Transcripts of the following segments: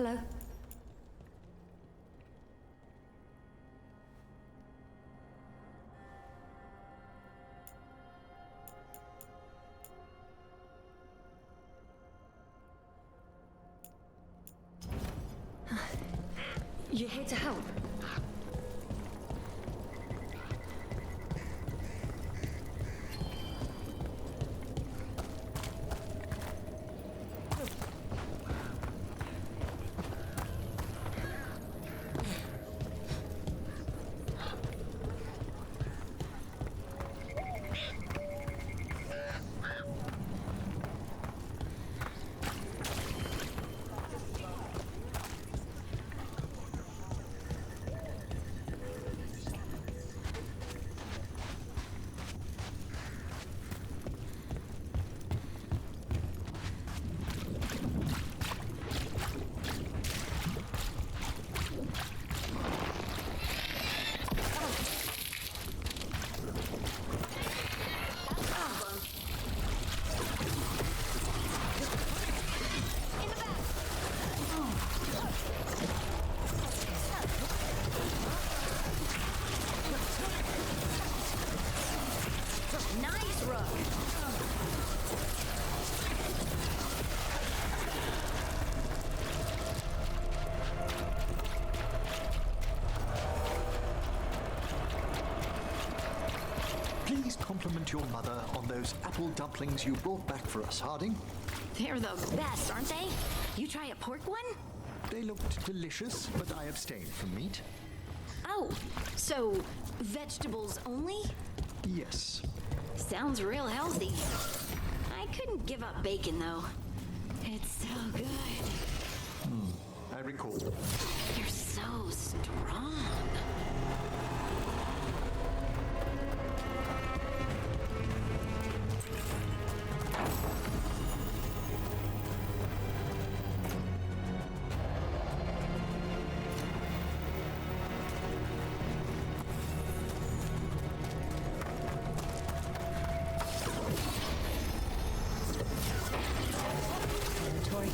Hello? You're here to help? Nice rug. Please compliment your mother on those apple dumplings you brought back for us, Harding. They're the best, aren't they? You try a pork one? They looked delicious, but I abstained from meat. Oh, so vegetables only? Yes. Sounds real healthy. I couldn't give up bacon, though. It's so good. I recall. You're so strong.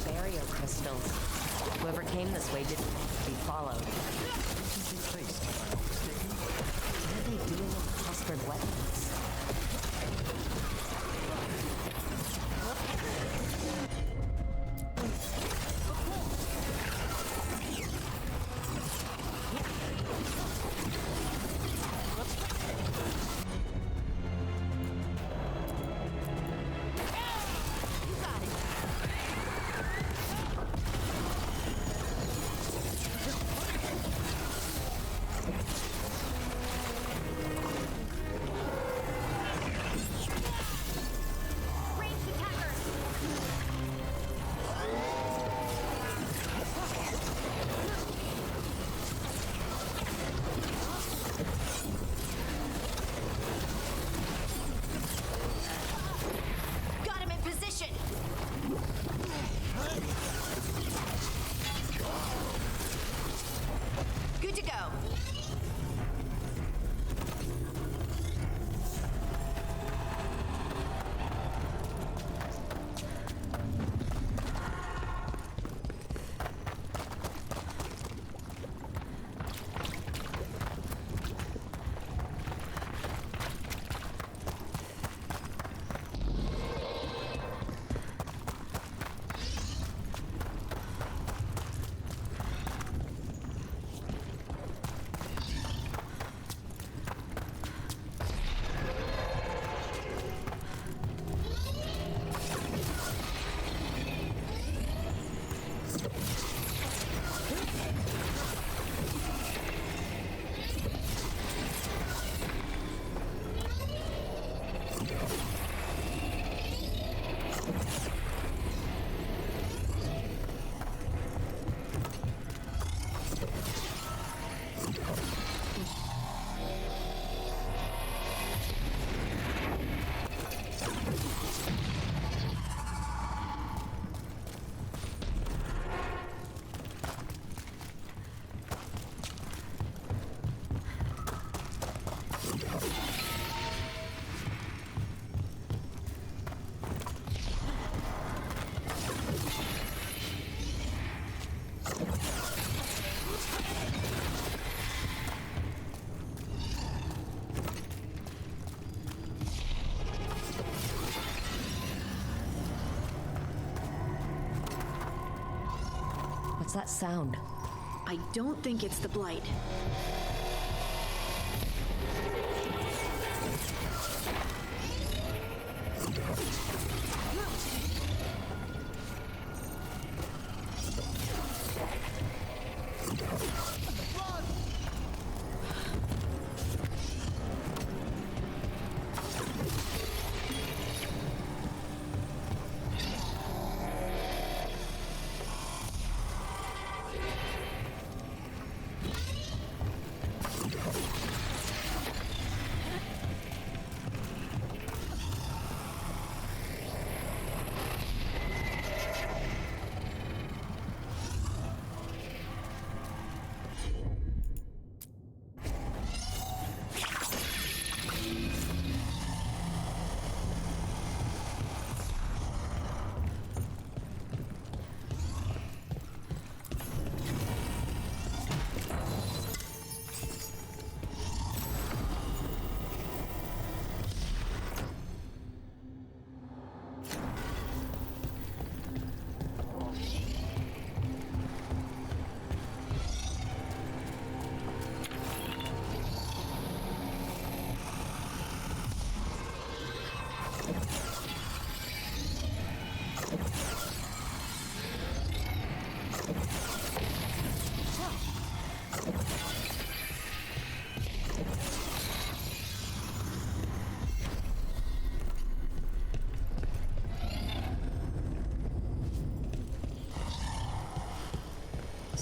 Barrier crystals. Whoever came this way didn't have to be followed. Decently placed, if I'm not mistaken. What are they doing with clustered weapons? that sound? I don't think it's the blight.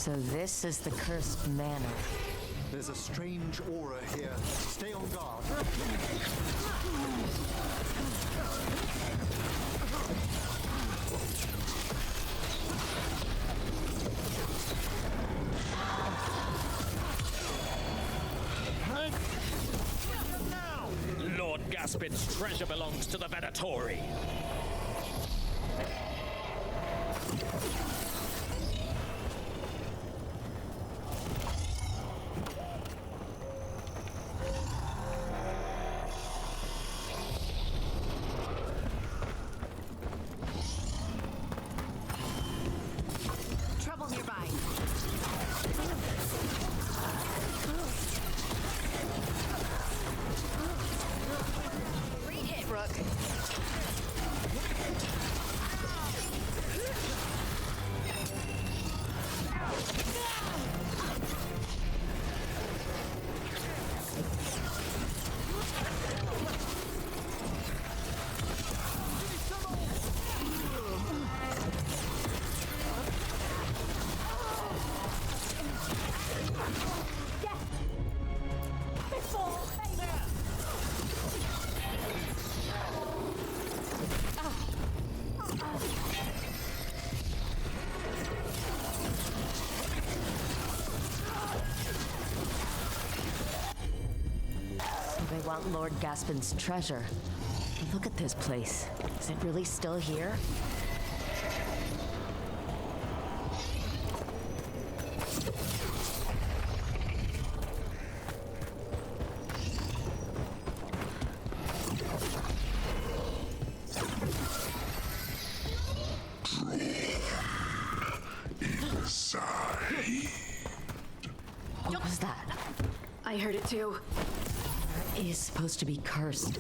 So this is the cursed manor. There's a strange aura here. Stay on guard. Lord Gaspin's treasure belongs to the Venatori. Trouble nearby. Great hit, Rook. They want Lord Gaspin's treasure. Look at this place. Is it really still here? What was that? I heard it too. It is supposed to be cursed.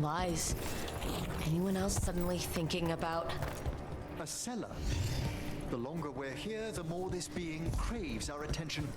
lies. Anyone else suddenly thinking about... A cellar. The longer we're here, the more this being craves our attention.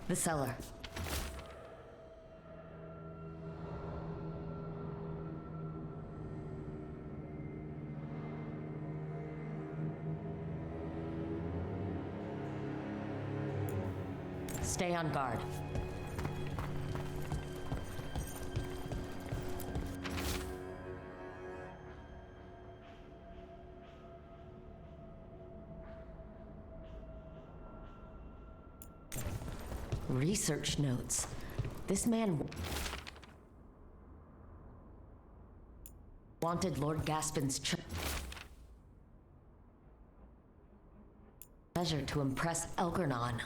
The cellar. Stay on guard. Research notes. This man wanted Lord Gaspin's treasure to impress Elgernon.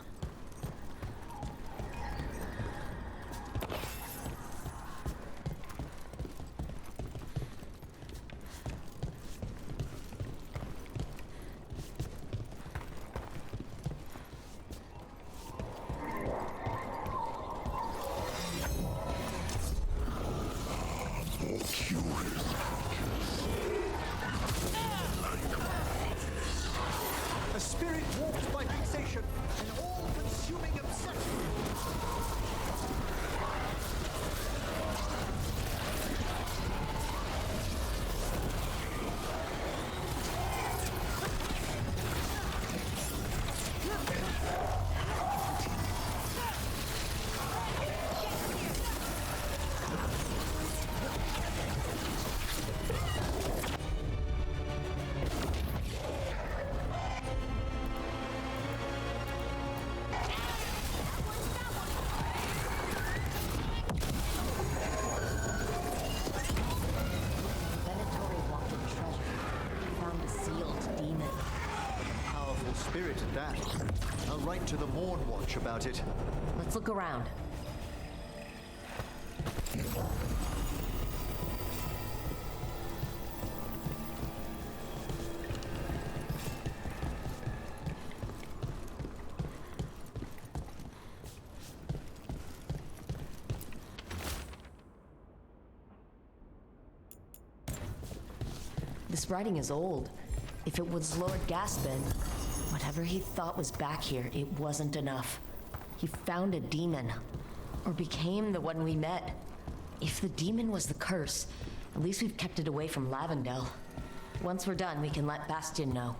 A spirit warped by fixation, an all-consuming obsession. Spirit at that. I'll write to the Morn Watch about it. Let's look around. This writing is old. If it was Lord Gaspin, whatever he thought was back here, it wasn't enough. He found a demon, or became the one we met. If the demon was the curse, at least we've kept it away from Lavendel. Once we're done, we can let Bastion know.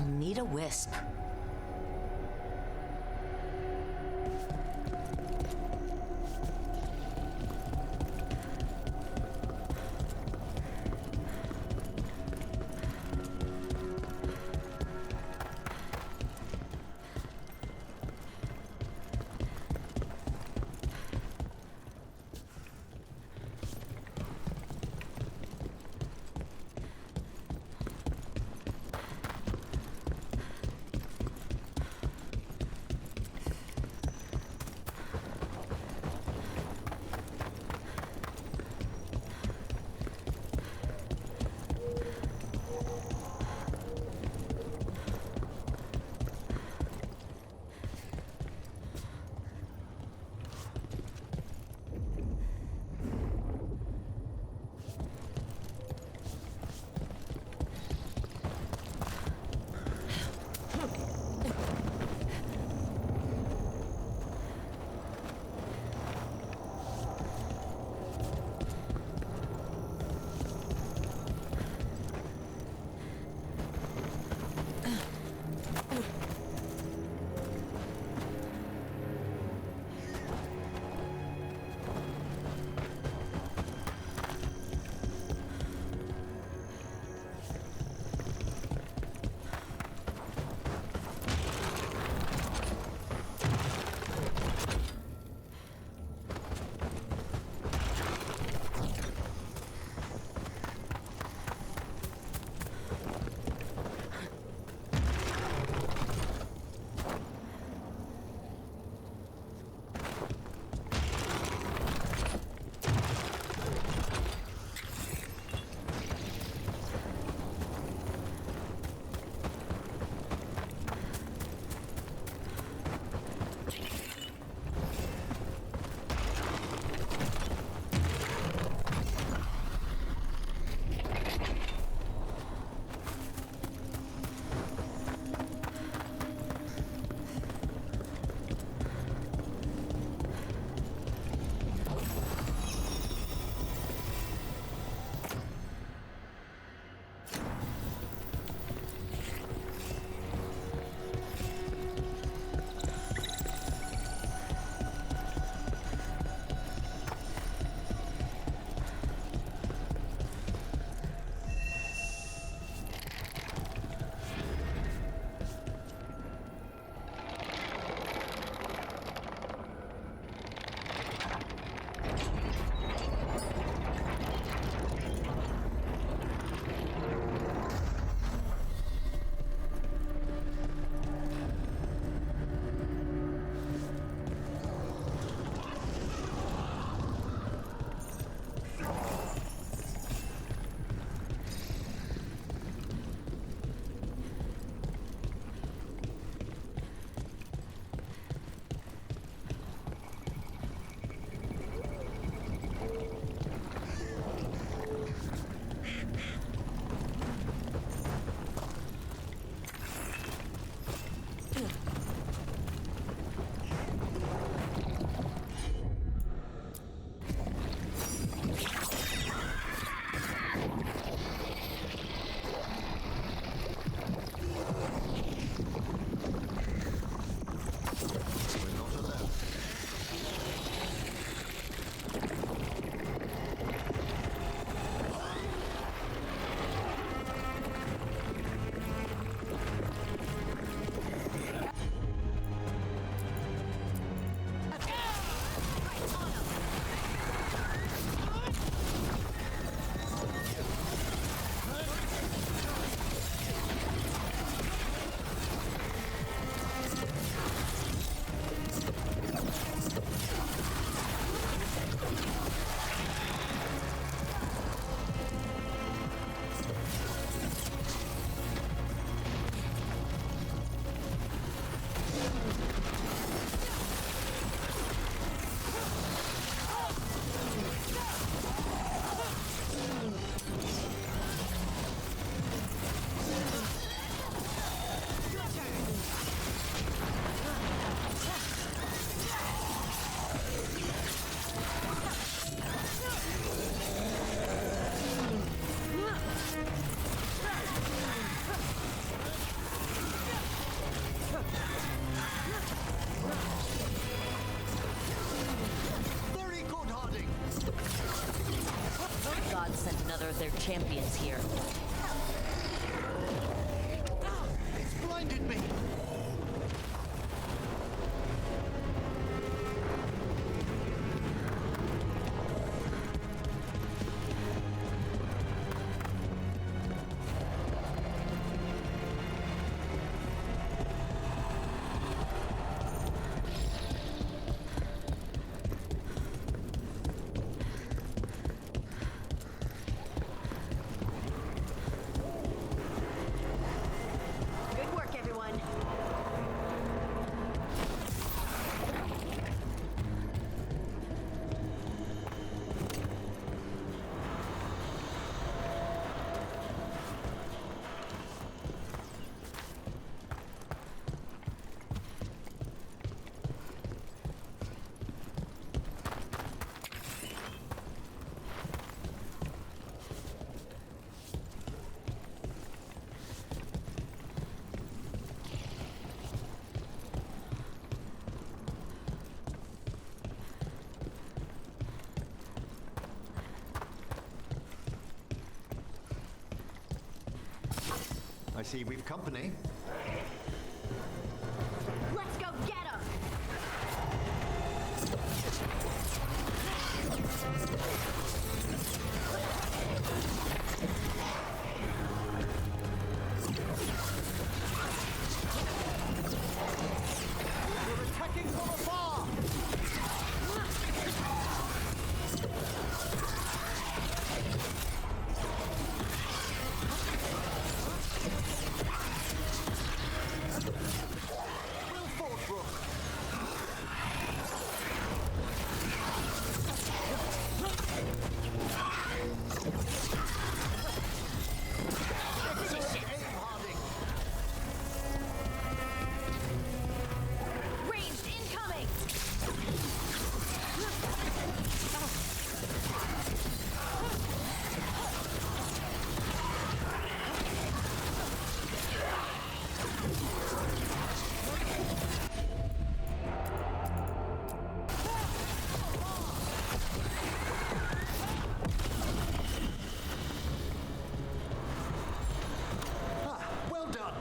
need a wisp. of their champions here. It's blinded me! Good work, everyone. I see we've company. Let's go get him! We're attacking from afar! Ranged incoming! Well done!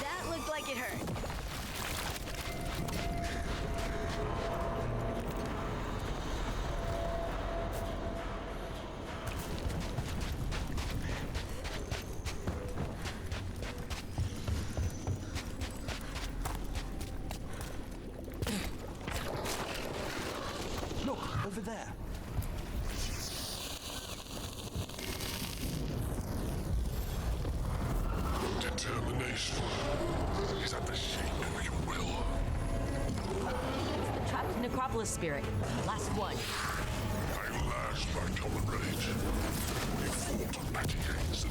That looked like it hurt. Look, over there. Determination is at the shape of your will. Trapped Necropolis spirit. Last one. I lash my common rage. We fought petty games.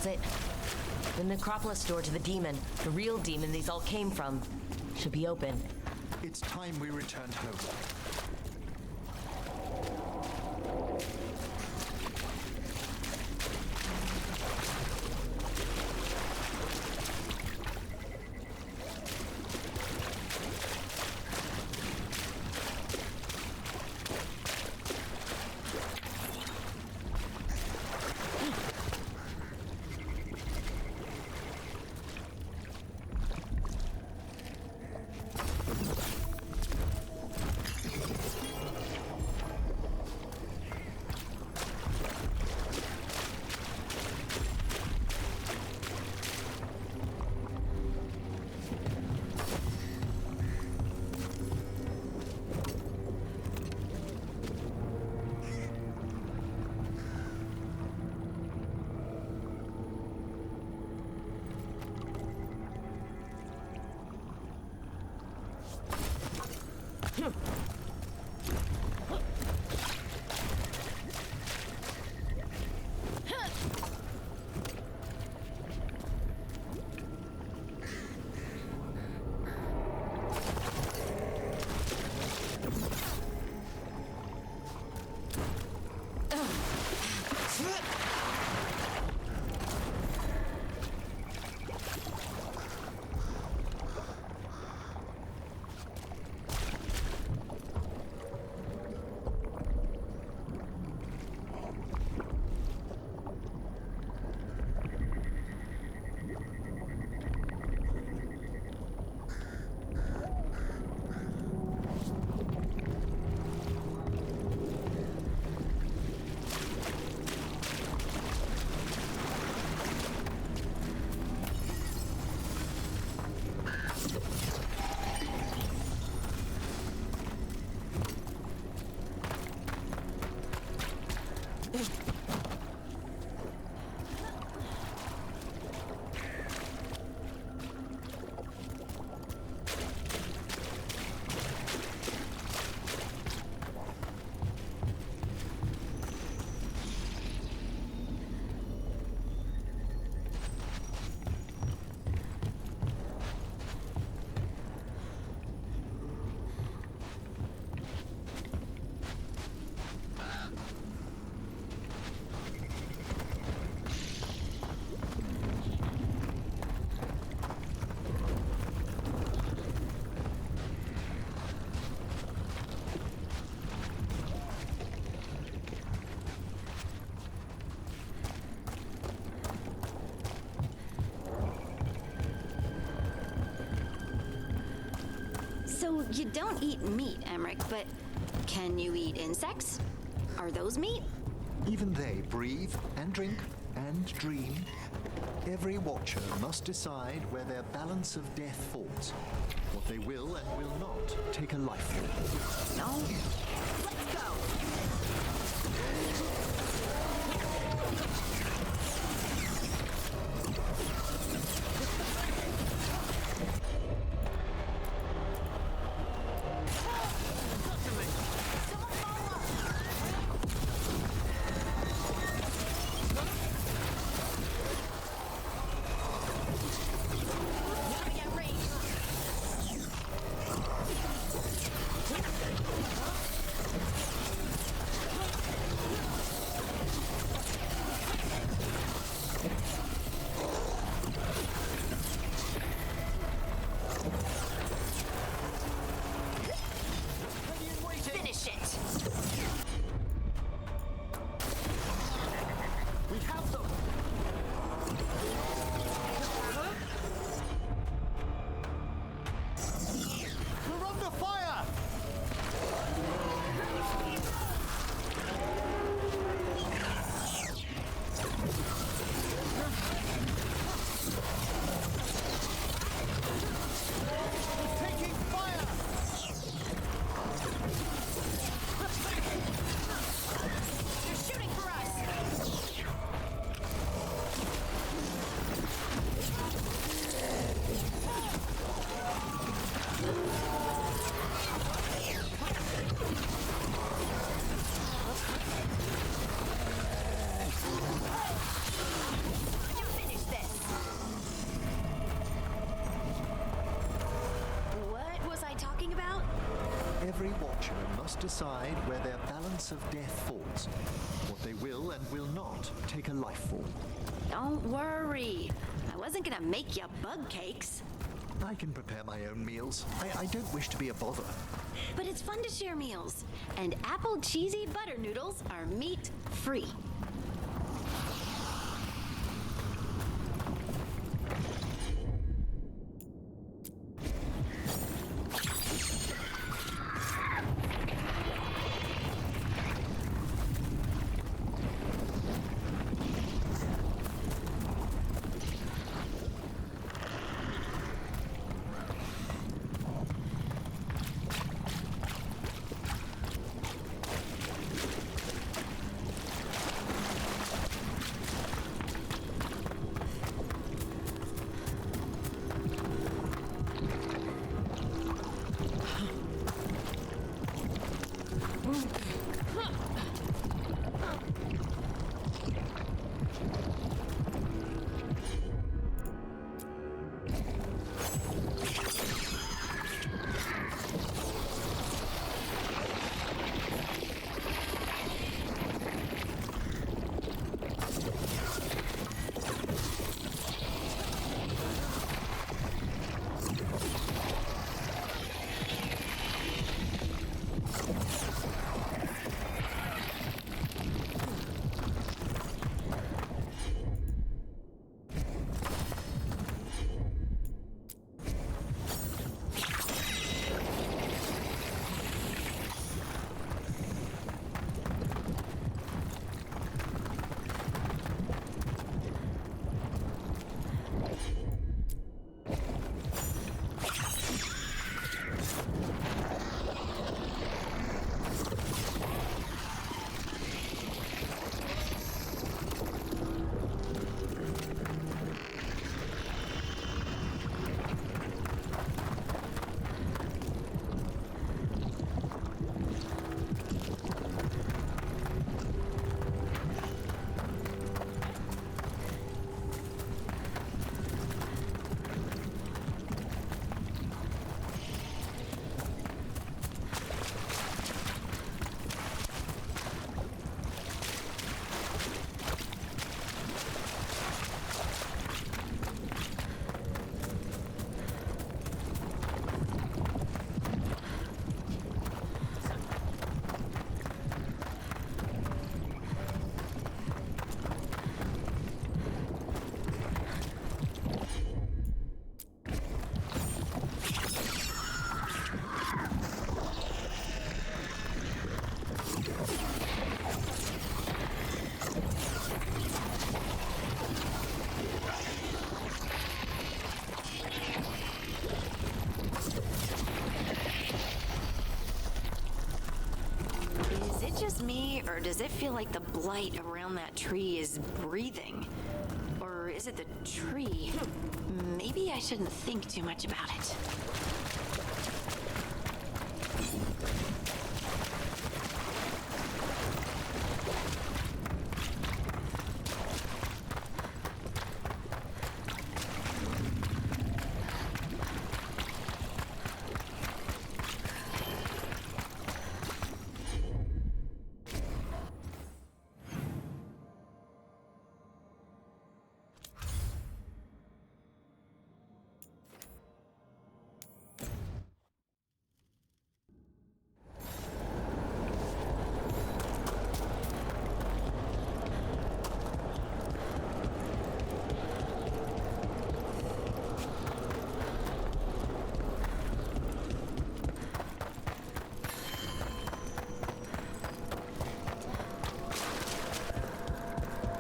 That's it. The necropolis door to the demon, the real demon these all came from, should be open. It's time we returned home. So you don't eat meat, Emmerich, but can you eat insects? Are those meat? Even they breathe and drink and dream. Every watcher must decide where their balance of death falls, what they will and will not take a life. No. Let's go. Every watcher must decide where their balance of death falls, what they will and will not take a life form. Don't worry. I wasn't gonna make you bug cakes. I can prepare my own meals. I don't wish to be a bother. But it's fun to share meals. And apple cheesy butter noodles are meat free. Just me, or does it feel like the blight around that tree is breathing? Or is it the tree? Maybe I shouldn't think too much about it.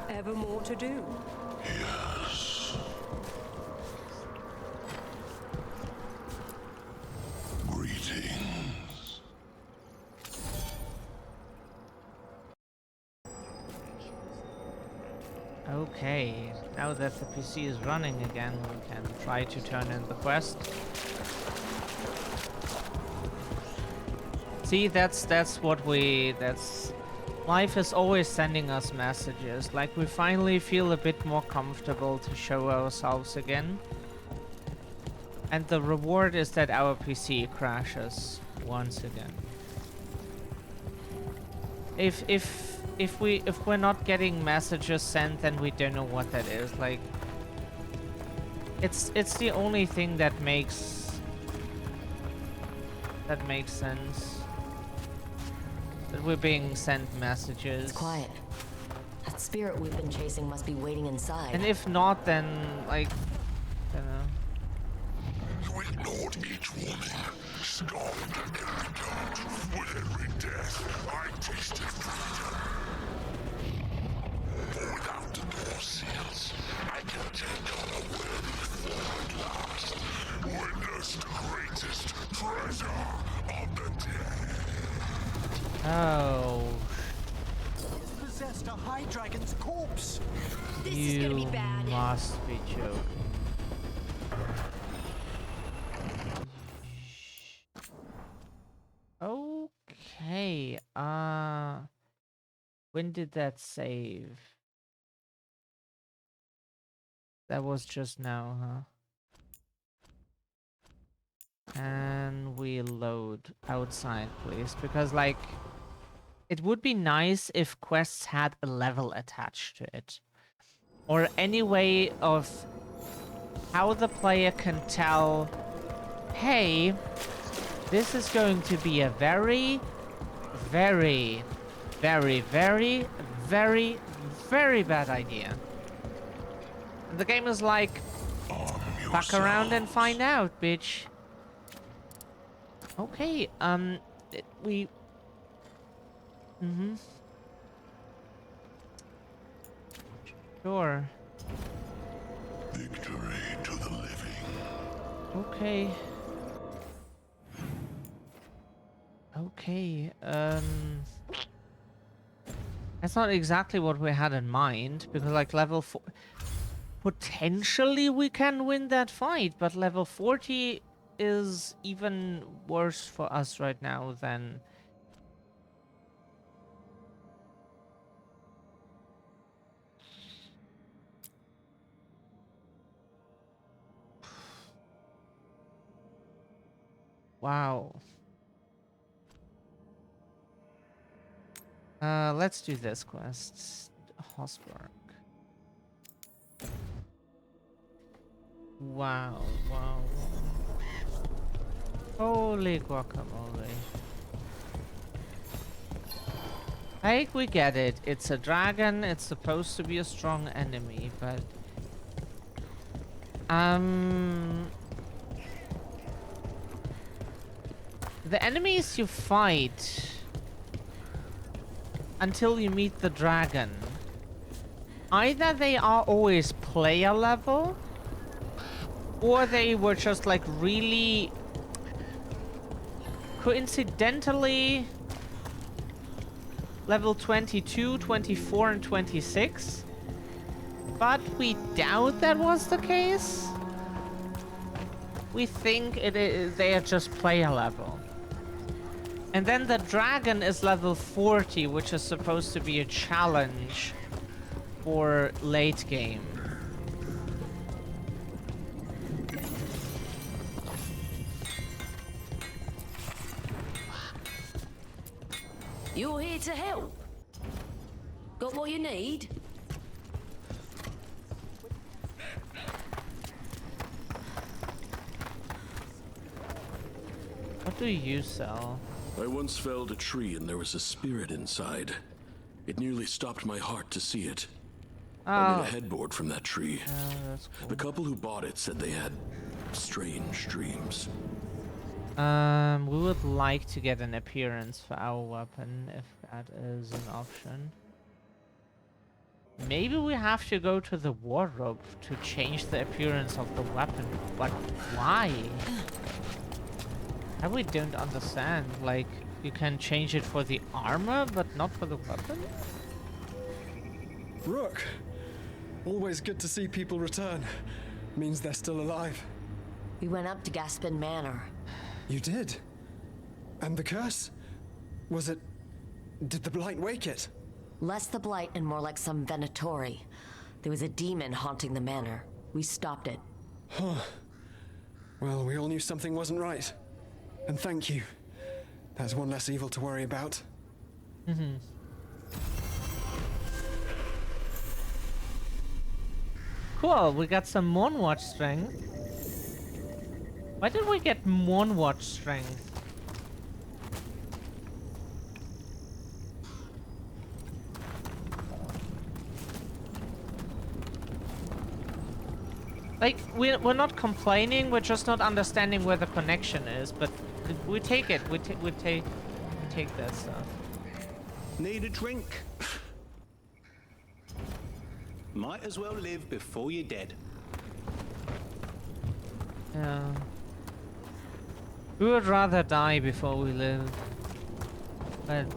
Ever more to do? Yes. Greetings. Okay, now that the PC is running again, we can try to turn in the quest. See, that's life is always sending us messages, like we finally feel a bit more comfortable to show ourselves again. And the reward is that our PC crashes. once again. If we're not getting messages sent, then we don't know what that is. Like, it's the only thing that makes sense. That we're being sent messages. It's quiet. That spirit we've been chasing must be waiting inside. And if not, then like, I don't know. You ignored each warning, scoffed at every doubt. With every death, I tasted freedom. For without the door seals, I can take on a worthy form at last. Witness the greatest treasure of the dead. Oh, Possessed a high dragon's corpse. This is gonna be you bad. must be joking. Okay. When did that save? That was just now, huh? And we load outside, please, because like it would be nice if quests had a level attached to it, or any way of how the player can tell, hey, this is going to be a very, very, very, very, very, very bad idea. And the game is like, fuck around and find out, bitch. Okay, we... Sure. Victory to the living. Okay. Okay, that's not exactly what we had in mind, because like level 4... Potentially we can win that fight, but level 40 is even worse for us right now than... Wow. Let's do this quest. Hosberg. Wow, wow, wow. Holy guacamole. Like, we get it. It's a dragon, it's supposed to be a strong enemy, but... The enemies you fight until you meet the dragon, either they are always player level, or they were just like really coincidentally level 22, 24, and 26. But we doubt that was the case. We think they are just player level. And then the dragon is level 40, which is supposed to be a challenge for late game. You're here to help. Got what you need? What do you sell? I once felled a tree and there was a spirit inside. It nearly stopped my heart to see it. I made a headboard from that tree. That's cool. The couple who bought it said they had strange dreams. We would like to get an appearance for our weapon, if that is an option. Maybe we have to go to the wardrobe to change the appearance of the weapon, but why? We don't understand. Like, you can change it for the armor, but not for the weapon? Rook! Always good to see people return. Means they're still alive. We went up to Gaspin Manor. You did? And the curse? Was it... Did the blight wake it? Less the blight and more like some Venatori. There was a demon haunting the manor. We stopped it. Huh. Well, we all knew something wasn't right. And thank you. There's one less evil to worry about. Cool, we got some Moonwatch strength. Why did we get Moonwatch strength? Like, we're not complaining, we're just not understanding where the connection is, but we take it, we take that stuff. Need a drink? Might as well live before you're dead. Yeah. We would rather die before we live. But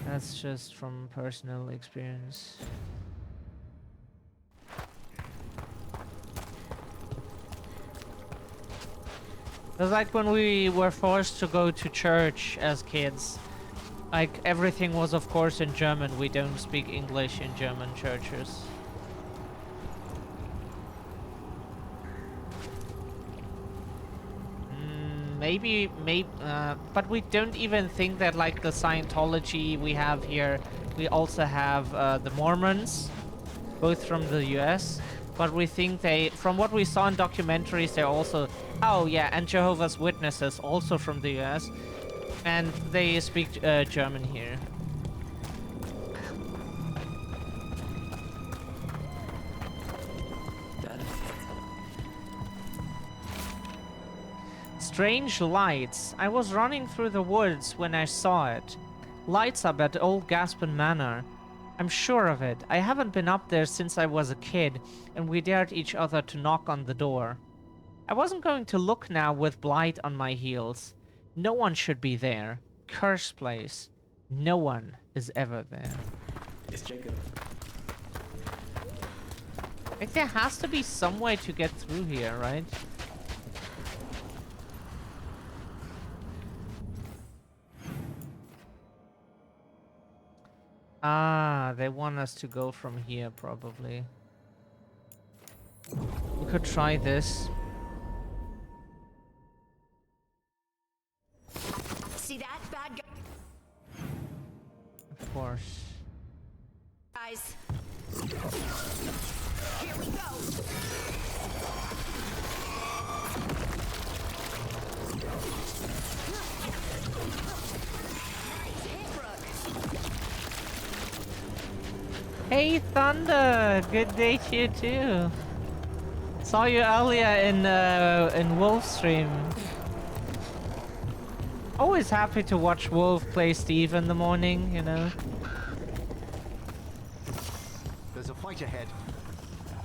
that's just from personal experience. It's like when we were forced to go to church as kids. Like, everything was of course in German. We don't speak English in German churches. Maybe, but we don't even think that, like, the Scientology we have here, we also have the Mormons, both from the US. But we think they, from what we saw in documentaries, they're also, oh yeah, and Jehovah's Witnesses, also from the US. And they speak German here. Strange lights. I was running through the woods when I saw it. Lights up at Old Gaspin Manor. I'm sure of it. I haven't been up there since I was a kid, and we dared each other to knock on the door. I wasn't going to look now with Blight on my heels. No one should be there. Cursed place. No one is ever there. It's Jacob. Like, there has to be some way to get through here, right? Ah, they want us to go from here, probably. We could try this. See that bad guy? Of course. Guys. Here we go. Hey Thunder, good day to you too. Saw you earlier in Wolf stream. Always happy to watch Wolf play Steve in the morning, you know. There's a fight ahead.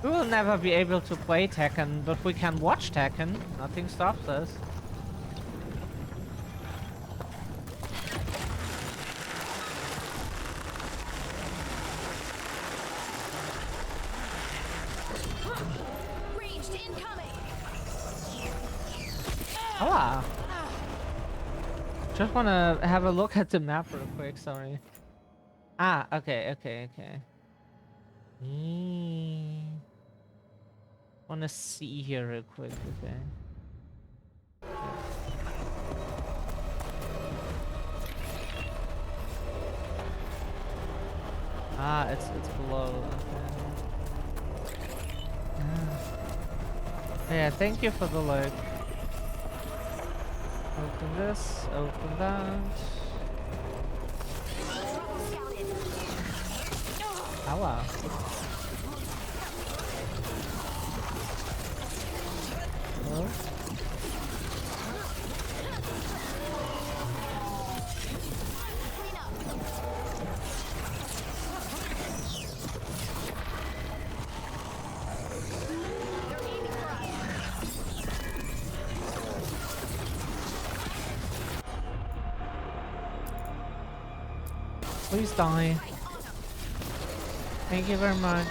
We will never be able to play Tekken, but we can watch Tekken. Nothing stops us. Hola. Just wanna have a look at the map real quick, sorry. Ah, okay. Wanna see here real quick, okay. Ah, it's below, okay. Yeah, thank you for the look. Open this, open that. Hello. Hello? Please die. Thank you very much.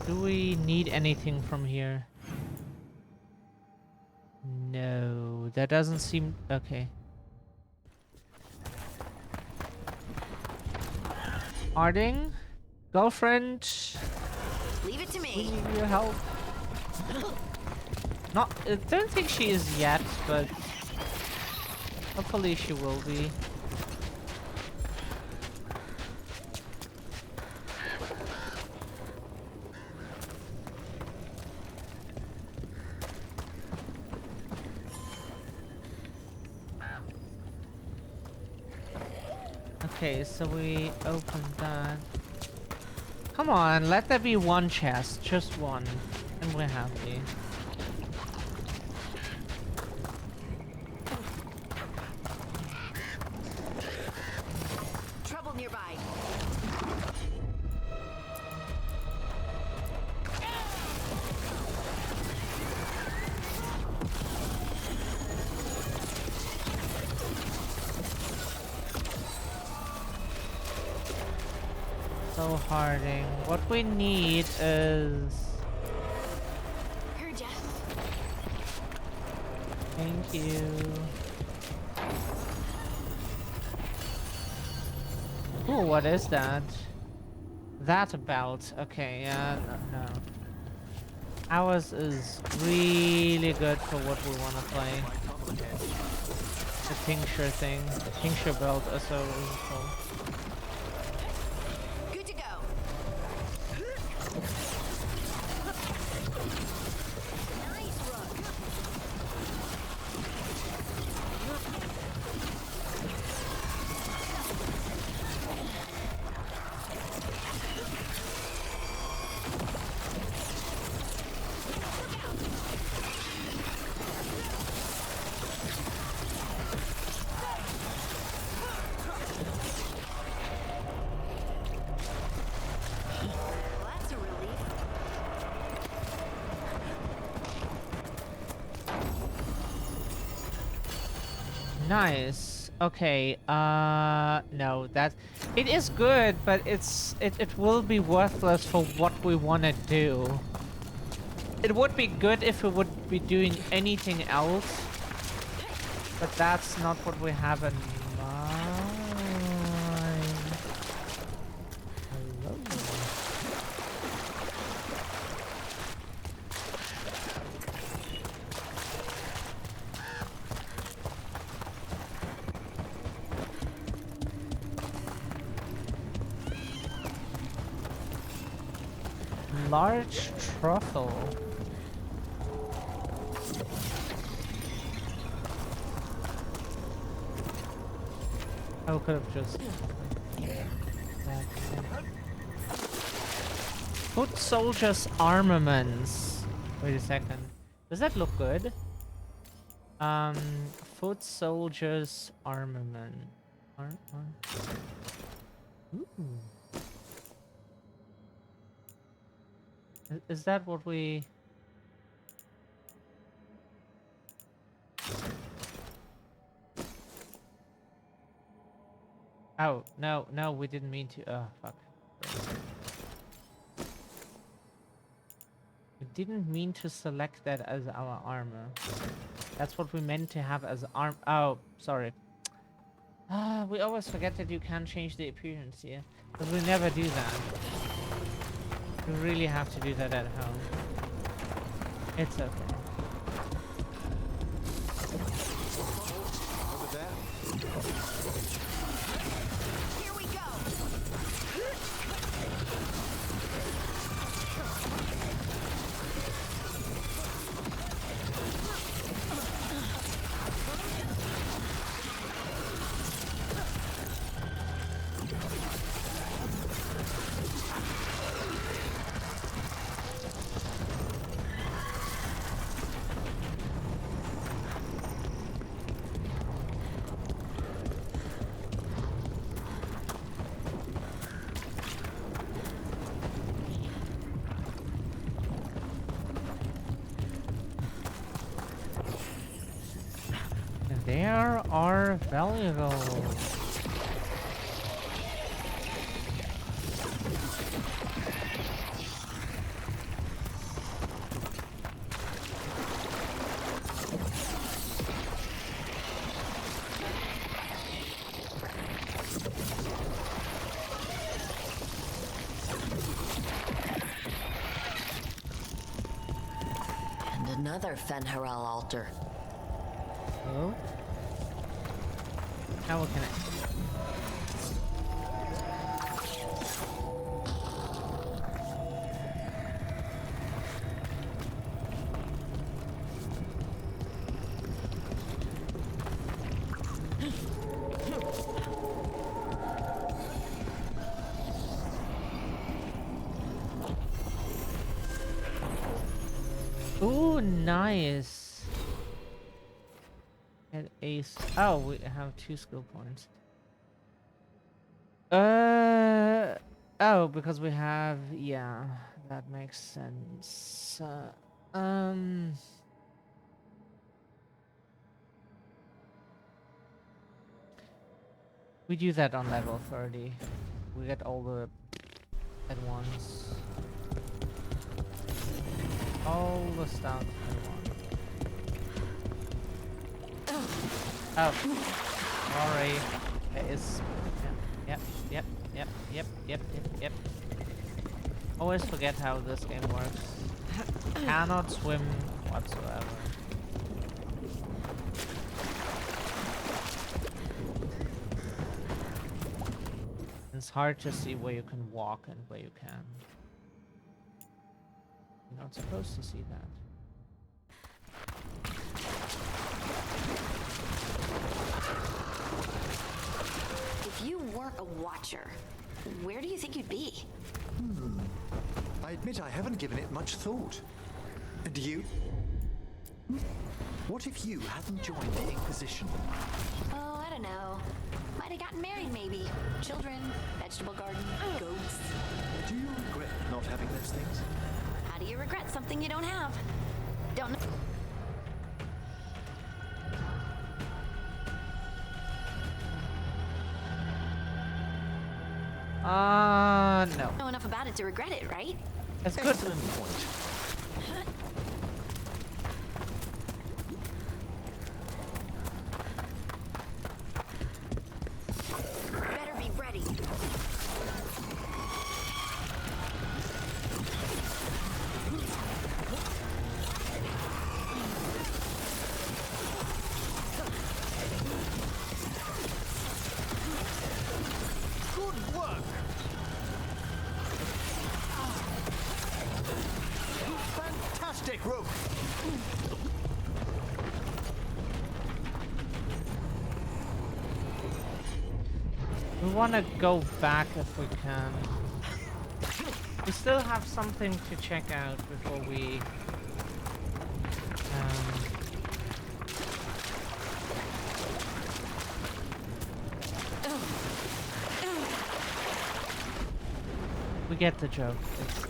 Do we need anything from here? No, That doesn't seem okay. Harding, girlfriend, Leave it to we me. need your help. Not, I don't think she is yet, but hopefully she will be. Okay, so we opened that. Come on, let there be one chest, just one, and we're happy. Trouble nearby. So Harding, what we need is... Heard ya. Thank you. Ooh, what is that? That about. Okay, yeah, no. Ours is really good for what we want to play. The tincture thing. The tincture belt is so useful. Good to go. Nice rug. Well, that's a relief. Nice. Okay. No, that it is good, but it will be worthless for what we want to do. It would be good if we would be doing anything else, but that's not what we have in mind. Hello. Large truffle. I could have just... Foot soldiers armaments. Wait a second. Does that look good? Foot soldiers armament. Ooh. Is that what we... Oh, no, we didn't mean to... Oh, fuck. We didn't mean to select that as our armor. That's what we meant to have as arm... Oh, sorry. We always forget that you can't change the appearance here. But we never do that. You really have to do that at home. It's okay. Over there. Here we go. There are valuables. another Fen'Harel altar. Oh. Now we can. Ooh, nice. Get ace. Oh, we have 2 skill points. Oh, because we have, yeah, that makes sense. We do that on level 30. We get all the at once. All the stuff at once. Oh, sorry. There is. Yep. Always forget how this game works. Cannot swim whatsoever. It's hard to see where you can walk and where you can't. You're not supposed to see that. If you weren't a watcher, where do you think you'd be? I admit I haven't given it much thought. And you? What if you hadn't joined the Inquisition? Oh, I don't know. Might have gotten married, maybe. Children, vegetable garden, goats. Do you regret not having those things? How do you regret something you don't have? Don't know. No. Know enough about it to regret it, right? That's good. Excellent point. Better be ready. Good work! Fantastic rope! We want to go back if we can. We still have something to check out before we... we get the joke. It's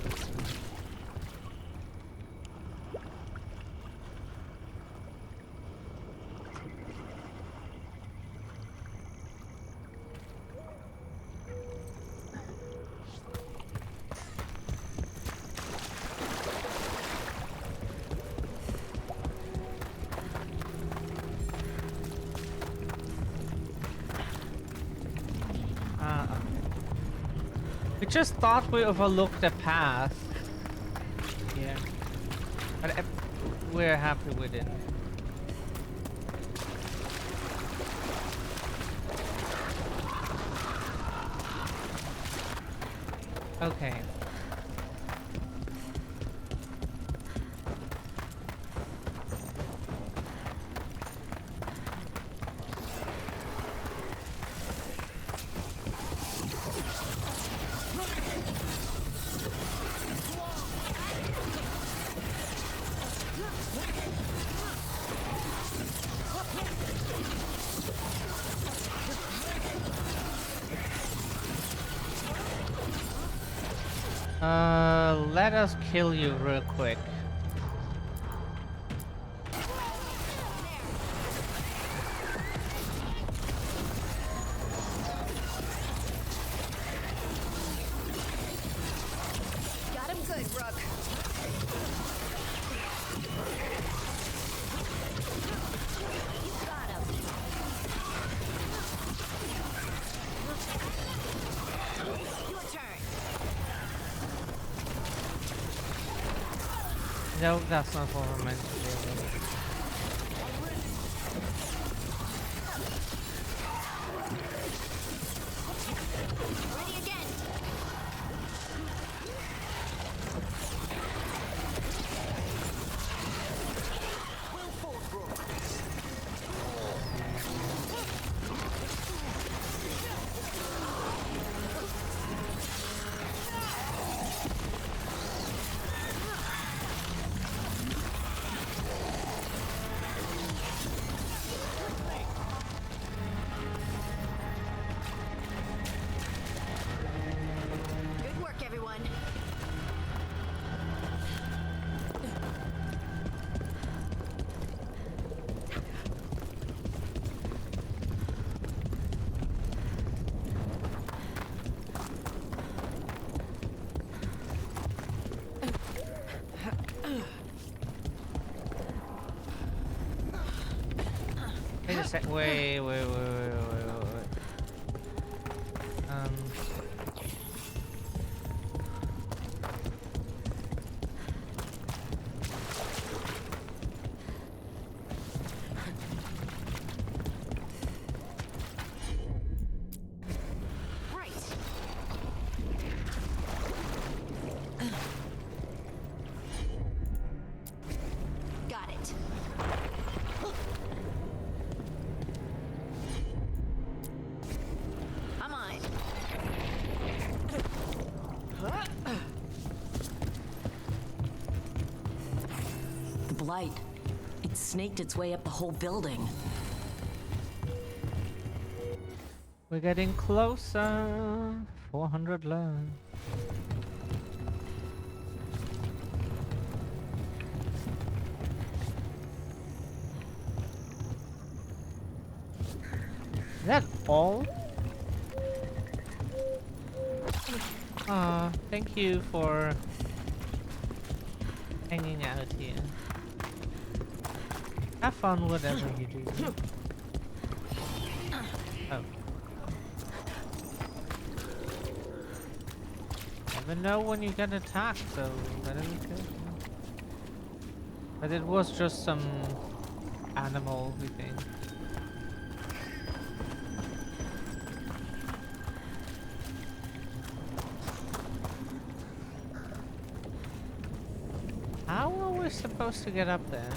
we just thought we overlooked a path. Yeah. But we're happy with it. Okay. Let us kill you real quick. Got him good, Rook. You got him. Your turn. No, that's not what we're meant to do. Ready again. Good work, everyone. Wait a sec. Wait. Right. Got it. I'm on it. The blight. It snaked its way up the whole building. We're getting closer. 400 left. Is that all? Thank you for hanging out here. Have fun whatever you do. Oh. Never know when you get attacked, so better be careful. But it was just some animal, we think. How are we supposed to get up there?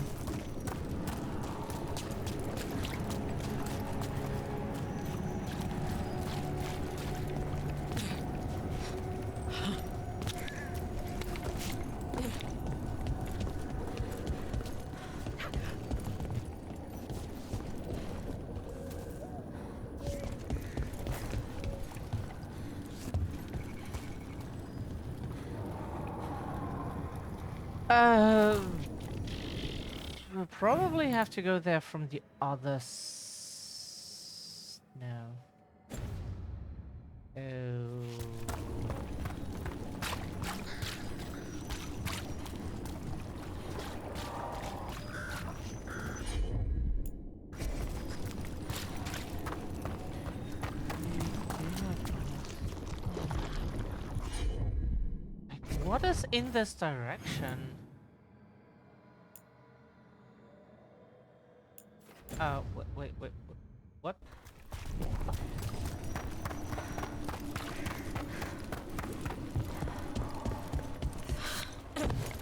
We'll probably have to go there from the other no. Oh. Like, what is in this direction? Wait, what?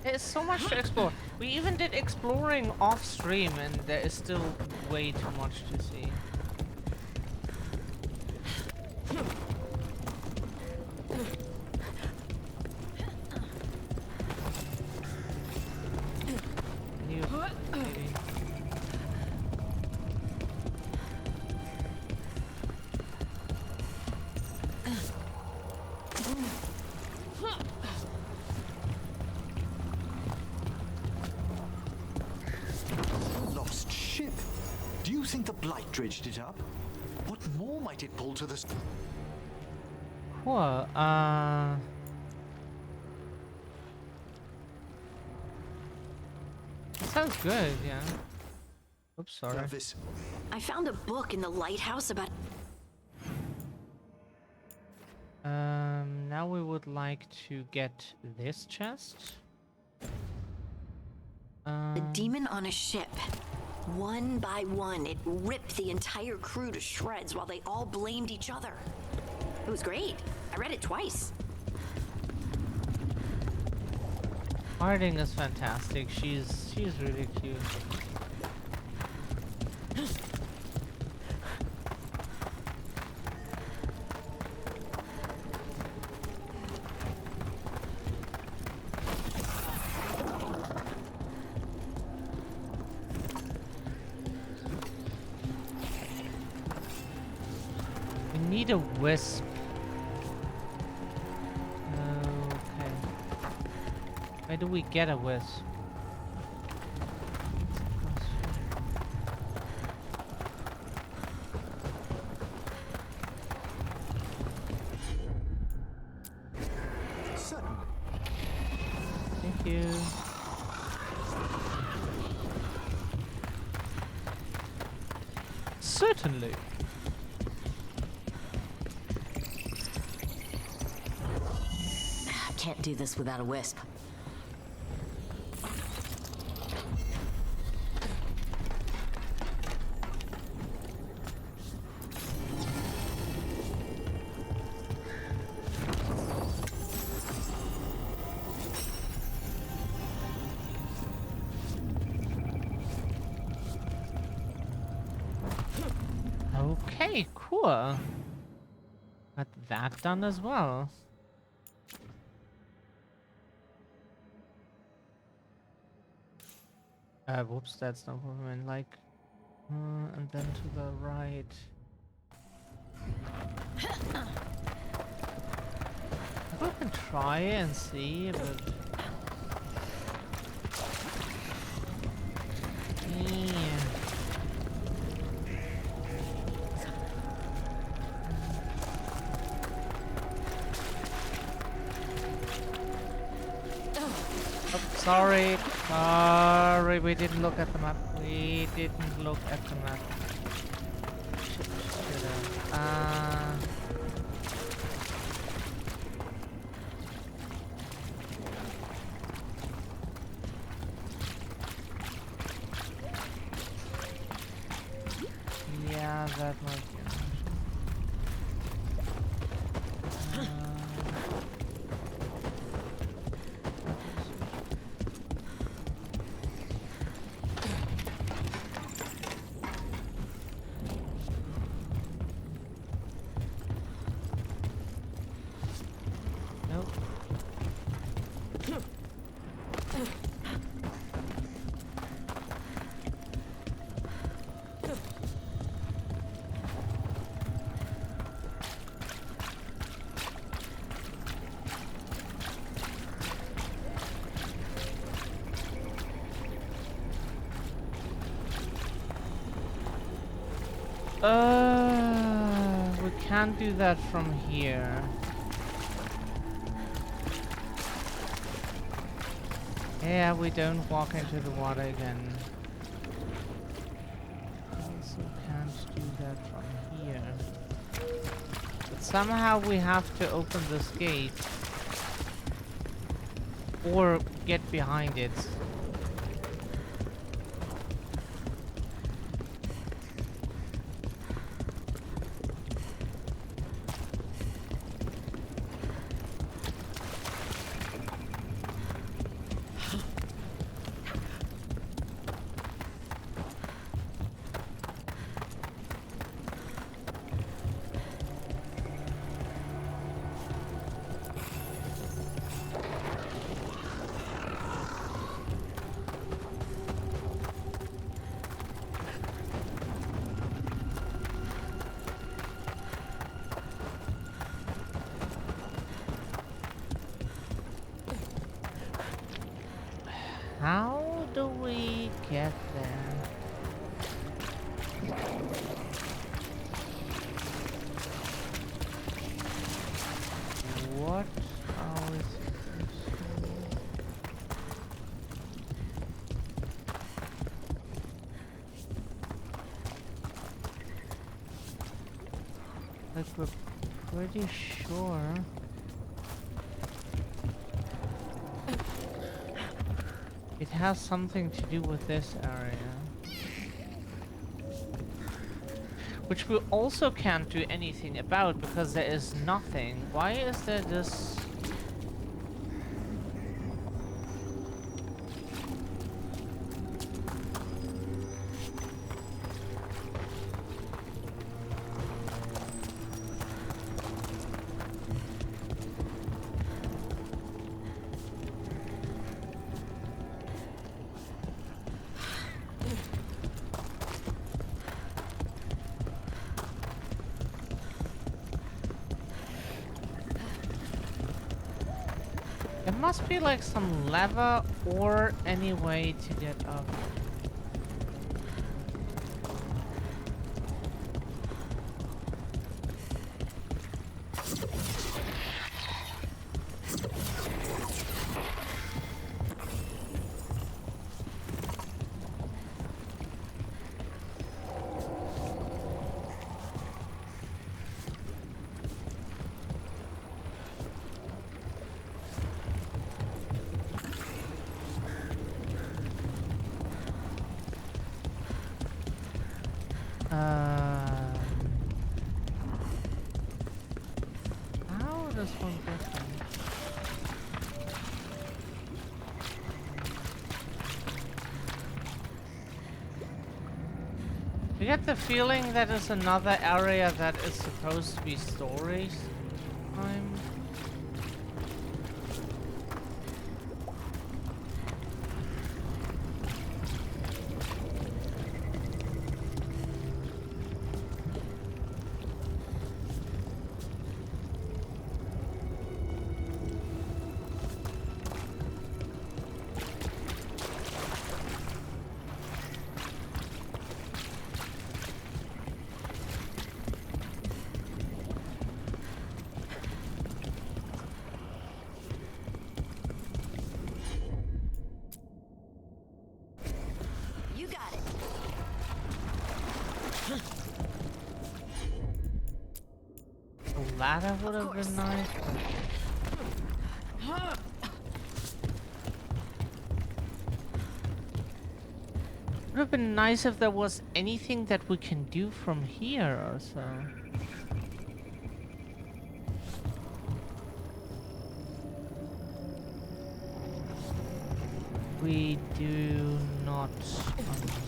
There's so much to explore. We even did exploring off stream and there is still way too much to see. Lost ship. Do you think the blight dredged it up? What more might it pull to the... Cool. Sounds good, yeah. Oops, sorry. Service. I found a book in the lighthouse about... Now we would like to get this chest. A demon on a ship. One by one, it ripped the entire crew to shreds while they all blamed each other. It was great. I read it twice. Harding is fantastic. She's really cute. We need a wisp. Okay. Where do we get a wisp? Certainly. Thank you. Certainly. I can't do this without a wisp. Okay, cool. Got that done as well. Whoops, that's not what I meant. Like, and then to the right. I can try and see, but yeah. Sorry, sorry, we didn't look at the map. We didn't look at the map. Should have. Yeah, that might be an option. Nope. We can't do that from here. Yeah, we don't walk into the water again. Also can't do that from here. But somehow we have to open this gate. Or get behind it. How do we get there? What are we supposed to do? Like, we're pretty sure. It has something to do with this area. Which we also can't do anything about because there is nothing. Why is there this... There must be like some lever or any way to get up. How does one get them? You get the feeling that is another area that is supposed to be stories time. You got it. A ladder would have been nice. Would have been nice if there was anything that we can do from here or so. We do not understand.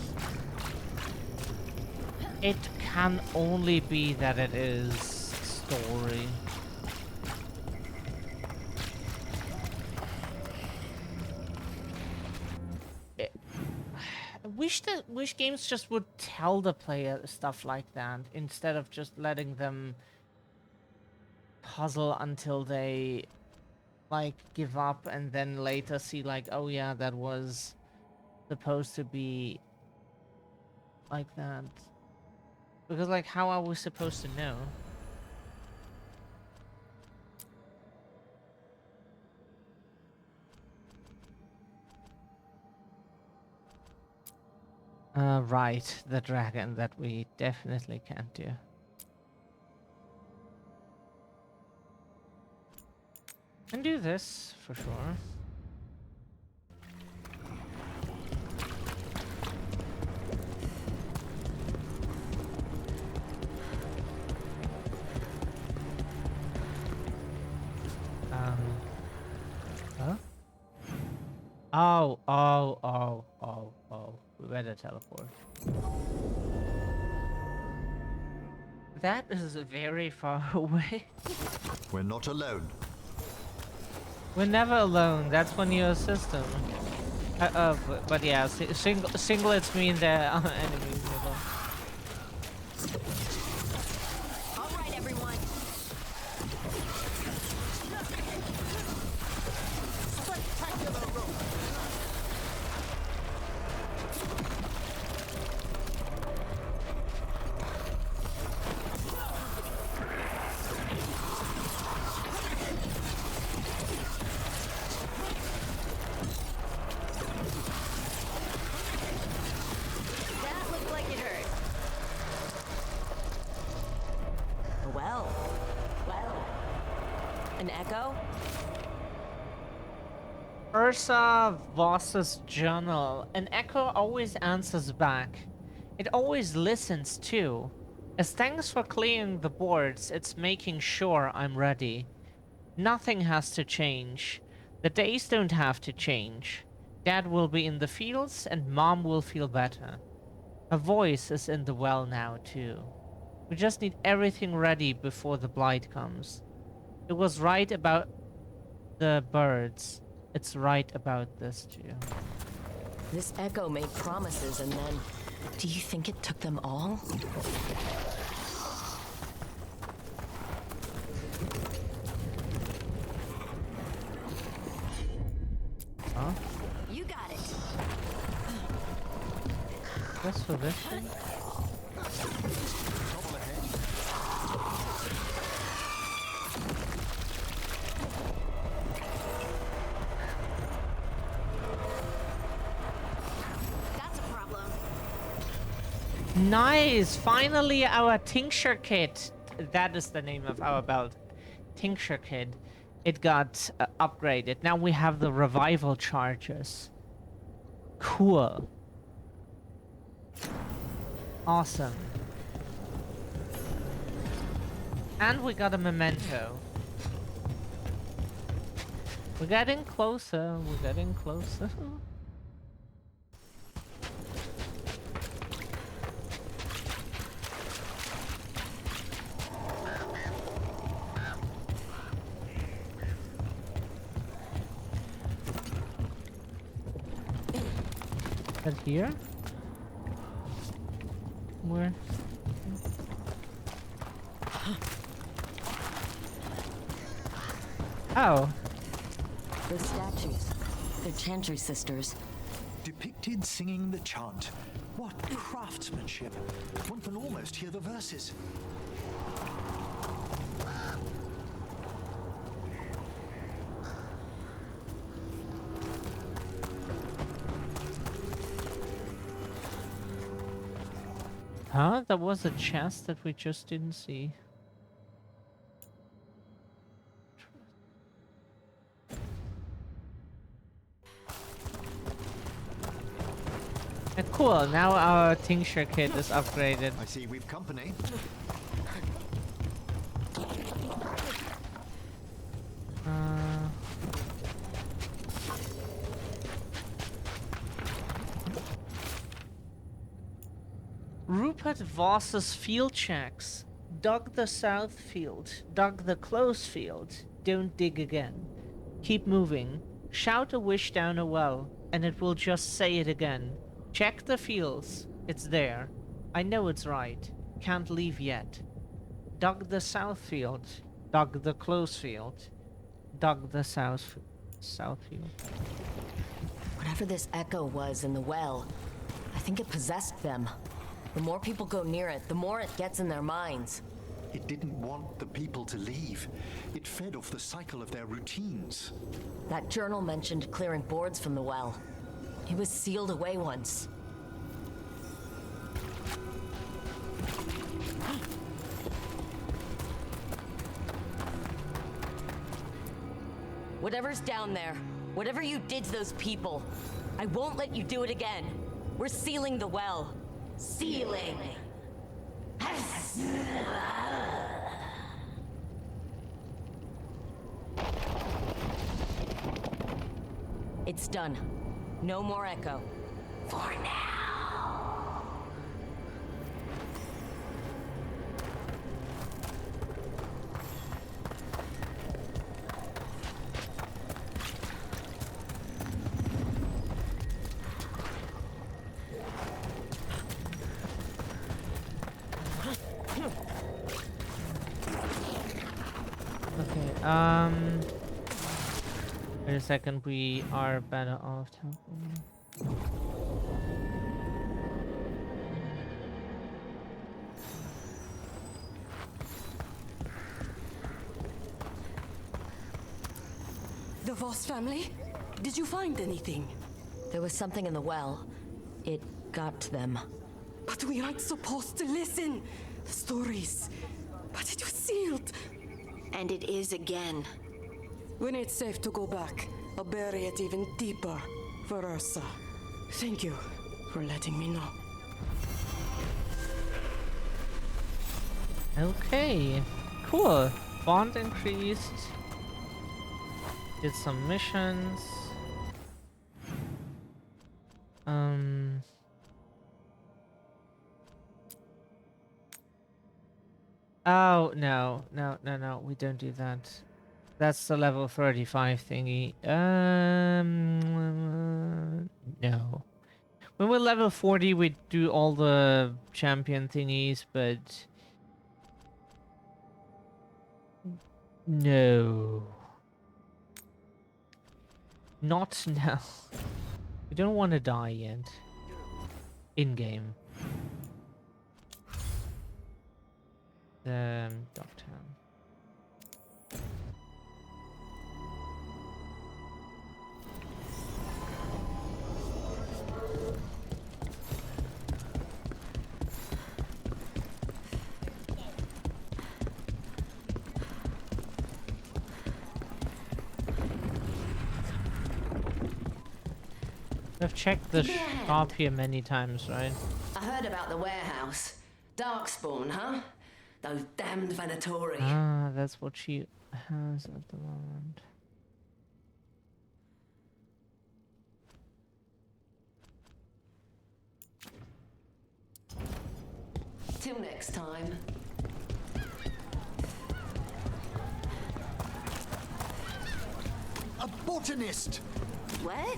It can only be that it is story. Wish games just would tell the player stuff like that instead of just letting them puzzle until they like give up and then later see like, oh yeah, that was supposed to be like that. Because like, how are we supposed to know? Right, the dragon that we definitely can't do. Can do this for sure. Huh? Oh. We better teleport. That is very far away. We're not alone. We're never alone. That's when you're a system. But yeah, singlets mean they're enemies. All right, everyone. That looked like it hurt. Well. An echo? Ursa Voss's journal. An echo always answers back. It always listens too. As thanks for clearing the boards, it's making sure I'm ready. Nothing has to change. The days don't have to change. Dad will be in the fields and Mom will feel better. Her voice is in the well now too. We just need everything ready before the blight comes. It was right about the birds. It's right about this too. This echo made promises and then... Do you think it took them all? Huh? You got it. Just for this thing? That's a problem. Nice! Finally our tincture kit. That is the name of our belt. Tincture kit. It got upgraded. Now we have the revival charges. Cool. Awesome. And we got a memento. We're getting closer. We're getting closer. Is that here? Where? Oh. Those statues. They're Chantry sisters. Depicted singing the chant. What craftsmanship! One can almost hear the verses. Huh? That was a chest that we just didn't see. Cool, now our tincture kit is upgraded. I see we've company. Rupert Voss's field checks. Dug the south field. Dug the close field. Don't dig again. Keep moving. Shout a wish down a well, and it will just say it again. Check the fields. It's there. I know it's right. Can't leave yet. Dug the south field. Dug the close field. Dug the south field. Whatever this echo was in the well, I think it possessed them. The more people go near it, the more it gets in their minds. It didn't want the people to leave. It fed off the cycle of their routines. That journal mentioned clearing boards from the well. It was sealed away once. Whatever's down there, whatever you did to those people, I won't let you do it again. We're sealing the well. Sealing. It's done. No more echo. For now. Okay, wait a second, we are better off talking. The Voss family? Did you find anything? There was something in the well. It got to them. But we aren't supposed to listen. The stories. But it was sealed. And it is again. When it's safe to go back, I'll bury it even deeper for Ursa. Thank you for letting me know. Okay, cool. Bond increased. Did some missions. Oh, no, we don't do that. That's the level 35 thingy. No. When we're level 40, we do all the champion thingies, but... No. Not now. We don't want to die yet. In-game. Dogtown. I've checked the shop here many times, right? I heard about the warehouse. Darkspawn, huh? Those damned Venatori. Ah, that's what she has at the moment. Till next time. A botanist! What?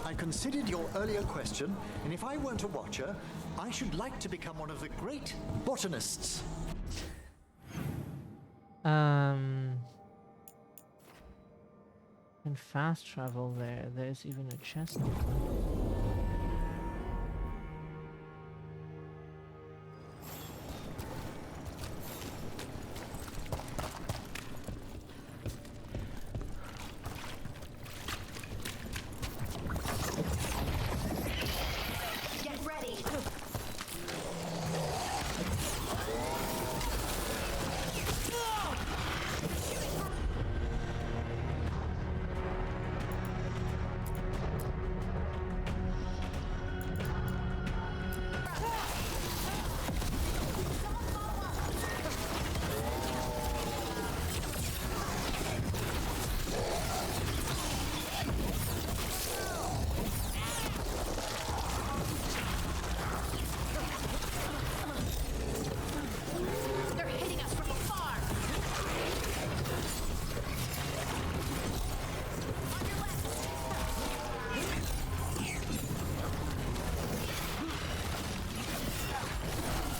I considered your earlier question, and if I weren't a watcher, I should like to become one of the great botanists. Can fast travel there. There's even a chest. Get ready. They're hitting us from afar.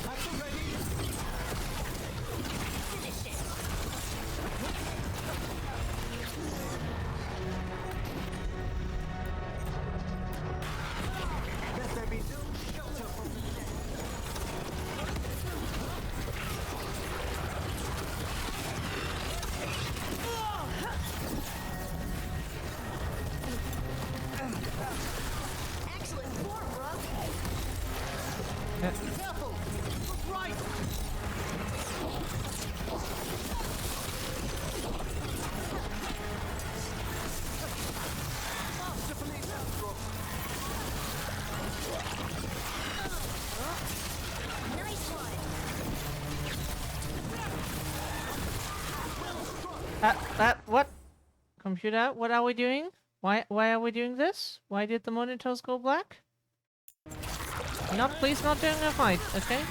On your left. Finish it. Let there be no shelter from the dead. Excellent form, bro. Careful! Look right! Masterfully done, Brooke. Nice one. What? Computer, what are we doing? Why are we doing this? Why did the monitors go black? No, please not doing a fight, okay?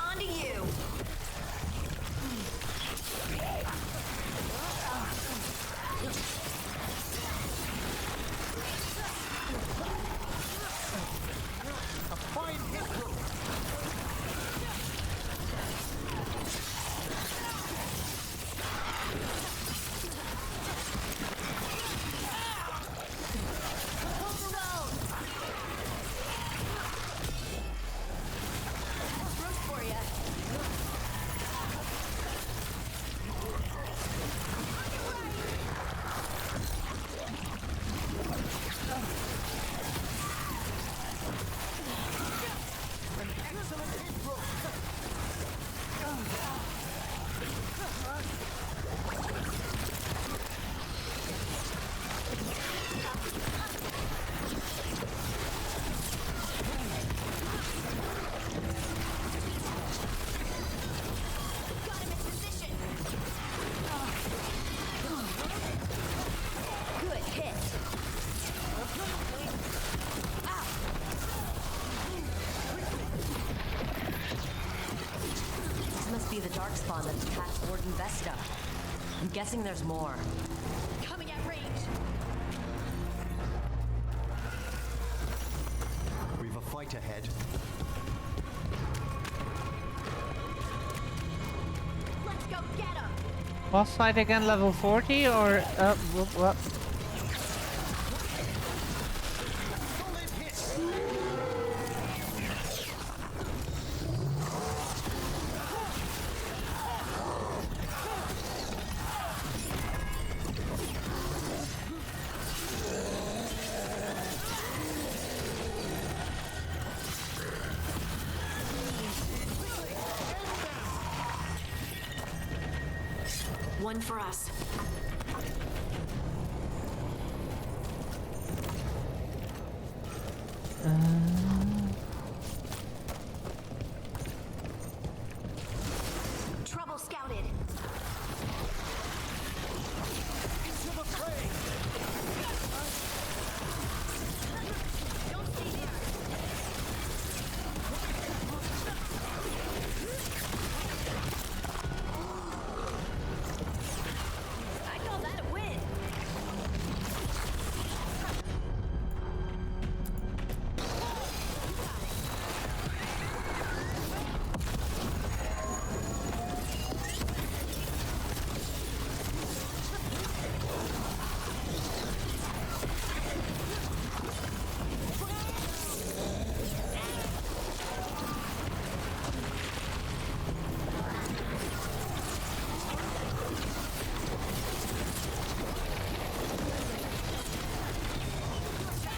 On to you. A fine hit, Brooke. spawn that attacked Warden Vesta. I'm guessing there's more. Coming at range. We've a fight ahead. Let's go get him. Boss fight again, level 40, or what? One for us. Trouble scouted. Into the fray. Don't stay there. I call that a win.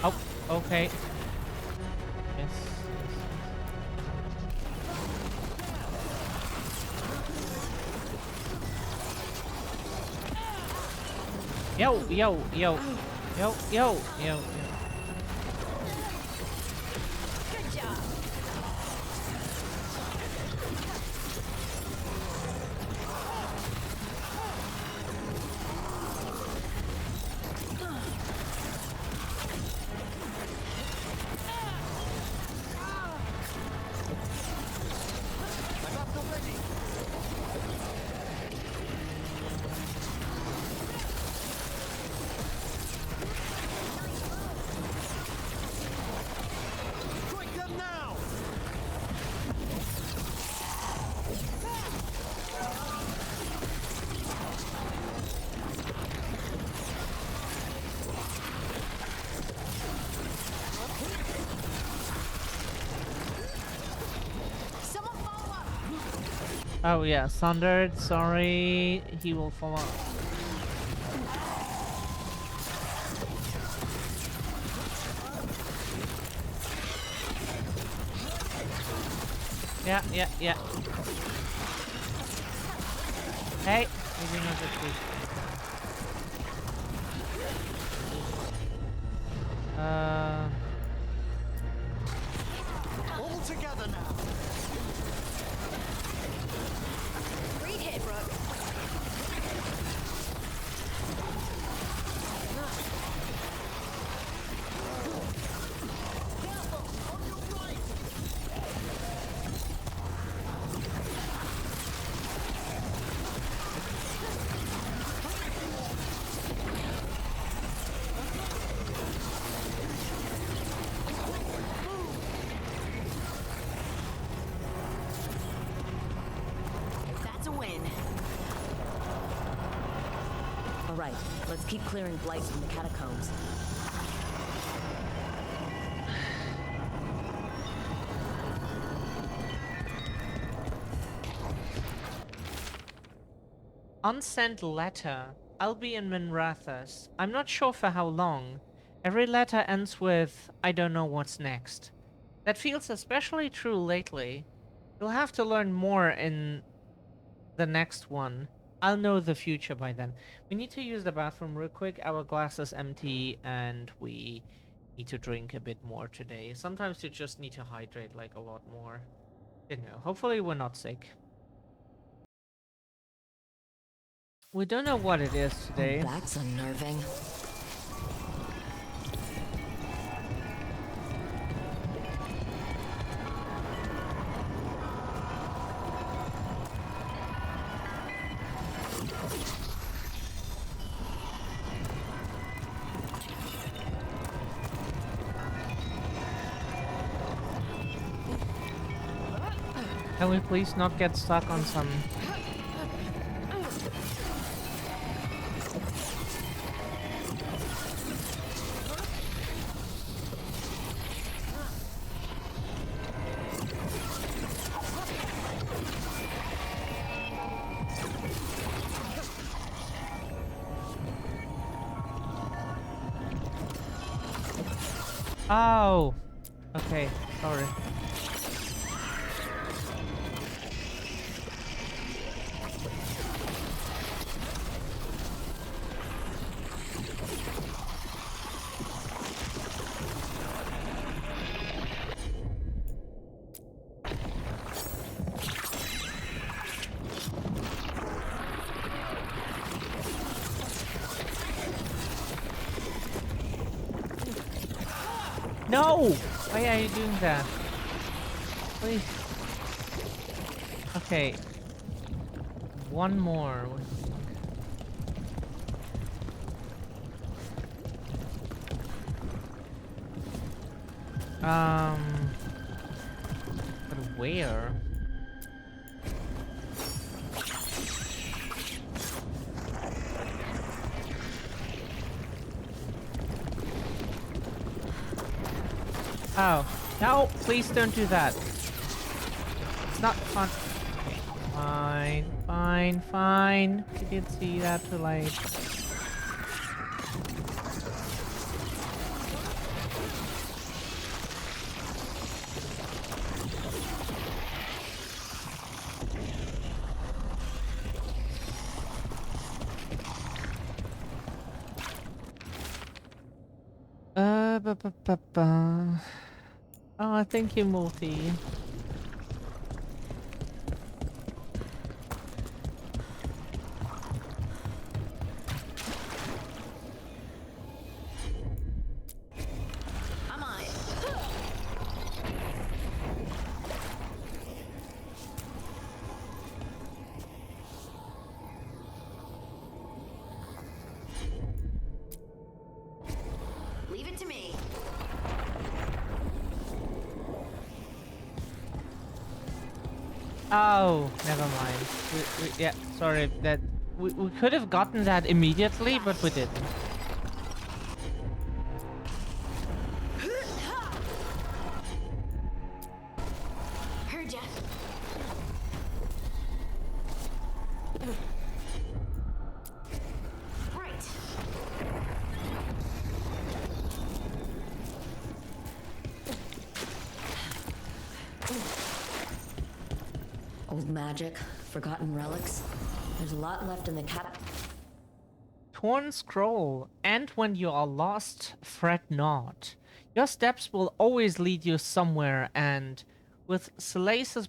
Oh, okay. Yes. Yo, yo, yo. Yo, yo, yo. Good job. Someone follow up. Oh yeah, Sundered, sorry. He will follow up. Yeah, yeah, yeah. Hey, maybe not this week. All together now. Great hit, Brooke. That's a win. All right, let's keep clearing blight from the catacombs. Unsent letter. I'll be in Minrathous. I'm not sure for how long. Every letter ends with, I don't know what's next. That feels especially true lately. You'll have to learn more in the next one. I'll know the future by then. We need to use the bathroom real quick. Our glass is empty and we need to drink a bit more today. Sometimes you just need to hydrate like a lot more. You know, hopefully we're not sick. We don't know what it is today. Oh, that's unnerving. Can we please not get stuck on some... Oh! Okay, sorry. No! Why are you doing that? Please. Okay. One more. But where? Oh, no, please don't do that. It's not fun. Okay, fine, fine, fine. I did see that too late. Oh, thank you, Morty. I'm on it. Leave it to me. Oh, never mind. Yeah, sorry. That we could have gotten that immediately, but we didn't. Heard ya. Right. Old magic, forgotten relics. There's a lot left in the cat. Torn scroll. And when you are lost, fret not. Your steps will always lead you somewhere, and with Celace's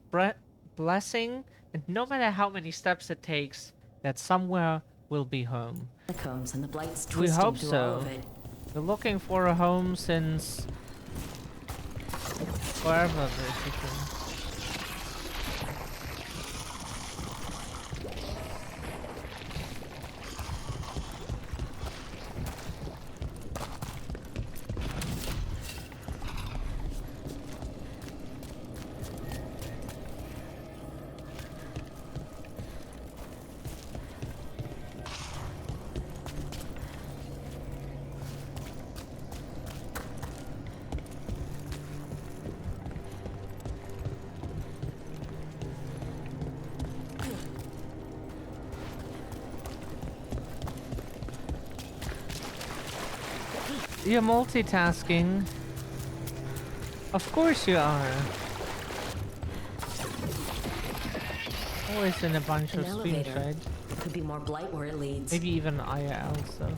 blessing, and no matter how many steps it takes, that somewhere will be home. Catacombs and the blight's We twisting hope through so. all of it. We're looking for a home since forever, basically. You're multitasking. Of course you are. Always in a bunch An of streams, elevator. right? Could be more blight where it leads. Maybe even IRL stuff.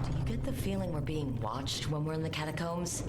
Do you get the feeling we're being watched when we're in the catacombs?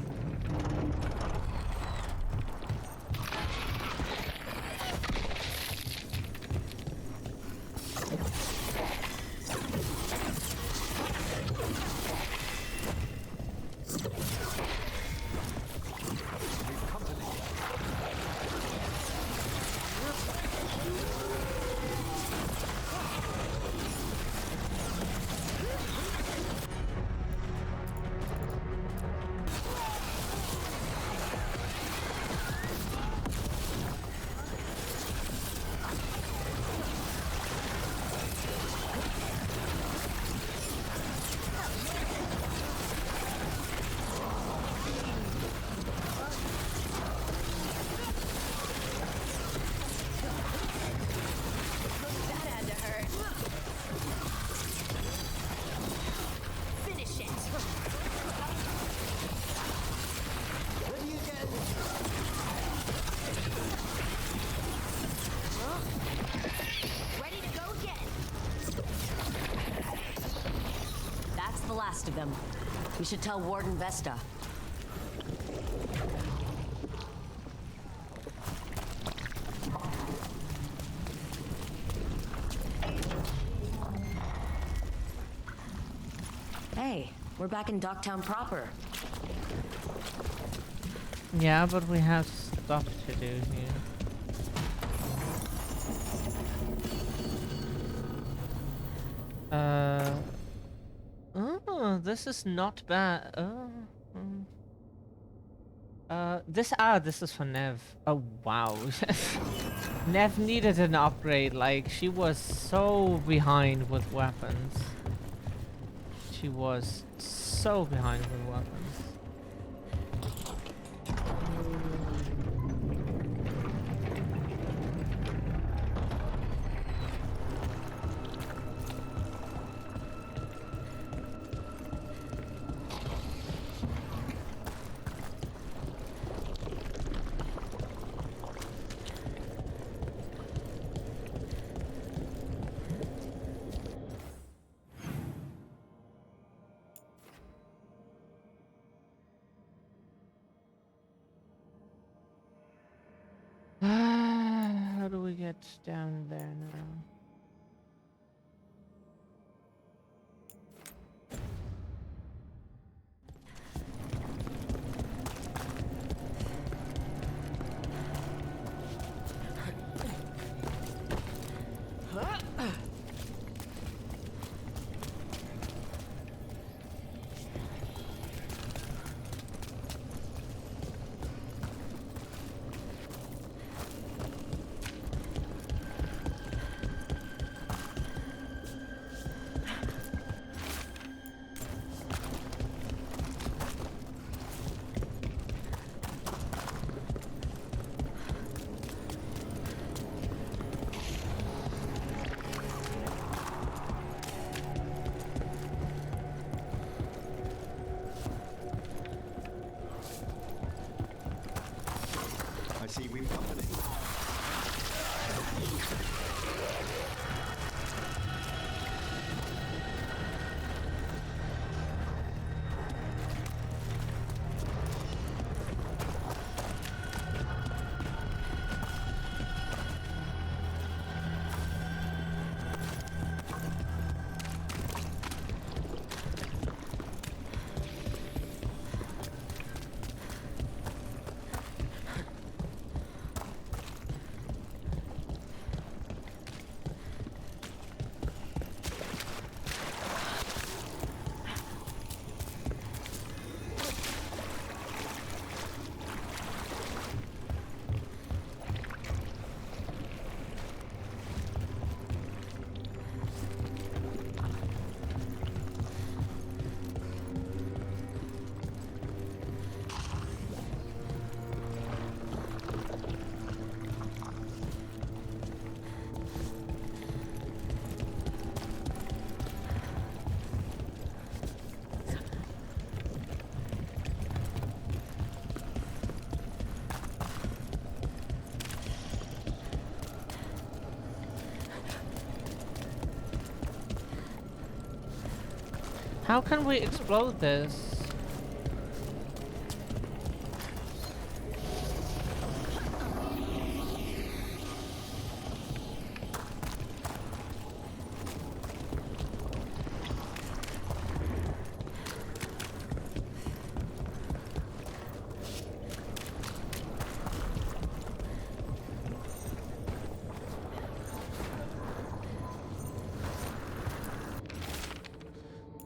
last of them. We should tell Warden Vesta. Hey, we're back in Docktown proper. Yeah, but we have stuff to do here. Oh, this is not bad. This is for Nev. Oh, wow. Nev needed an upgrade. Like, she was so behind with weapons. She was so behind with weapons. How do we get down there now? I see we've company. How can we explode this?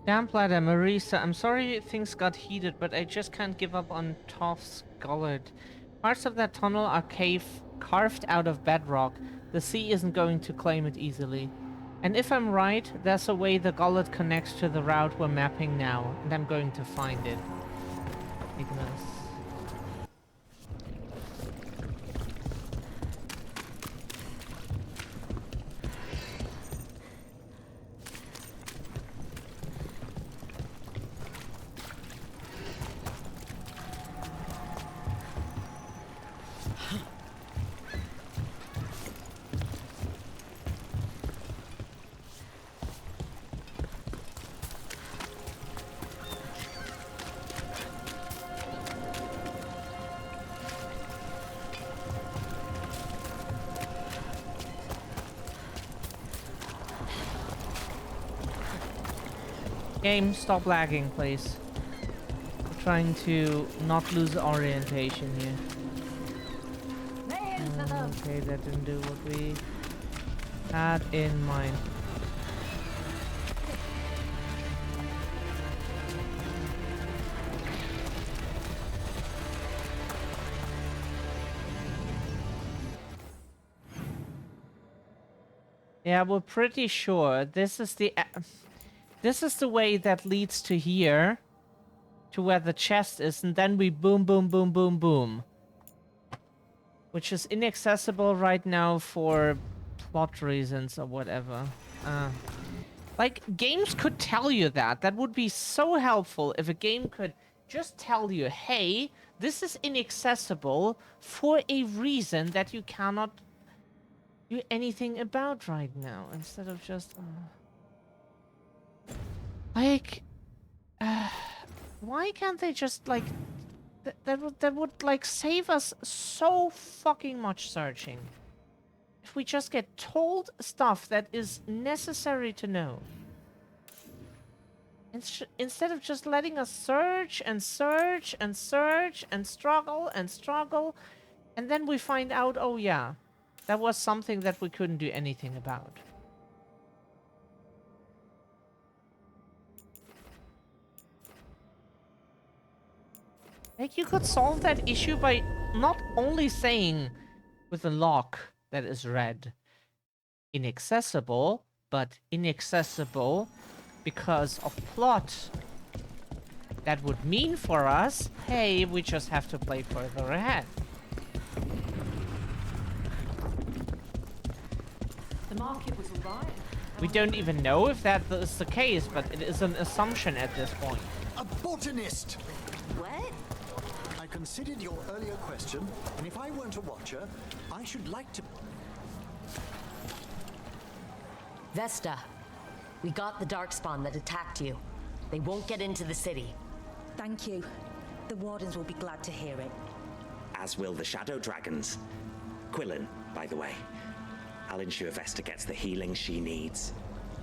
Dampladder, Marisa, I'm sorry things got heated, but I just can't give up on Toph's gullet. Parts of that tunnel are carved out of bedrock. The sea isn't going to claim it easily. And if I'm right, there's a way the gullet connects to the route we're mapping now, and I'm going to find it. Ignis. Game, stop lagging, please. We're trying to not lose orientation here. Okay, that didn't do what we had in mind. Yeah, we're pretty sure this is the way that leads to here, to where the chest is, and then we boom, boom, boom, boom, boom. Which is inaccessible right now for plot reasons or whatever. Like, games could tell you that. That would be so helpful if a game could just tell you, hey, this is inaccessible for a reason that you cannot do anything about right now, instead of just... Like... why can't they just, like... That would, like, save us so fucking much searching. If we just get told stuff that is necessary to know. Instead of just letting us search and search and search and struggle, and then we find out, oh yeah, that was something that we couldn't do anything about. Like, you could solve that issue by not only saying with a lock that is red, inaccessible, but inaccessible because of plot. That would mean for us, hey, we just have to play further ahead. The market was right. We don't even know if that is the case, but it is an assumption at this point. A botanist! What? I considered your earlier question, and if I weren't a watcher, I should like to... Vesta, we got the darkspawn that attacked you. They won't get into the city. Thank you. The Wardens will be glad to hear it. As will the Shadow Dragons. Quillen, by the way. I'll ensure Vesta gets the healing she needs.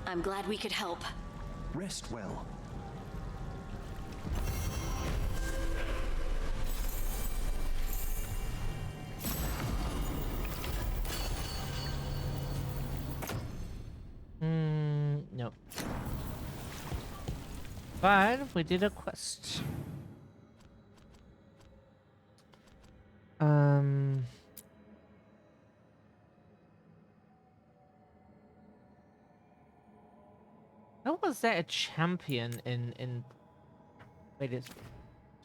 I'm glad we could help. Rest well. No. But we did a quest. How was there a champion in wait, it's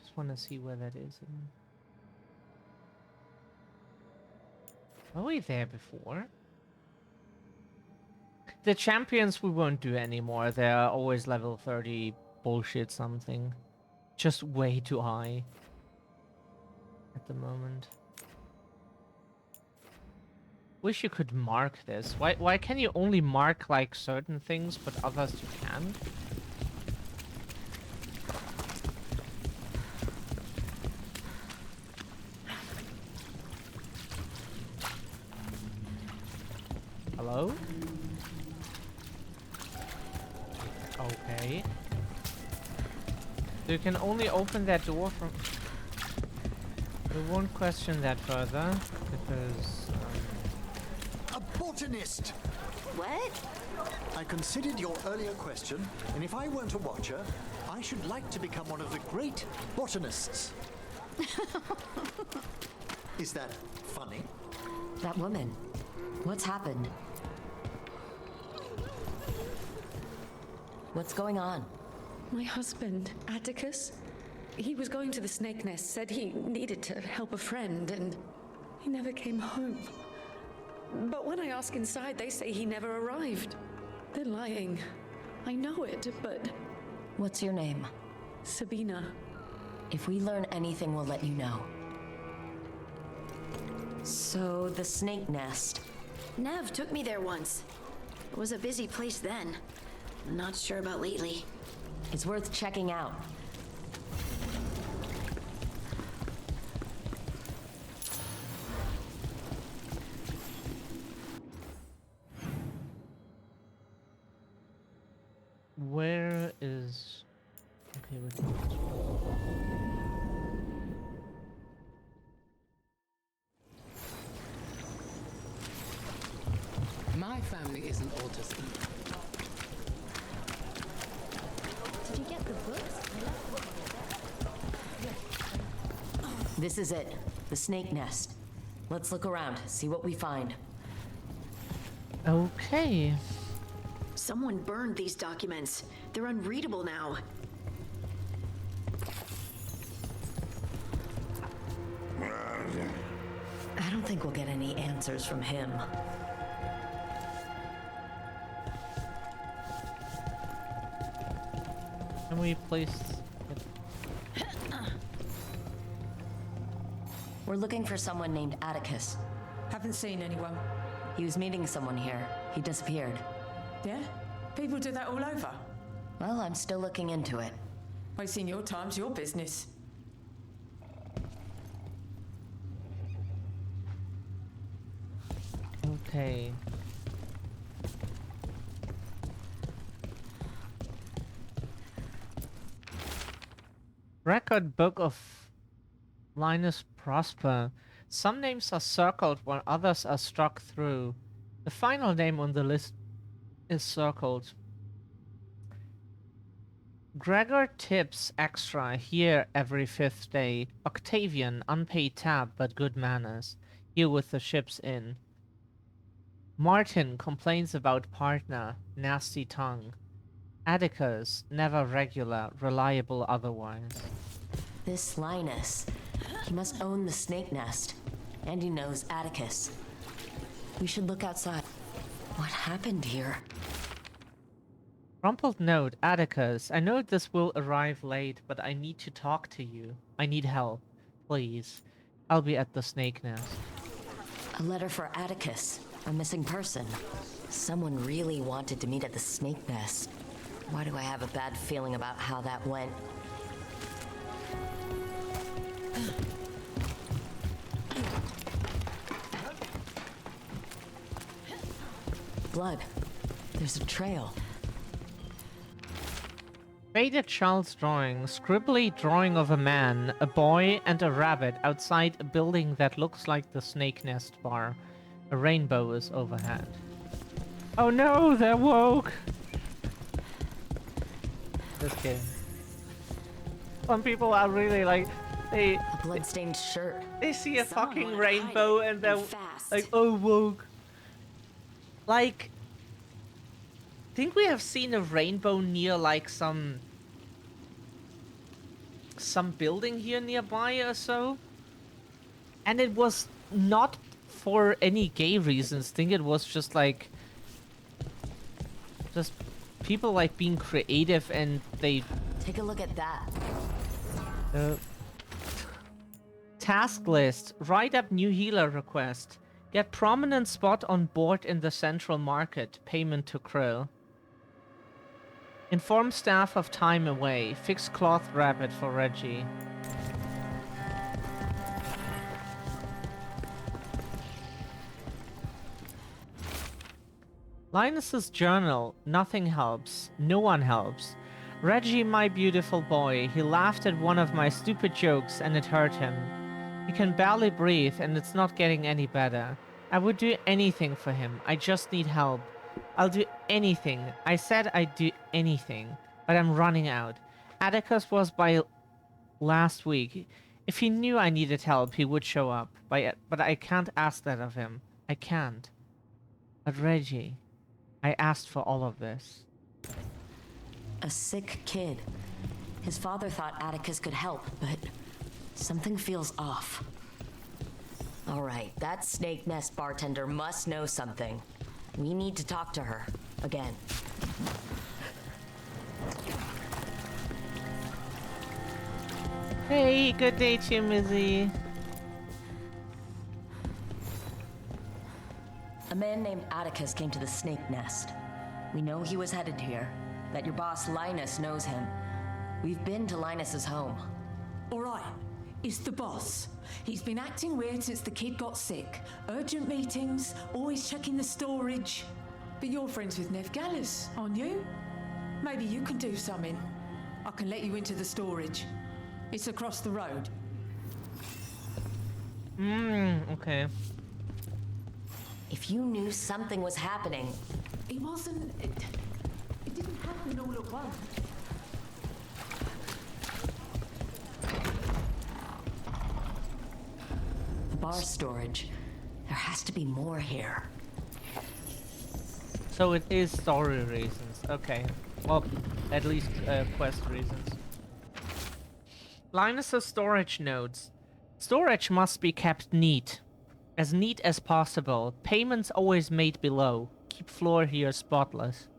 just want to see where that is. Were we there before? The champions we won't do anymore. They're always level 30 bullshit something. Just way too high at the moment. Wish you could mark this. Why can you only mark like certain things but others you can't? Hello? Okay. So you can only open that door from... We won't question that further, because... A botanist! What? I considered your earlier question, and if I weren't a watcher, I should like to become one of the great botanists. Is that funny? That woman. What's happened? What's going on? My husband, Atticus, he was going to the snake nest, said he needed to help a friend, and he never came home. But when I ask inside, they say he never arrived. They're lying. I know it, but... What's your name? Sabina. If we learn anything, we'll let you know. So, the snake nest. Nev took me there once. It was a busy place then. Not sure about lately. It's worth checking out. Where is... My family isn't autism. Did you get the books? This is it. The snake nest. Let's look around, see what we find. Okay. Someone burned these documents. They're unreadable now. I don't think we'll get any answers from him. Can we please... We're looking for someone named Atticus. Haven't seen anyone. He was meeting someone here. He disappeared. Yeah? People do that all over. Well, I'm still looking into it. Wasting your time's your business. Okay. Record book of Linus Prosper. Some names are circled while others are struck through. The final name on the list is circled. Gregor tips extra here every 5th day. Octavian, unpaid tab but good manners. Here with the ship's in. Martin complains about partner, nasty tongue. Atticus, never regular, reliable otherwise. This Linus, he must own the snake nest. And he knows Atticus. We should look outside. What happened here? Crumpled note, Atticus, I know this will arrive late, but I need to talk to you. I need help. Please. I'll be at the snake nest. A letter for Atticus, a missing person. Someone really wanted to meet at the snake nest. Why do I have a bad feeling about how that went? Blood. There's a trail. Faded child's drawing, scribbly drawing of a man, a boy, and a rabbit outside a building that looks like the snake nest bar. A rainbow is overhead. Oh no, they're woke! Just kidding. Some people are really like, A bloodstained shirt. they see a fucking rainbow and they're like, oh, woke. Like, I think we have seen a rainbow near like some building here nearby or so. And it was not for any gay reasons. I think it was just like, just people like being creative and they... Take a look at that. Task list. Write up new healer request. Get prominent spot on board in the central market. Payment to Krill. Inform staff of time away. Fix cloth rabbit for Reggie. Linus's journal. Nothing helps. No one helps. Reggie, my beautiful boy. He laughed at one of my stupid jokes and it hurt him. He can barely breathe and it's not getting any better. I would do anything for him. I just need help. I'll do anything. I said I'd do anything. But I'm running out. Atticus was by last week. If he knew I needed help, he would show up. But I can't ask that of him. I can't. But Reggie, I asked for all of this. A sick kid. His father thought Atticus could help, but something feels off. All right, that snake nest bartender must know something. We need to talk to her. Again. Hey, good day to you, Mizzy. A man named Atticus came to the snake nest. We know he was headed here, that your boss Linus knows him. We've been to Linus's home. All right, it's the boss. He's been acting weird since the kid got sick. Urgent meetings, always checking the storage. But you're friends with Nev Gallus, aren't you? Maybe you can do something. I can let you into the storage. It's across the road. Okay. If you knew something was happening... It wasn't... It didn't happen all at once. The bar storage. There has to be more here. So it is story reasons. Okay. Well, at least quest reasons. Linus's storage notes. Storage must be kept neat. As neat as possible. Payments always made below. Keep floor here spotless.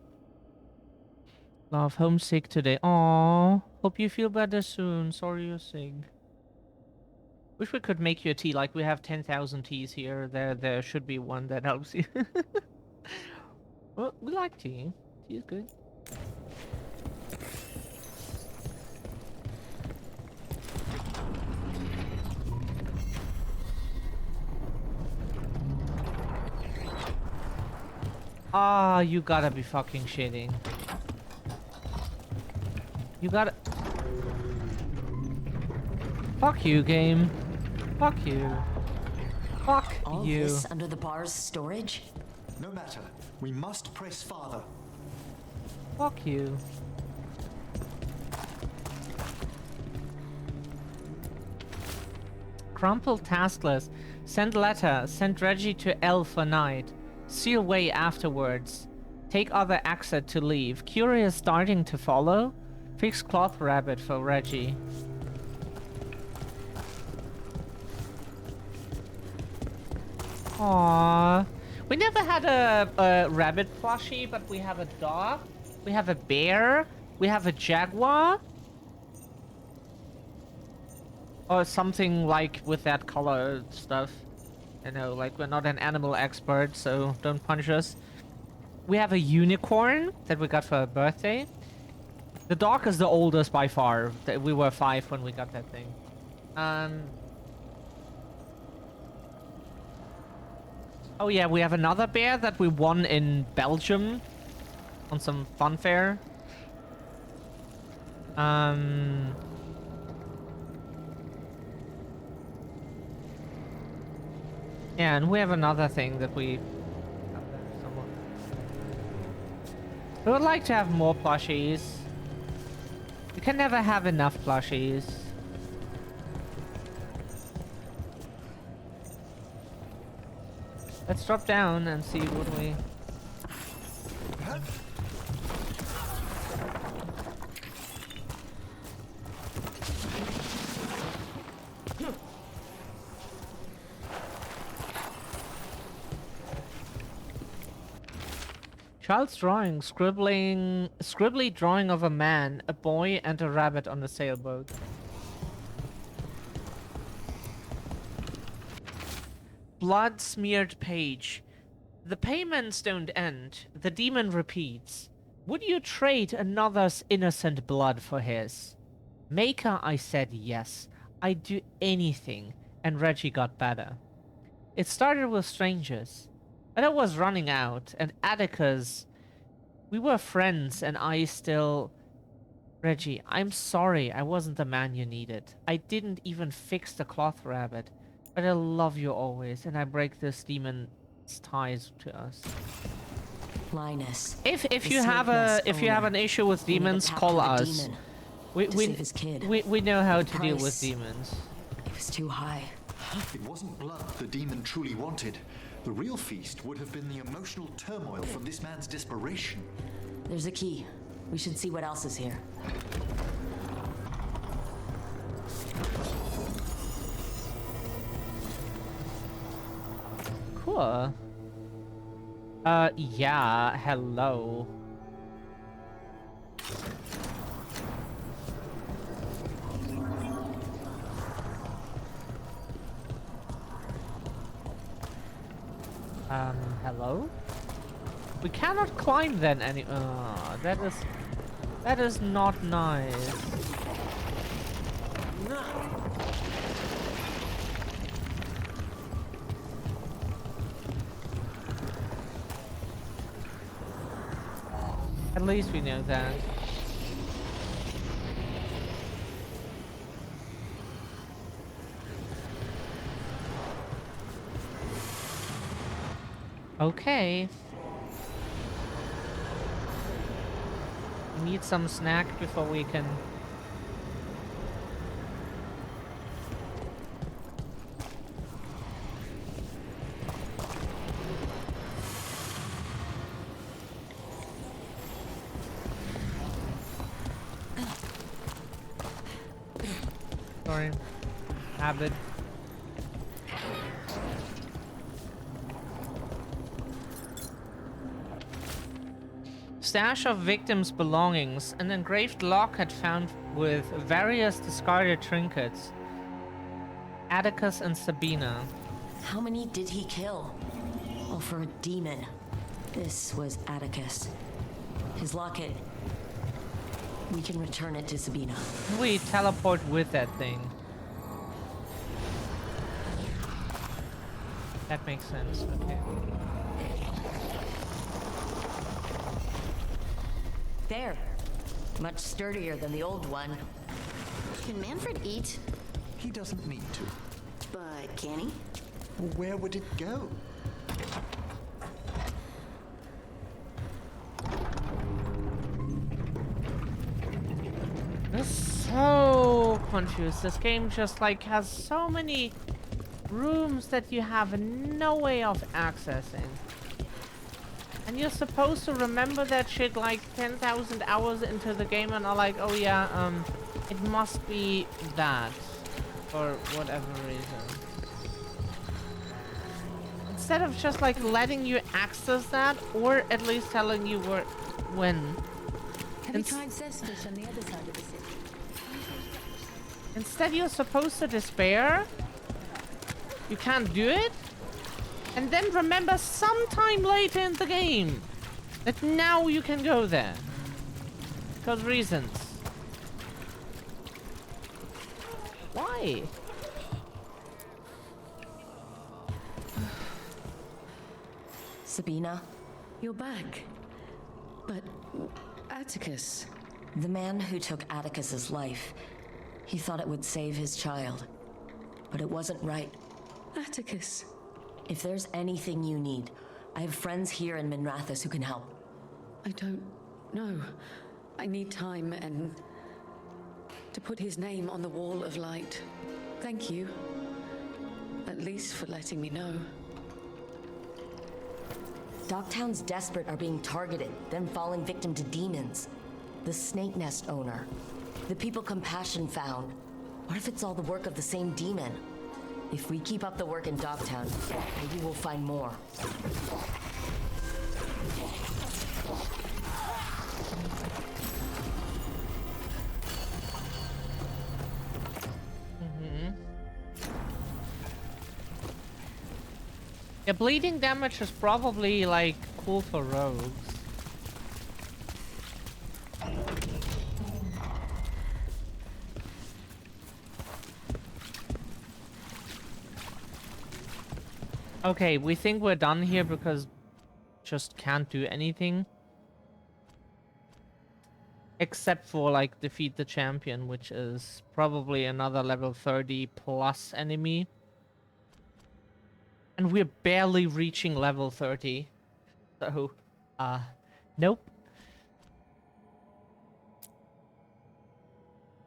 Love, homesick today. Aww. Hope you feel better soon. Sorry you're sick. Wish we could make you a tea. Like we have 10,000 teas here. There should be one that helps you. Well, we like tea. Tea is good. Ah, you gotta be fucking shitting. You gotta... Fuck you, game. Fuck you. Fuck All you. this under the bar's storage? No matter. We must press farther. Fuck you. Crumpled task list. Send letter. Send Reggie to L for night. Seal way afterwards. Take other exit to leave. Curious starting to follow. Fix cloth rabbit for Reggie. Aww. We never had a rabbit plushie, but we have a dog. We have a bear. We have a jaguar. Or something like with that color stuff. You know, like we're not an animal expert, so don't punch us. We have a unicorn that we got for our birthday. The dog is the oldest by far. We were 5 when we got that thing. Oh yeah, we have another bear that we won in Belgium on some fun fair. Yeah, and we have another thing that we would like to have more plushies. You can never have enough plushies. Let's drop down and see what we... Child's drawing, scribbly drawing of a man, a boy, and a rabbit on a sailboat. Blood-smeared page. The payments don't end. The demon repeats. Would you trade another's innocent blood for his? Maker, I said yes. I'd do anything. And Reggie got better. It started with strangers. But I was running out, and Atticus... We were friends, and I still... Reggie, I'm sorry I wasn't the man you needed. I didn't even fix the cloth rabbit. But I love you always, and I break this demon's ties to us. Linus. If you have an issue with demons, call us. We know how to deal with demons. It was too high. It wasn't blood the demon truly wanted. The real feast would have been the emotional turmoil from this man's desperation. There's a key. We should see what else is here. Cool. Yeah, hello. Hello? We cannot climb then any— that is not nice. No. At least we know that. Okay. We need some snack before we can... Sorry. Habit. Stash of victims' belongings. An engraved locket found with various discarded trinkets. Atticus and Sabina. How many did he kill? All for a demon. This was Atticus. His locket. We can return it to Sabina. We teleport with that thing. That makes sense. Okay. There. Much sturdier than the old one. Can Manfred eat? He doesn't need to. But can he? Where would it go? I'm so confused. This game just like has so many rooms that you have no way of accessing. And you're supposed to remember that shit like 10,000 hours into the game and are like, oh yeah, it must be that. For whatever reason. Instead of just like letting you access that, or at least telling you when. Have you tried Zestfish on the other side of the city? Instead you're supposed to despair. You can't do it. And then remember sometime later in the game that now you can go there. Because reasons. Why? Sabina? You're back. But Atticus... The man who took Atticus's life, he thought it would save his child. But it wasn't right. Atticus... If there's anything you need, I have friends here in Minrathous who can help. I don't know. I need time and... to put his name on the wall of light. Thank you. At least for letting me know. Dogtown's desperate are being targeted, then falling victim to demons. The Snake Nest owner. The people Compassion found. What if it's all the work of the same demon? If we keep up the work in Dogtown, maybe we'll find more. Yeah, bleeding damage is probably like cool for rogues. Okay, we think we're done here because just can't do anything. Except for like defeat the champion, which is probably another level 30 plus enemy. And we're barely reaching level 30. So, nope.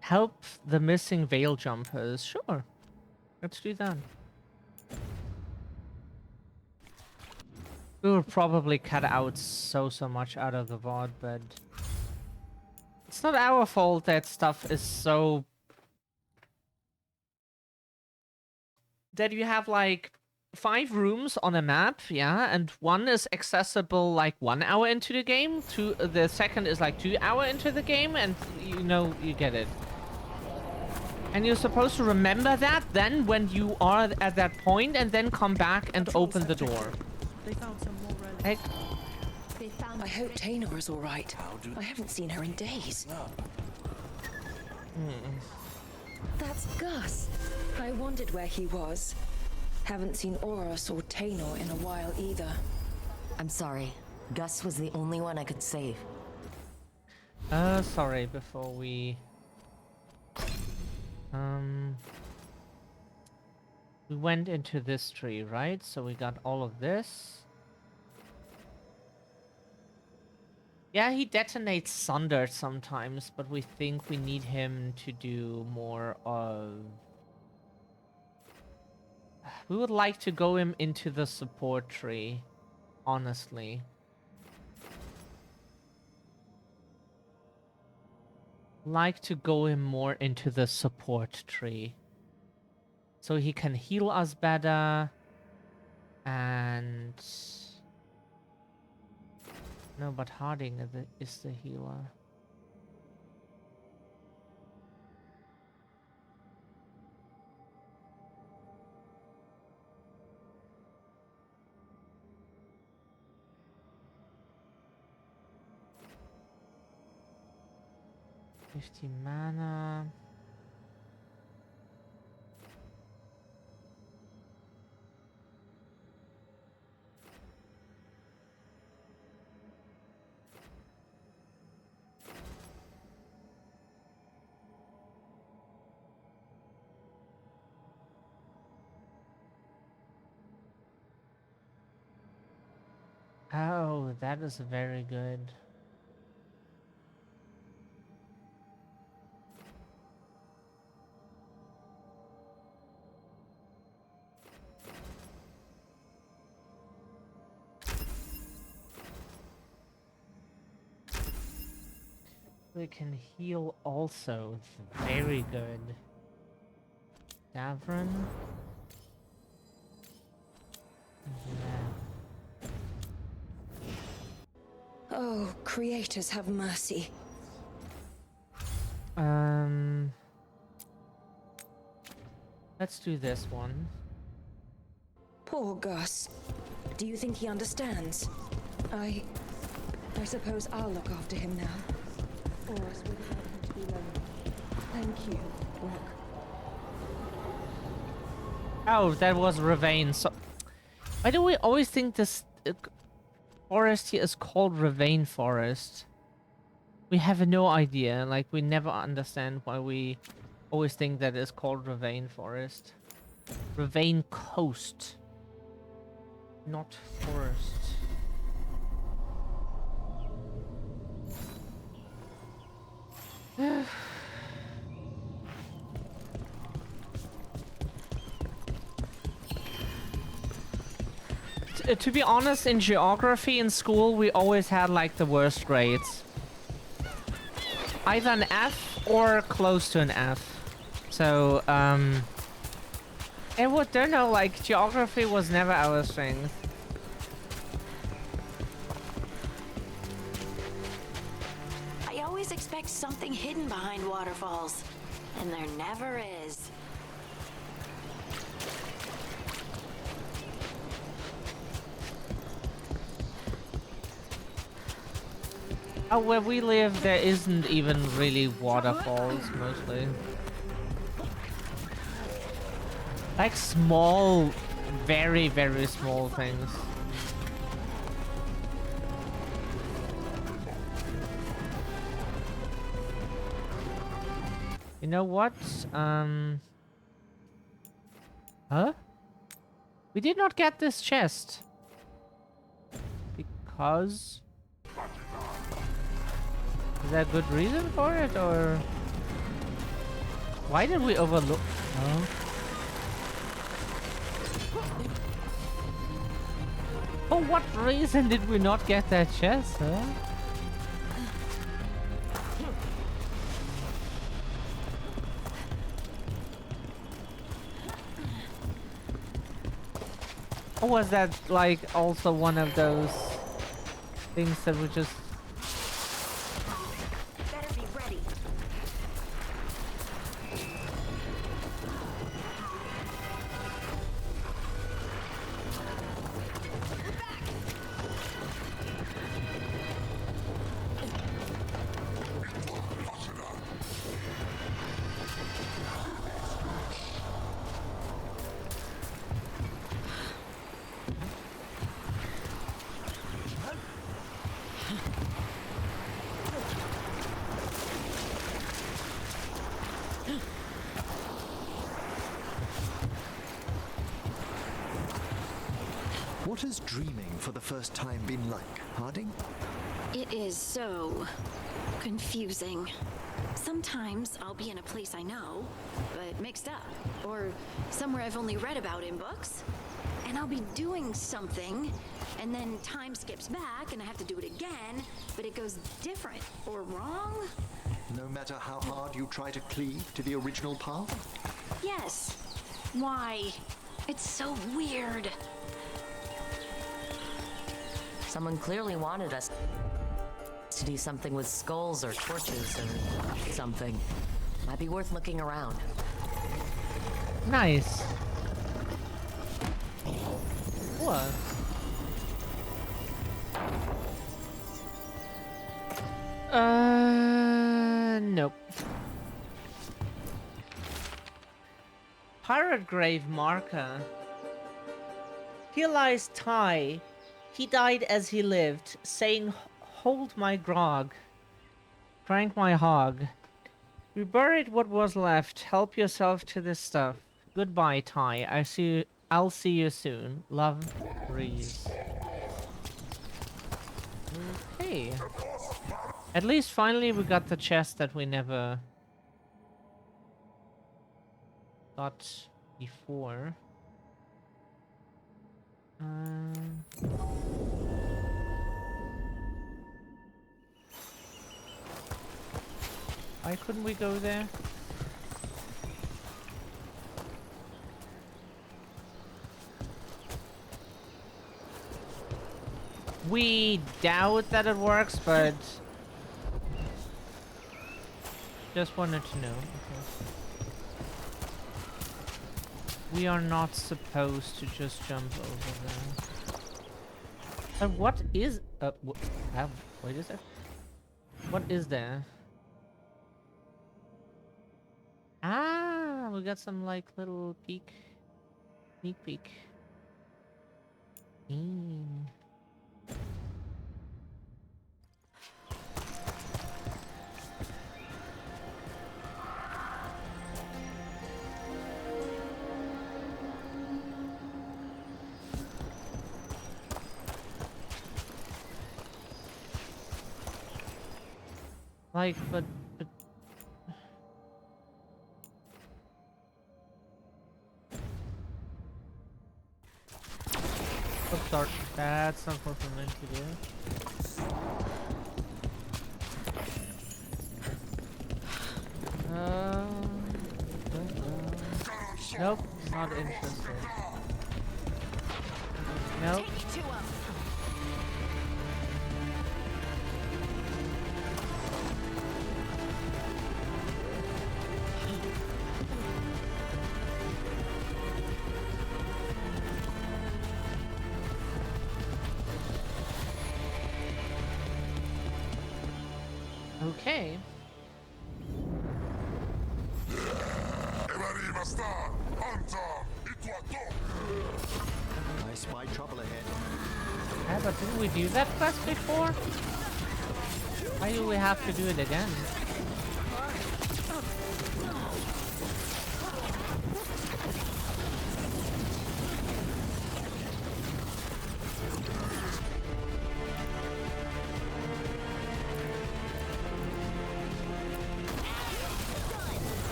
Help the missing veil jumpers. Sure. Let's do that. We will probably cut out so much out of the VOD, but it's not our fault that stuff is so... that you have like 5 rooms on a map, yeah, and one is accessible like 1 hour into the game, the second is like 2 hours into the game, and you know, you get it. And you're supposed to remember that then when you are at that point, and then come back and open the door. They found some more relics. I hope Taynor is all right. I haven't seen her in days. That's Gus. I wondered where he was. Haven't seen Oros or Taynor in a while either. I'm sorry. Gus was the only one I could save. Sorry, before we... we went into this tree, right? So we got all of this. Yeah, he detonates Sunder sometimes, but we think we need him to do more of... We would like to go him into the support tree, honestly. Like to go him more into the support tree. So he can heal us better. And... No, but Harding is the healer. $50 mana. Oh, that is very good. We can heal also. Very good. Davron. Oh, creators have mercy. Let's do this one. Poor Gus. Do you think he understands? I suppose I'll look after him now. Or else we'll have him to be lonely. Thank you, Brock. Oh, that was Ravane. So, why do we always think this forest here is called Ravane Forest? We have no idea. Like, we never understand why we always think that it's called Ravane Forest. Ravane Coast, not forest. To be honest, in geography in school, we always had like the worst grades. Either an F or close to an F. So, I don't know, like, geography was never our strength. I always expect something hidden behind waterfalls, and there never is. Oh, where we live, there isn't even really waterfalls, mostly. Like small, very, very small things. You know what? Huh? We did not get this chest. Because... Is there a good reason for it, or... Why did we overlook... Oh. For what reason did we not get that chest, huh? Or was that, like, also one of those things that we just... What has dreaming for the first time been like, Harding? It is so confusing. Sometimes I'll be in a place I know, but mixed up, or somewhere I've only read about in books, and I'll be doing something, and then time skips back, and I have to do it again, but it goes different or wrong. No matter how hard you try to cleave to the original path? Yes. Why? It's so weird. Someone clearly wanted us to do something with skulls or torches or something. Might be worth looking around. Nice. What? Nope. Pirate grave marker. Here lies Ty. He died as he lived, saying, "Hold my grog. Drank my hog. We buried what was left. Help yourself to this stuff. Goodbye, Ty. I'll see you soon. Love, Breeze." Okay. At least finally we got the chest that we never got before. Why couldn't we go there? We doubt that it works, but just wanted to know. Okay. We are not supposed to just jump over there. And what is wait a sec. What is there? Ah, we got some like little sneak peek. Like, but... Oops, sorry. That's not what we meant to do. Nope, not interested. Nope. Okay. I spy trouble ahead. Yeah, but didn't we do that quest before? Why do we have to do it again?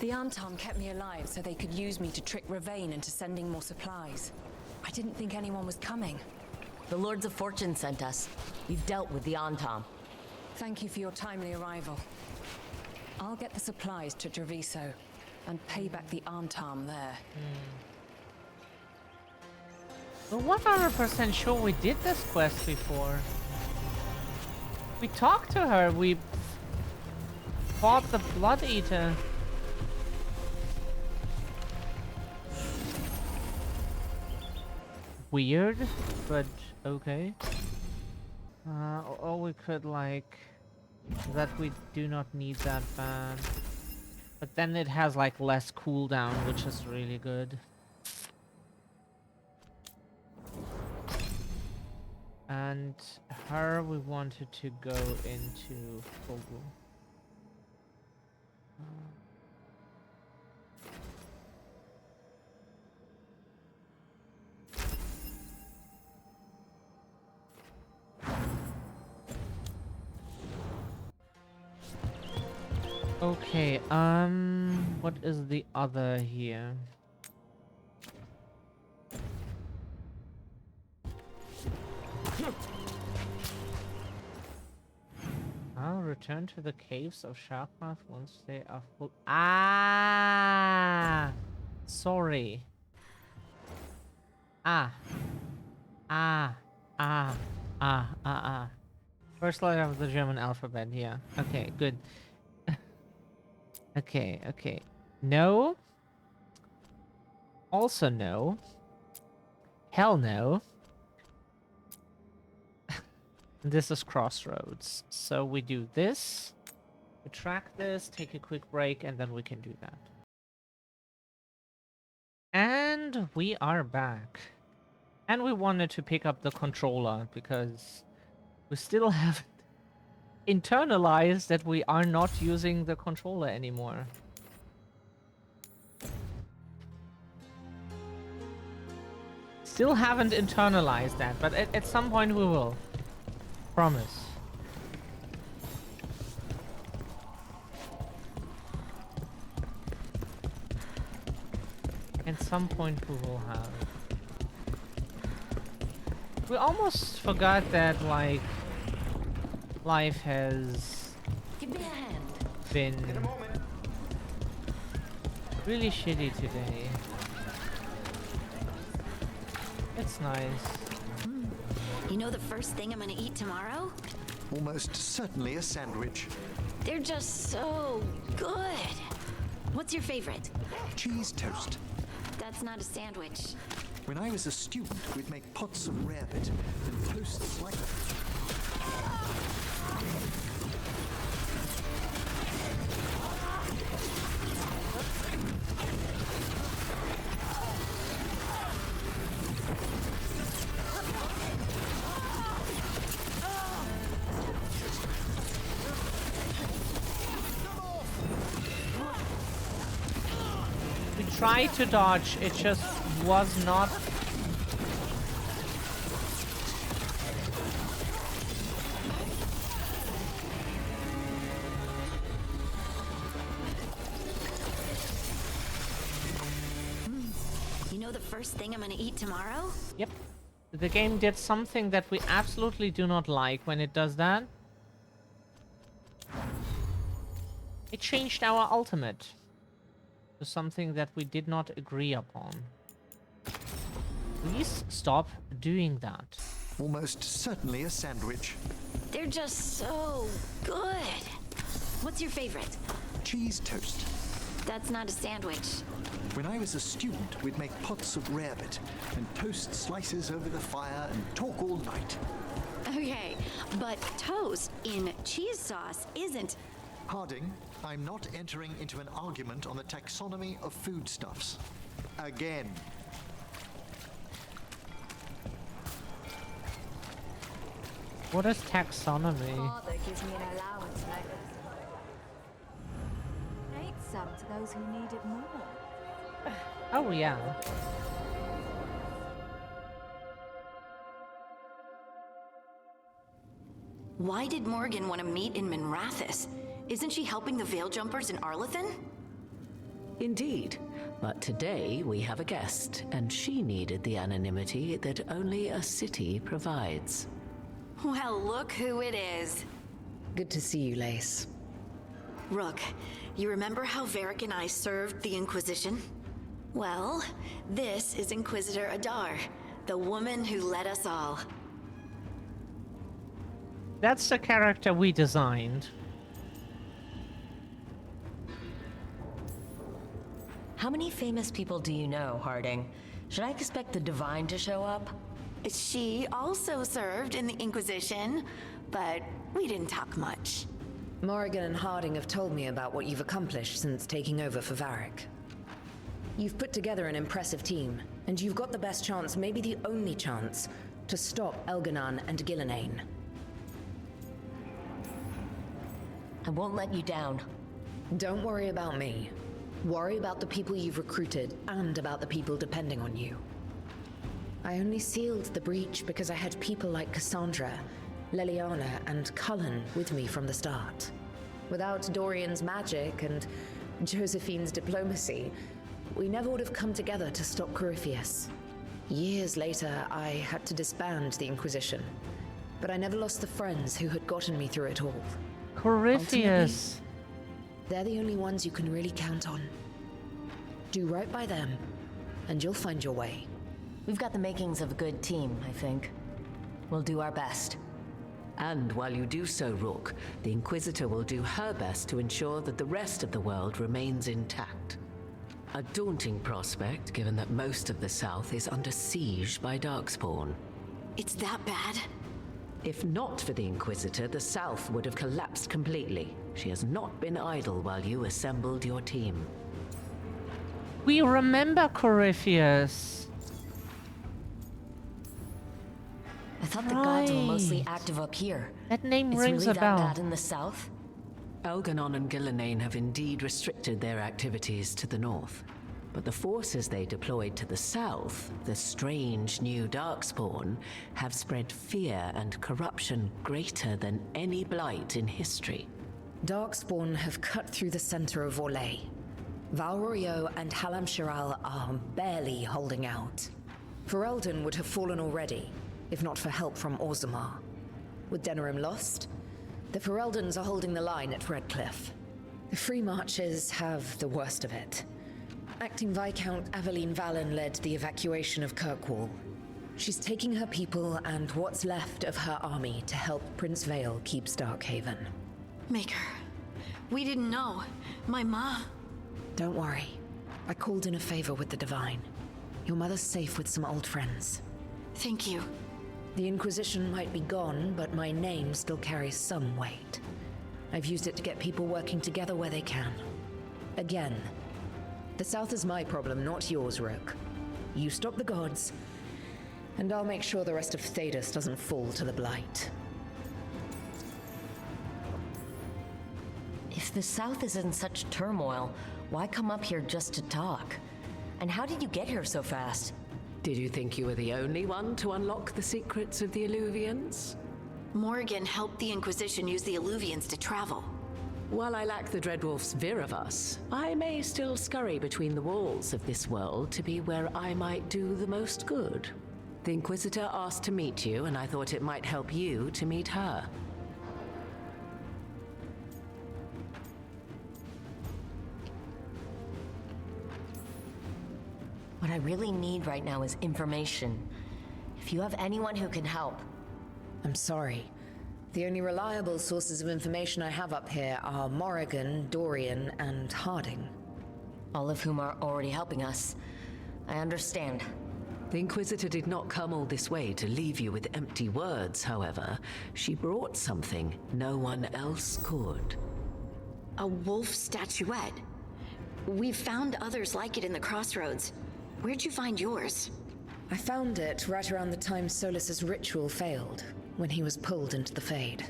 The Antam kept me alive so they could use me to trick Ravain into sending more supplies. I didn't think anyone was coming. The Lords of Fortune sent us. We've dealt with the Antam. Thank you for your timely arrival. I'll get the supplies to Treviso and pay back the Antam there. We're 100% sure we did this quest before. We talked to her, we fought the Blood Eater. Weird, but okay. Or we could like that we do not need that bad. But then it has like less cooldown, which is really good. And her we wanted to go into Fogel. Okay, what is the other here? I'll return to the caves of Sharkmouth once they are full. Ah, sorry. First letter of the German alphabet, yeah. Okay, good. Okay. No. Also no. Hell no. This is Crossroads. So we do this. We track this, take a quick break, and then we can do that. And we are back. And we wanted to pick up the controller because we still haven't internalized that we are not using the controller anymore. Still haven't internalized that, but at some point we will. Promise. At some point we will have. We almost forgot that, like, life has Give me a hand. been really shitty today. It's nice. You know the first thing I'm gonna eat tomorrow? Almost certainly a sandwich. They're just so good. What's your favorite? Cheese toast. That's not a sandwich. When I was a student, we'd make pots of rarebit and toasts like that. Tried to dodge, it just was not. You know the first thing I'm gonna eat tomorrow? Yep. The game did something that we absolutely do not like when it does that. It changed our ultimate to something that we did not agree upon. Please stop doing that. Almost certainly a sandwich. They're just so good. What's your favorite? Cheese toast. That's not a sandwich. When I was a student, we'd make pots of rarebit and toast slices over the fire and talk all night. Okay, but toast in cheese sauce isn't. Harding, I'm not entering into an argument on the taxonomy of foodstuffs. Again. What is taxonomy? Father gives me an allowance like this. Donate some to those who need it more. Oh yeah. Why did Morgan want to meet in Minrathous? Isn't she helping the Veil Jumpers in Arlathan? Indeed. But today we have a guest, and she needed the anonymity that only a city provides. Well, look who it is. Good to see you, Lace. Rook, you remember how Varric and I served the Inquisition? Well, this is Inquisitor Adar, the woman who led us all. That's the character we designed. How many famous people do you know, Harding? Should I expect the Divine to show up? She also served in the Inquisition, but we didn't talk much. Morrigan and Harding have told me about what you've accomplished since taking over for Varric. You've put together an impressive team, and you've got the best chance, maybe the only chance, to stop Elganon and Gillenane. I won't let you down. Don't worry about me. Worry about the people you've recruited, and about the people depending on you. I only sealed the breach because I had people like Cassandra, Leliana, and Cullen with me from the start. Without Dorian's magic and Josephine's diplomacy, we never would have come together to stop Corypheus. Years later, I had to disband the Inquisition, but I never lost the friends who had gotten me through it all. Corypheus. They're the only ones you can really count on. Do right by them, and you'll find your way. We've got the makings of a good team, I think. We'll do our best. And while you do so, Rook, the Inquisitor will do her best to ensure that the rest of the world remains intact. A daunting prospect, given that most of the South is under siege by Darkspawn. It's that bad? If not for the Inquisitor, the South would have collapsed completely. She has not been idle while you assembled your team. We remember Corypheus. I thought the gods were mostly active up here. That name it's rings really a bell. That bad in the south? Elganon and Gillenane have indeed restricted their activities to the north. But the forces they deployed to the south, the strange new Darkspawn, have spread fear and corruption greater than any blight in history. Darkspawn have cut through the center of Orlais. Valroyo and Halam Shiral are barely holding out. Ferelden would have fallen already, if not for help from Orzammar. With Denerim lost, the Fereldans are holding the line at Redcliffe. The Free Marches have the worst of it. Acting Viscount Aveline Valen led the evacuation of Kirkwall. She's taking her people and what's left of her army to help Prince Vale keep Starkhaven. Maker, we didn't know. My ma... Don't worry. I called in a favor with the Divine. Your mother's safe with some old friends. Thank you. The Inquisition might be gone, but my name still carries some weight. I've used it to get people working together where they can. Again, the South is my problem, not yours, Rook. You stop the gods, and I'll make sure the rest of Thedas doesn't fall to the Blight. If the South is in such turmoil, why come up here just to talk? And how did you get here so fast? Did you think you were the only one to unlock the secrets of the Illuvians? Morrigan helped the Inquisition use the Illuvians to travel. While I lack the Dreadwolf's Viravus, I may still scurry between the walls of this world to be where I might do the most good. The Inquisitor asked to meet you, and I thought it might help you to meet her. What I really need right now is information. If you have anyone who can help. I'm sorry. The only reliable sources of information I have up here are Morrigan, Dorian, and Harding. All of whom are already helping us. I understand. The Inquisitor did not come all this way to leave you with empty words, however. She brought something no one else could. A wolf statuette. We've found others like it in the crossroads. Where'd you find yours? I found it right around the time Solus's ritual failed, when he was pulled into the Fade.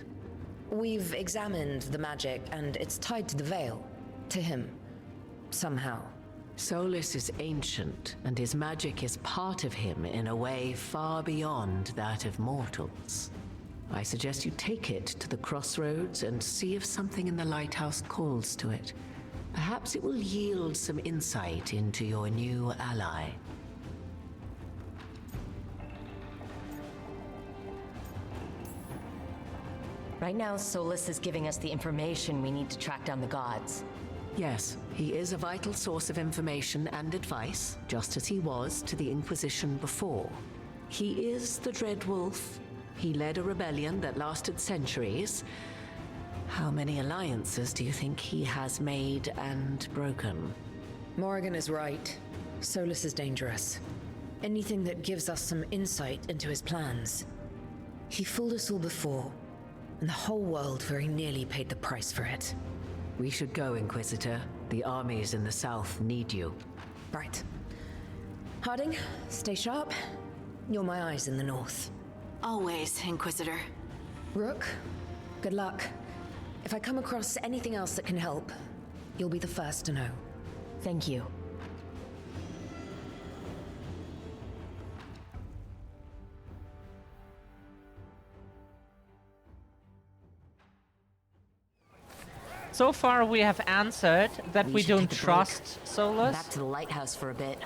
We've examined the magic, and it's tied to the Veil. To him. Somehow. Solus is ancient, and his magic is part of him in a way far beyond that of mortals. I suggest you take it to the crossroads and see if something in the lighthouse calls to it. Perhaps it will yield some insight into your new ally. Right now, Solus is giving us the information we need to track down the gods. Yes, he is a vital source of information and advice, just as he was to the Inquisition before. He is the Dread Wolf. He led a rebellion that lasted centuries. How many alliances do you think he has made and broken? Morrigan is right. Solus is dangerous. Anything that gives us some insight into his plans. He fooled us all before, and the whole world very nearly paid the price for it. We should go, Inquisitor. The armies in the south need you. Right. Harding, stay sharp. You're my eyes in the north. Always, Inquisitor. Rook, good luck. If I come across anything else that can help, you'll be the first to know. Thank you. So far, we have answered that we should don't take a trust Solus. Back to the lighthouse for a bit.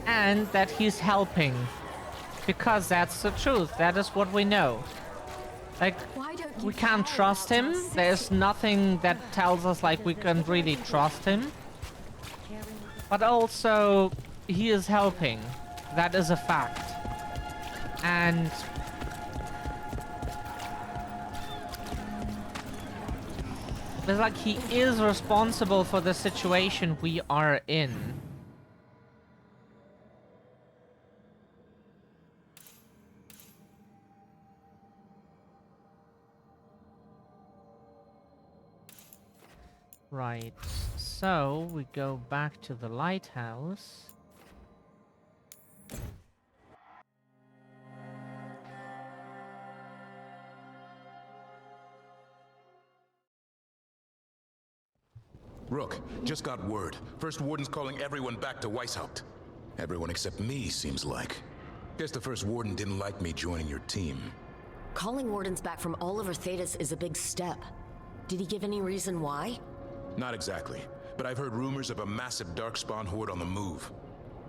And that he's helping. Because that's the truth. That is what we know. Like, we can't trust him. There's nothing that tells us, like, we can really trust him. But also, he is helping. That is a fact. And it's like he is responsible for the situation we are in. Right, so we go back to the lighthouse. Rook, just got word. First Warden's calling everyone back to Weishaupt. Everyone except me, seems like. Guess the First Warden didn't like me joining your team. Calling wardens back from all over Thedas is a big step. Did he give any reason why? Not exactly, but I've heard rumors of a massive Darkspawn horde on the move.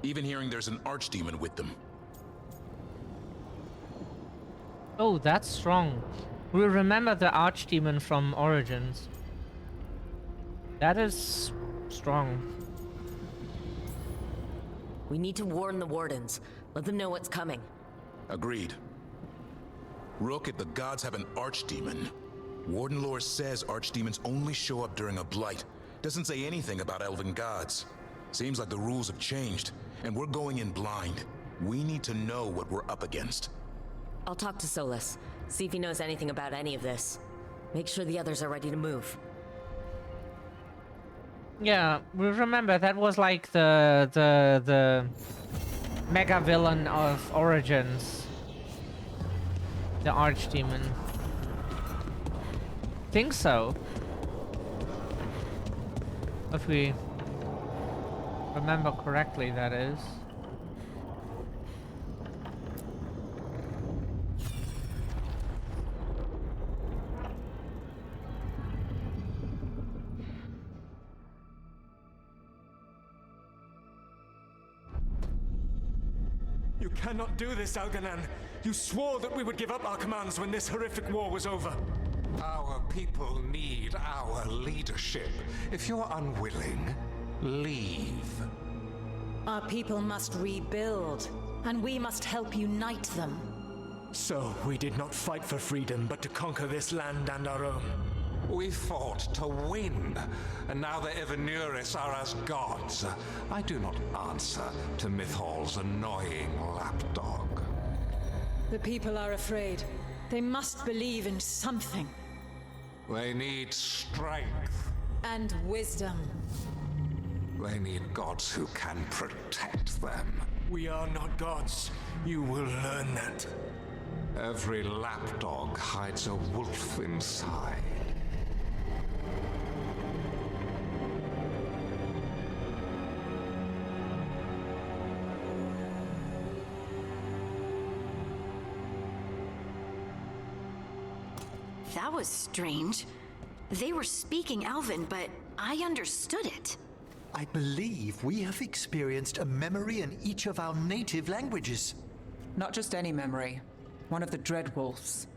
Even hearing there's an Archdemon with them. Oh, that's strong. We remember the Archdemon from Origins. That is strong. We need to warn the wardens. Let them know what's coming. Agreed. Rook, if the gods have an Archdemon, Warden lore says Archdemons only show up during a blight. Doesn't say anything about elven gods. Seems like the rules have changed, and we're going in blind. We need to know what we're up against. I'll talk to Solus, see if he knows anything about any of this. Make sure the others are ready to move. Yeah, we remember that was like the mega villain of Origins. The Archdemon. Think so. If we remember correctly, that is. You cannot do this, Alganan. You swore that we would give up our commands when this horrific war was over. Our people need our leadership. If you're unwilling, leave. Our people must rebuild, and we must help unite them. So, we did not fight for freedom, but to conquer this land and our own. We fought to win, and now the Evanuris are as gods. I do not answer to Mythal's annoying lapdog. The people are afraid. They must believe in something. They need strength. And wisdom. They need gods who can protect them. We are not gods. You will learn that. Every lapdog hides a wolf inside. That was strange. They were speaking Elven, but I understood it. I believe we have experienced a memory in each of our native languages. Not just any memory. One of the Dreadwolves.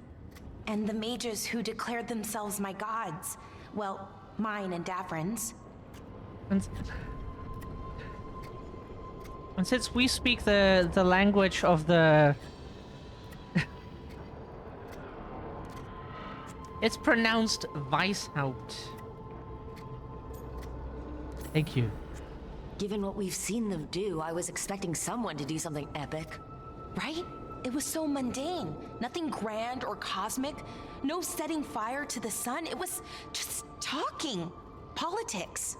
And the mages who declared themselves my gods. Well, mine and Davrin's. And since we speak the language of the... It's pronounced Weishaupt. Thank you. Given what we've seen them do, I was expecting someone to do something epic. Right? It was so mundane. Nothing grand or cosmic. No setting fire to the sun. It was just talking. Politics.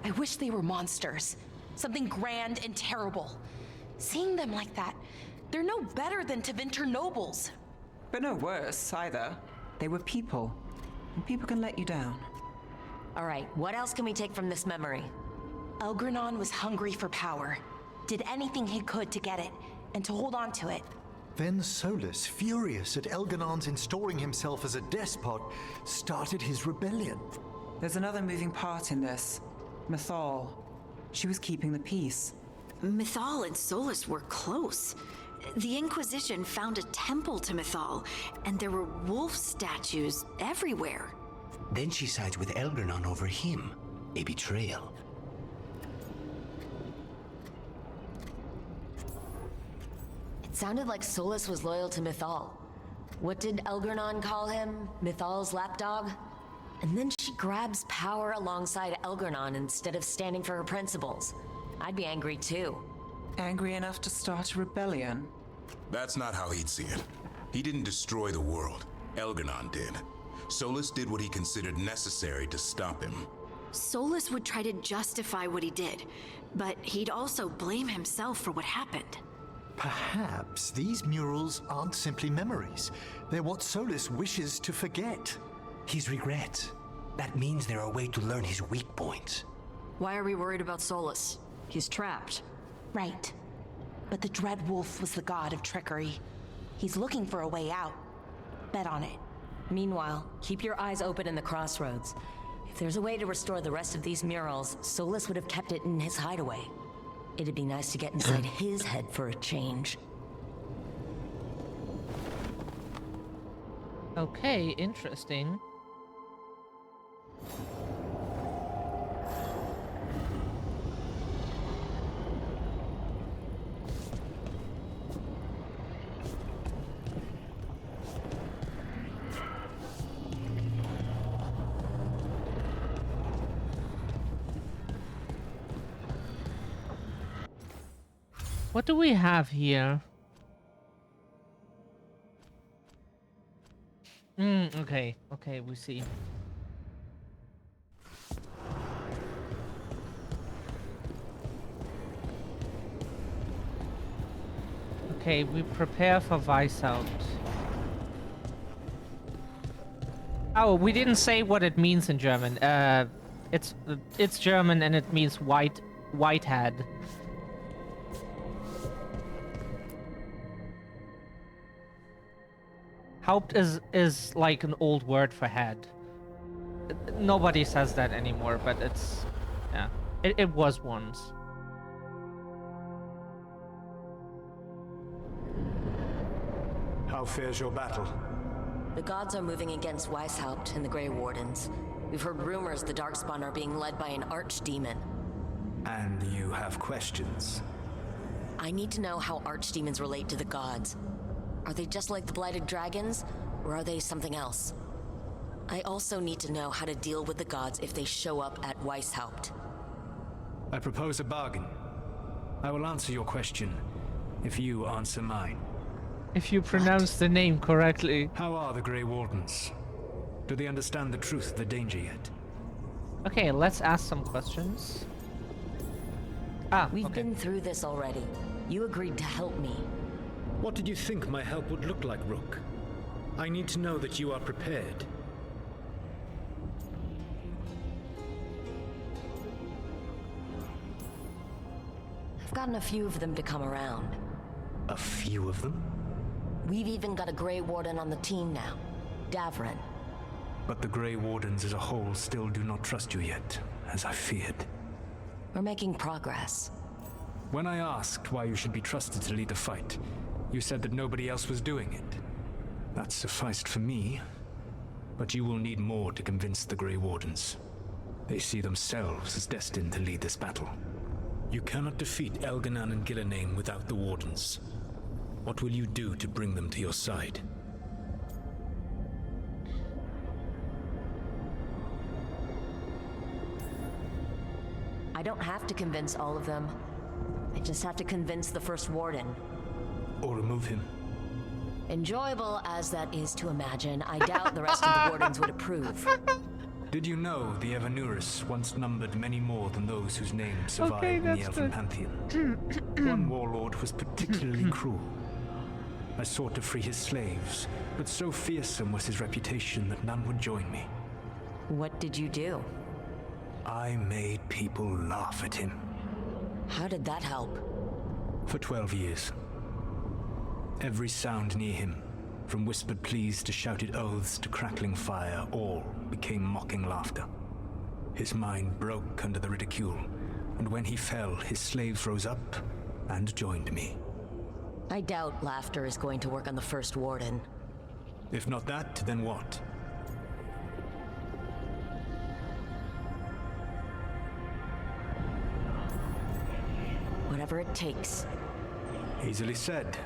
I wish they were monsters. Something grand and terrible. Seeing them like that, they're no better than Tevinter nobles. But no worse, either. They were people. And people can let you down. All right, what else can we take from this memory? Elgranon was hungry for power. Did anything he could to get it, and to hold on to it. Then Solus, furious at Elganon's installing himself as a despot, started his rebellion. There's another moving part in this. Mythal. She was keeping the peace. Mythal and Solus were close. The Inquisition found a temple to Mythal, and there were wolf statues everywhere. Then she sides with Elgranon over him. A betrayal. It sounded like Solus was loyal to Mythal. What did Elgranon call him? Mythal's lapdog? And then she grabs power alongside Elgranon instead of standing for her principles. I'd be angry too. Angry enough to start a rebellion? That's not how he'd see it. He didn't destroy the world. Elgranon did. Solus did what he considered necessary to stop him. Solus would try to justify what he did, but he'd also blame himself for what happened. Perhaps these murals aren't simply memories. They're what Solus wishes to forget. His regrets. That means they're a way to learn his weak points. Why are we worried about Solus? He's trapped. Right. But the Dreadwolf was the god of trickery. He's looking for a way out. Bet on it. Meanwhile, keep your eyes open in the crossroads. If there's a way to restore the rest of these murals, Solus would have kept it in his hideaway. It'd be nice to get inside his head for a change. Okay, interesting. What do we have here? Okay, we see. Okay, we prepare for Weishaupt. Oh, we didn't say what it means in German. It's German and it means whitehead. Haupt is like an old word for head. Nobody says that anymore, but it's... yeah. It was once. How fares your battle? The gods are moving against Weishaupt and the Grey Wardens. We've heard rumors the Darkspawn are being led by an archdemon. And you have questions? I need to know how archdemons relate to the gods. Are they just like the Blighted Dragons, or are they something else? I also need to know how to deal with the gods if they show up at Weishaupt. I propose a bargain. I will answer your question if you answer mine. If you pronounce the name correctly. How are the Grey Wardens? Do they understand the truth of the danger yet? Okay, let's ask some questions. We've been through this already. You agreed to help me. What did you think my help would look like, Rook? I need to know that you are prepared. I've gotten a few of them to come around. A few of them? We've even got a Grey Warden on the team now. Davrin. But the Grey Wardens as a whole still do not trust you yet, as I feared. We're making progress. When I asked why you should be trusted to lead the fight, you said that nobody else was doing it. That sufficed for me, but you will need more to convince the Grey Wardens. They see themselves as destined to lead this battle. You cannot defeat Elganan and Gillenane without the Wardens. What will you do to bring them to your side? I don't have to convince all of them. I just have to convince the First Warden. Or remove him. Enjoyable as that is to imagine, I doubt the rest of the Wardens would approve. Did you know the Evanurus once numbered many more than those whose names survive in the Elven Pantheon? One warlord was particularly cruel. I sought to free his slaves, but so fearsome was his reputation that none would join me. What did you do? I made people laugh at him. How did that help? For 12 years. Every sound near him, from whispered pleas to shouted oaths to crackling fire, all became mocking laughter. His mind broke under the ridicule, and when he fell, his slaves rose up and joined me. I doubt laughter is going to work on the First Warden. If not that, then what? Whatever it takes. Easily said,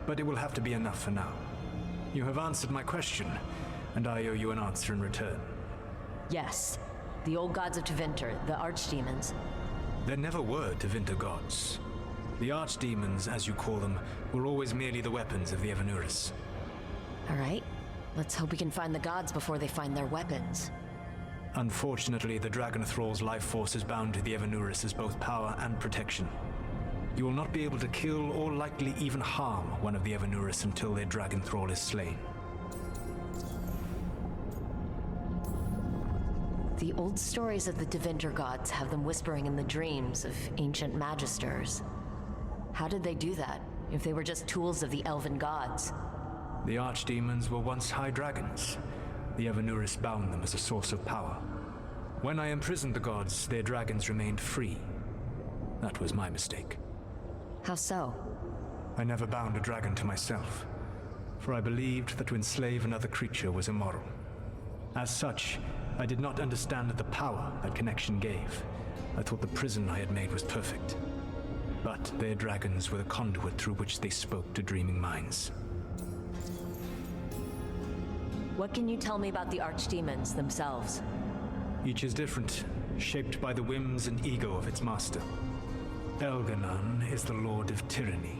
but it will have to be enough for now. You have answered my question, and I owe you an answer in return. Yes. The old gods of Tevinter, the archdemons. There never were Tevinter gods. The archdemons, as you call them, were always merely the weapons of the Evanurus. All right. Let's hope we can find the gods before they find their weapons. Unfortunately, the Dragon Thrall's life force is bound to the Evanurus as both power and protection. You will not be able to kill or likely even harm one of the Evanurus until their Dragon Thrall is slain. The old stories of the Tevinter gods have them whispering in the dreams of ancient magisters. How did they do that, if they were just tools of the elven gods? The archdemons were once high dragons. The Evanurus bound them as a source of power. When I imprisoned the gods, their dragons remained free. That was my mistake. How so? I never bound a dragon to myself, for I believed that to enslave another creature was immoral. As such, I did not understand the power that connection gave. I thought the prison I had made was perfect. But their dragons were the conduit through which they spoke to dreaming minds. What can you tell me about the archdemons themselves? Each is different, shaped by the whims and ego of its master. Elganan is the Lord of Tyranny.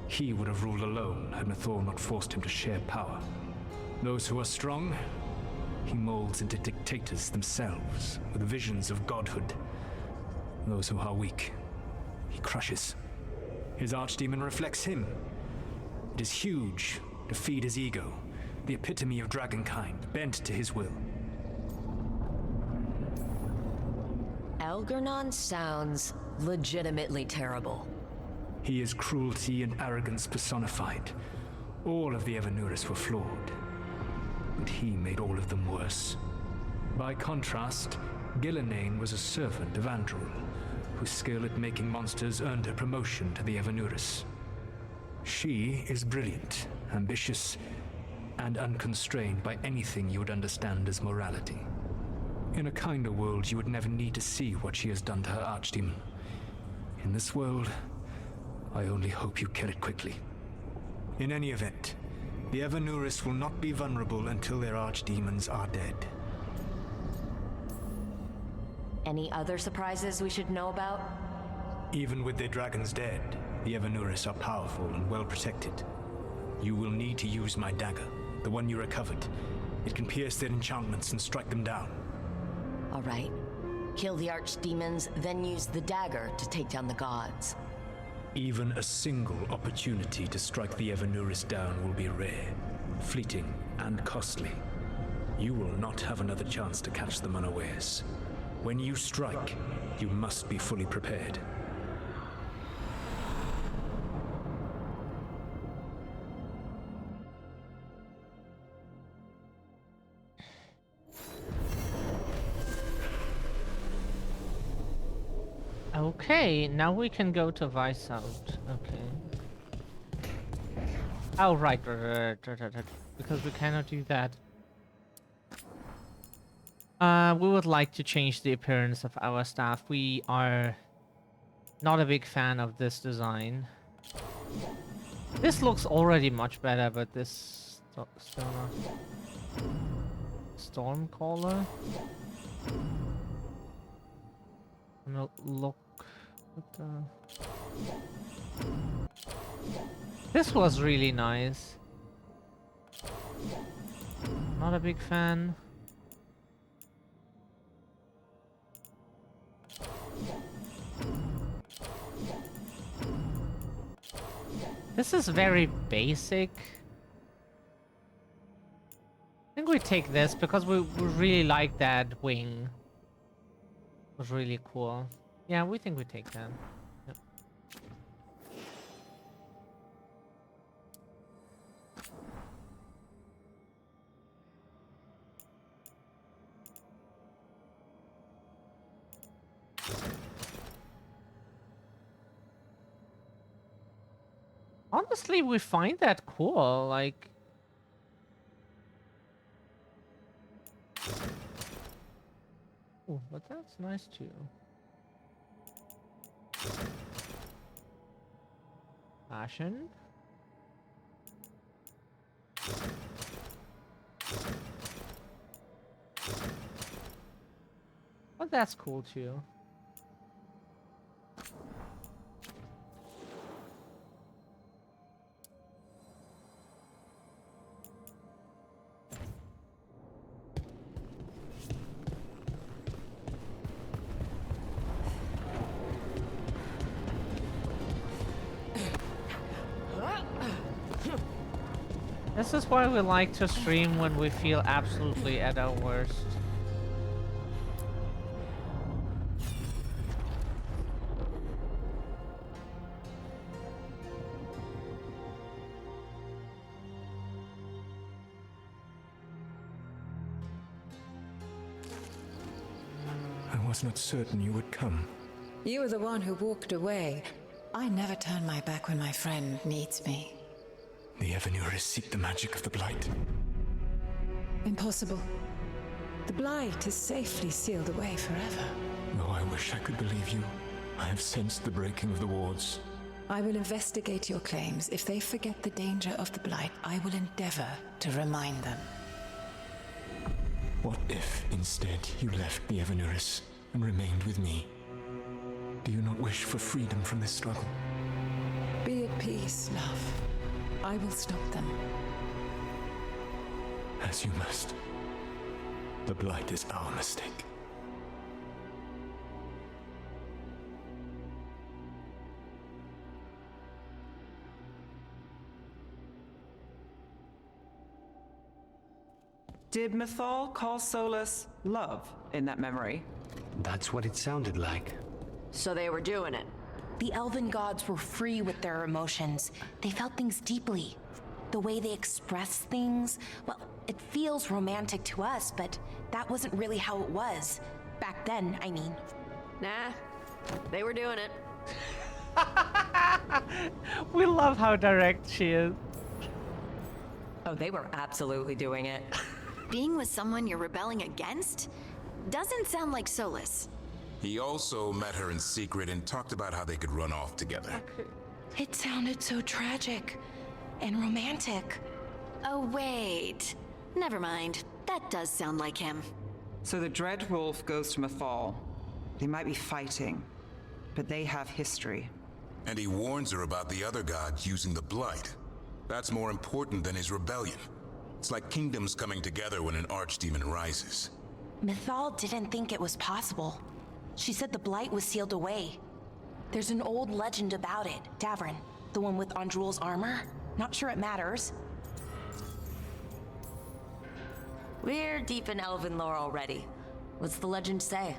He would have ruled alone had Mithor not forced him to share power. Those who are strong, he molds into dictators themselves, with visions of godhood. Those who are weak, he crushes. His archdemon reflects him. It is huge, to feed his ego, the epitome of dragonkind, bent to his will. Elganan sounds legitimately terrible. He is cruelty and arrogance personified. All of the Evanurus were flawed, but he made all of them worse. By contrast, Gillenane was a servant of Andrul, whose skill at making monsters earned her promotion to the Evanurus. She is brilliant, ambitious, and unconstrained by anything you would understand as morality. In a kinder world, you would never need to see what she has done to her archdemon. In this world, I only hope you kill it quickly. In any event, the Evanurus will not be vulnerable until their archdemons are dead. Any other surprises we should know about? Even with their dragons dead, the Evanurus are powerful and well protected. You will need to use my dagger, the one you recovered. It can pierce their enchantments and strike them down. All right. Kill the archdemons, then use the dagger to take down the gods. Even a single opportunity to strike the Evanurus down will be rare, fleeting, and costly. You will not have another chance to catch them unawares. When you strike, you must be fully prepared. Okay, now we can go to Weissaut. Okay. Oh, right. Because we cannot do that. We would like to change the appearance of our staff. We are not a big fan of this design. This looks already much better, but this still not. Stormcaller. No, look. This was really nice. Not a big fan. This is very basic. I think we take this because we really like that wing. It was really cool. Yeah, we think we take that. Yep. Honestly, we find that cool, like... Oh, but that's nice too. Fashion. But that's cool too. This is why we like to stream when we feel absolutely at our worst. I was not certain you would come. You were the one who walked away. I never turn my back when my friend needs me. The Evanuris seek the magic of the Blight. Impossible. The Blight is safely sealed away forever. Though I wish I could believe you, I have sensed the breaking of the wards. I will investigate your claims. If they forget the danger of the Blight, I will endeavor to remind them. What if, instead, you left the Evanuris and remained with me? Do you not wish for freedom from this struggle? Be at peace, love. I will stop them. As you must. The Blight is our mistake. Did Mythal call Solus love in that memory? That's what it sounded like. So they were doing it. The elven gods were free with their emotions. They felt things deeply. The way they express things, well, it feels romantic to us, but that wasn't really how it was. Back then, I mean. Nah, they were doing it. We love how direct she is. Oh, they were absolutely doing it. Being with someone you're rebelling against doesn't sound like Solus. He also met her in secret and talked about how they could run off together. It sounded so tragic and romantic. Oh, wait. Never mind. That does sound like him. So the Dread Wolf goes to Mythal. They might be fighting, but they have history. And he warns her about the other gods using the Blight. That's more important than his rebellion. It's like kingdoms coming together when an archdemon rises. Mythal didn't think it was possible. She said the Blight was sealed away. There's an old legend about it. Davrin, the one with Andrul's armor. Not sure it matters. We're deep in elven lore already. What's the legend say?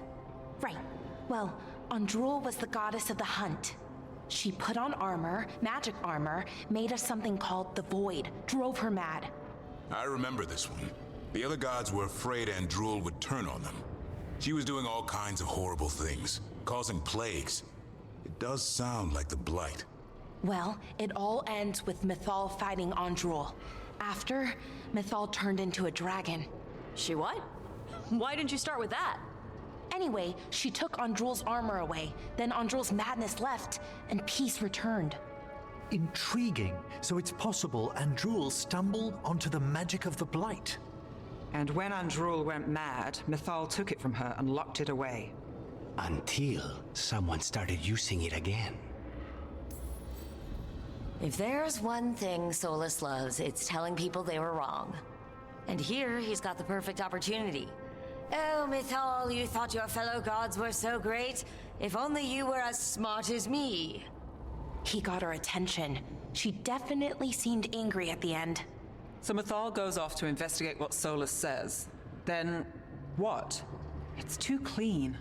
Right. Well, Andrul was the goddess of the hunt. She put on armor, magic armor, made of something called the Void, drove her mad. I remember this one. The other gods were afraid Andrul would turn on them. She was doing all kinds of horrible things, causing plagues. Does sound like the Blight. Well, it all ends with Mythal fighting Andrul. After, Mythal turned into a dragon. She what? Why didn't you start with that? Anyway, she took Andrul's armor away. Then Andrul's madness left, and peace returned. Intriguing. So it's possible Andrul stumbled onto the magic of the Blight. And when Andrul went mad, Mythal took it from her and locked it away. Until someone started using it again. If there's one thing Solus loves, it's telling people they were wrong. And here, he's got the perfect opportunity. Oh, Mythal, you thought your fellow gods were so great? If only you were as smart as me. He got her attention. She definitely seemed angry at the end. So Mythal goes off to investigate what Solus says. Then, what? It's too clean.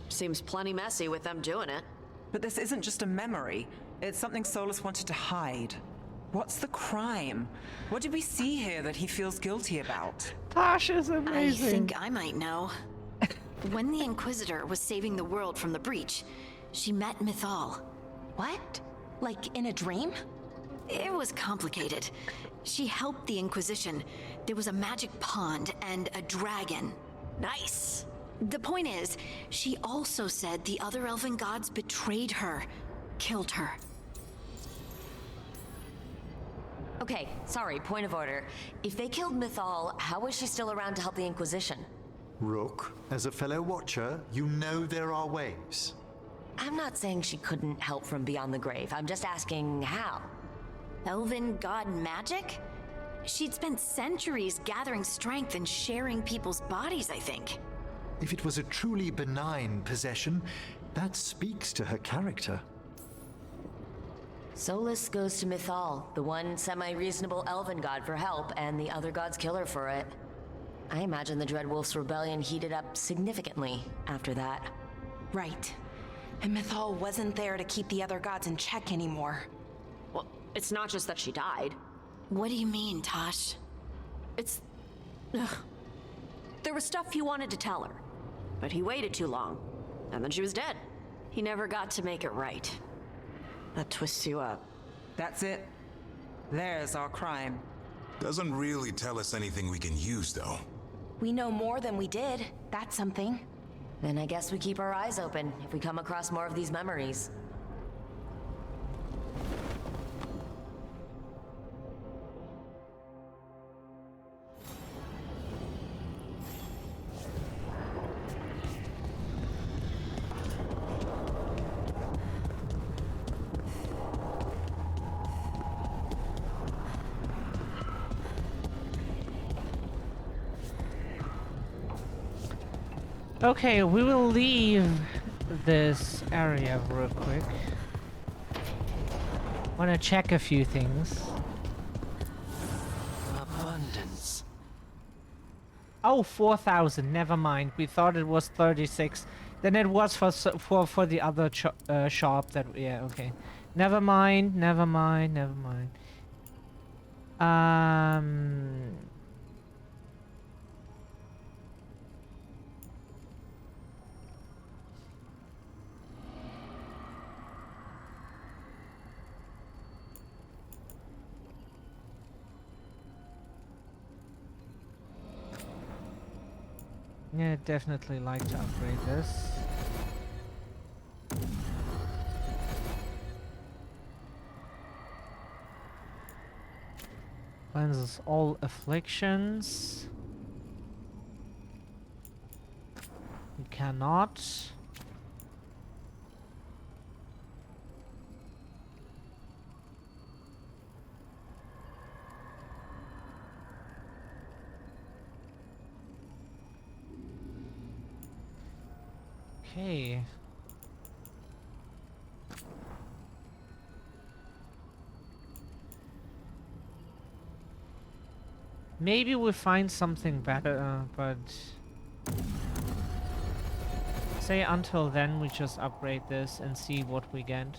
Seems plenty messy with them doing it. But this isn't just a memory. It's something Solus wanted to hide. What's the crime? What did we see here that he feels guilty about? Tosh is amazing. I think I might know. When the Inquisitor was saving the world from the breach, she met Mythal. What? Like in a dream? It was complicated. She helped the Inquisition. There was a magic pond and a dragon. Nice. The point is, she also said the other elven gods betrayed her, killed her. Okay, sorry, point of order. If they killed Mythal, how was she still around to help the Inquisition? Rook, as a fellow watcher, you know there are ways. I'm not saying she couldn't help from beyond the grave. I'm just asking how. Elven god magic? She'd spent centuries gathering strength and sharing people's bodies, I think. If it was a truly benign possession, that speaks to her character. Solus goes to Mythal, the one semi-reasonable elven god, for help, and the other gods kill her for it. I imagine the Dreadwolf's rebellion heated up significantly after that. Right. And Mythal wasn't there to keep the other gods in check anymore. Well, it's not just that she died. What do you mean, Tosh? It's... Ugh. There was stuff he wanted to tell her, but he waited too long, and then she was dead. He never got to make it right. That twists you up. That's it. There's our crime. Doesn't really tell us anything we can use, though. We know more than we did. That's something. Then I guess we keep our eyes open if we come across more of these memories. Okay, we will leave this area real quick. Wanna check a few things. Abundance. Oh, 4,000. Never mind. We thought it was 36. Then it was for the other shop that. Yeah. Okay. Never mind. Never mind. Never mind. Yeah, definitely like to upgrade this. Cleanses all afflictions. We cannot. Okay. Maybe we'll find something better, but say until then we just upgrade this and see what we get.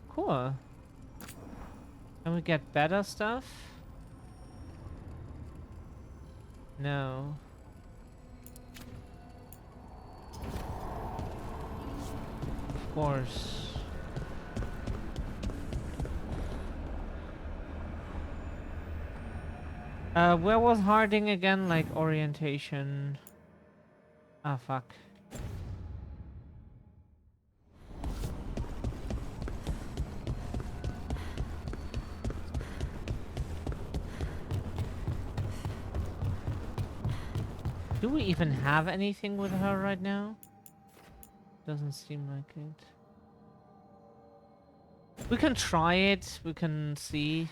Cool. Can we get better stuff? No. Of course. Where was Harding again? Like orientation. Ah, fuck. Do we even have anything with her right now? Doesn't seem like it. We can try it. We can see.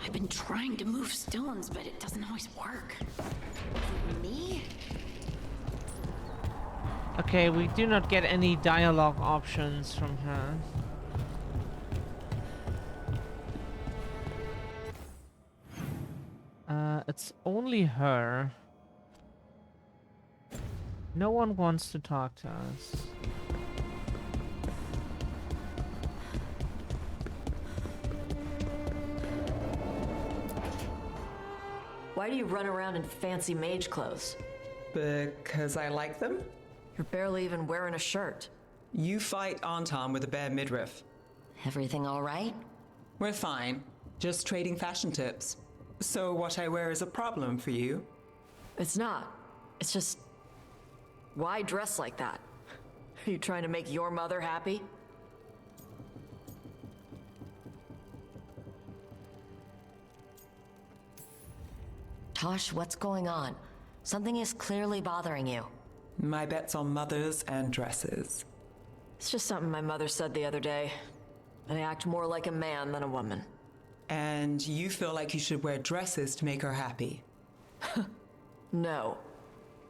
I've been trying to move stones, but it doesn't always work. Me? Okay, we do not get any dialogue options from her. It's only her. No one wants to talk to us. Why do you run around in fancy mage clothes? Because I like them? You're barely even wearing a shirt. You fight Anton with a bare midriff. Everything all right? We're fine. Just trading fashion tips. So what I wear is a problem for you? It's not. It's just... Why dress like that? Are you trying to make your mother happy? Tosh, what's going on? Something is clearly bothering you. My bet's on mothers and dresses. It's just something my mother said the other day. And I act more like a man than a woman. And you feel like you should wear dresses to make her happy? No.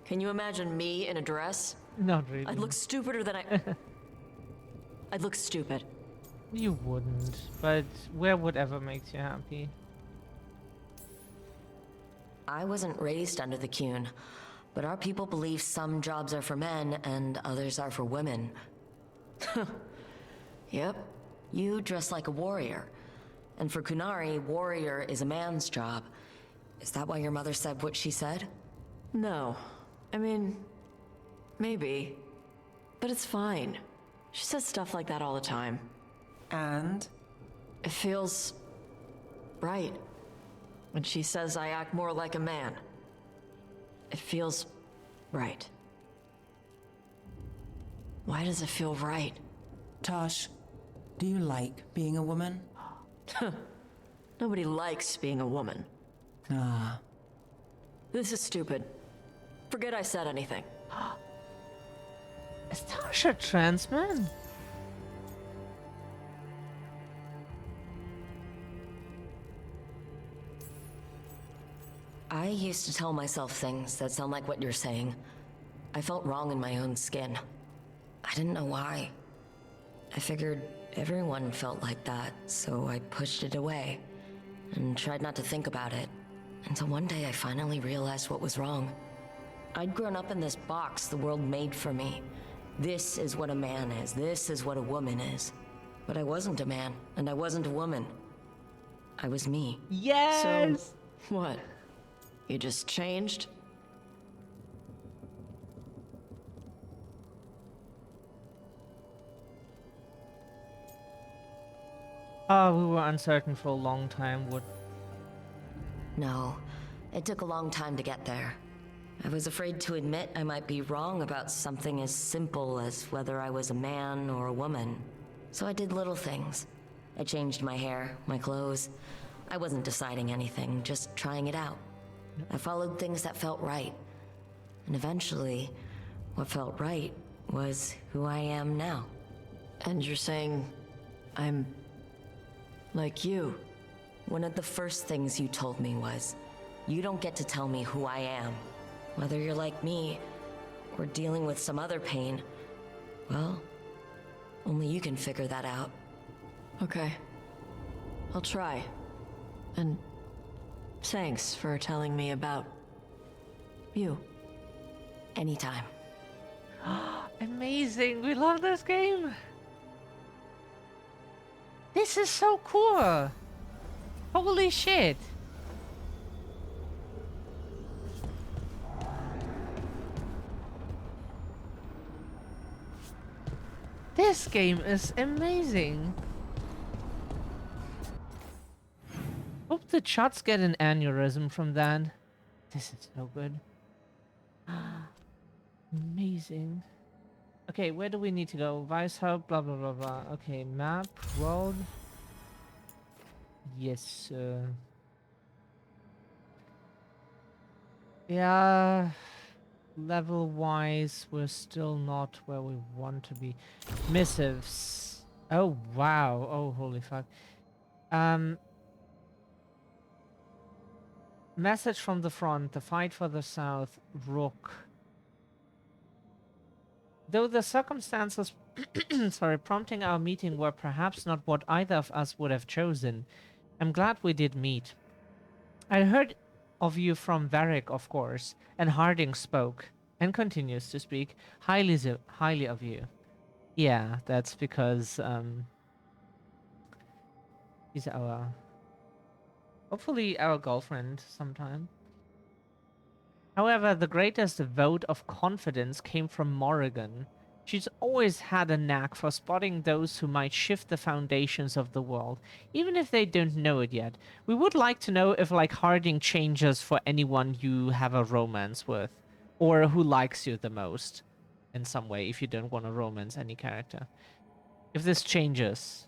Can you imagine me in a dress? Not really. I'd look stupider than I... I'd look stupid. You wouldn't, but wear whatever makes you happy. I wasn't raised under the Qun, but our people believe some jobs are for men and others are for women. Yep, you dress like a warrior. And for Kunari, warrior is a man's job. Is that why your mother said what she said? No. I mean, maybe. But it's fine. She says stuff like that all the time. And? It feels... right. When she says I act more like a man. It feels... right. Why does it feel right? Tosh, do you like being a woman? Nobody likes being a woman. Ah. This is stupid. Forget I said anything. Is Tosh a trans man? I used to tell myself things that sound like what you're saying. I felt wrong in my own skin. I didn't know why. I figured everyone felt like that, so I pushed it away and tried not to think about it. Until one day I finally realized what was wrong. I'd grown up in this box the world made for me. This is what a man is. This is what a woman is. But I wasn't a man, and I wasn't a woman. I was me. Yes! So, what? You just changed? We were uncertain for a long time what... No, it took a long time to get there. I was afraid to admit I might be wrong about something as simple as whether I was a man or a woman. So I did little things. I changed my hair, my clothes. I wasn't deciding anything, just trying it out. I followed things that felt right. And eventually, what felt right was who I am now. And you're saying I'm like you? One of the first things you told me was, you don't get to tell me who I am. Whether you're like me, or dealing with some other pain, well, only you can figure that out. Okay. I'll try. And thanks for telling me about you. Anytime. Amazing! We love this game! This is so cool! Holy shit! This game is amazing. Hope the shots get an aneurysm from that. This is so good. Amazing. Okay, where do we need to go? Vice Hub, blah blah blah blah. Okay, map, world. Yes, yeah, level wise, we're still not where we want to be. Missives. Oh wow. Oh holy fuck. Message from the front. The fight for the south. Rook. Though the circumstances, sorry, prompting our meeting were perhaps not what either of us would have chosen, I'm glad we did meet. I heard of you from Varric, of course, and Harding spoke, and continues to speak, highly of you. Yeah, that's because, he's hopefully our girlfriend sometime. However, the greatest vote of confidence came from Morrigan. She's always had a knack for spotting those who might shift the foundations of the world, even if they don't know it yet. We would like to know if, like, Harding changes for anyone you have a romance with, or who likes you the most in some way, if you don't want to romance any character. If this changes.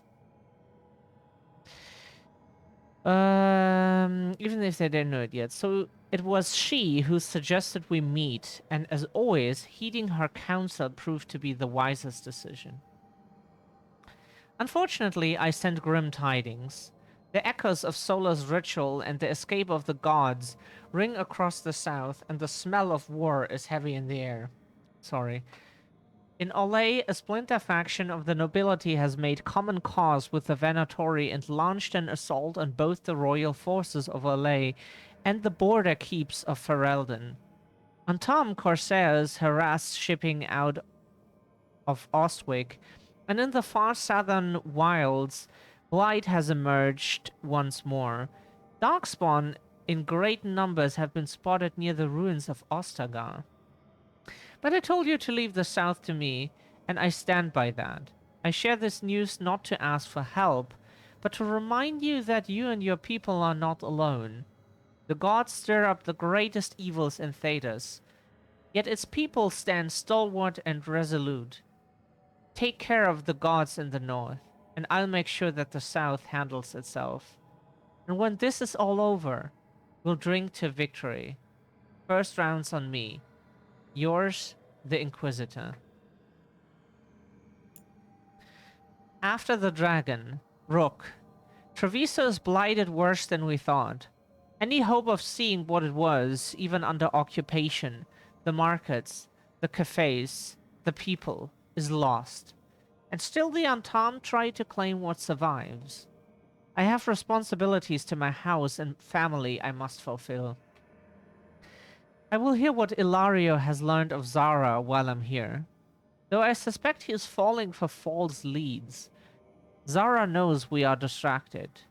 Even if they don't know it yet. So it was she who suggested we meet, and as always, heeding her counsel proved to be the wisest decision. Unfortunately, I sent grim tidings. The echoes of Solar's ritual and the escape of the gods ring across the south, and the smell of war is heavy in the air. Sorry. In Olay, a splinter faction of the nobility has made common cause with the Venatori and launched an assault on both the royal forces of Olay and the border keeps of Ferelden. Untom corsairs harass shipping out of Ostwick, and in the far southern wilds, blight has emerged once more. Darkspawn in great numbers have been spotted near the ruins of Ostagar. But I told you to leave the south to me, and I stand by that. I share this news not to ask for help, but to remind you that you and your people are not alone. The gods stir up the greatest evils in Thedas, yet its people stand stalwart and resolute. Take care of the gods in the north, and I'll make sure that the south handles itself. And when this is all over, we'll drink to victory. First round's on me. Yours, the Inquisitor. After the dragon, Rook. Treviso is blighted worse than we thought. Any hope of seeing what it was, even under occupation, the markets, the cafes, the people, is lost. And still the Untom try to claim what survives. I have responsibilities to my house and family I must fulfill. I will hear what Ilario has learned of Zara while I'm here, though I suspect he is falling for false leads. Zara knows we are distracted.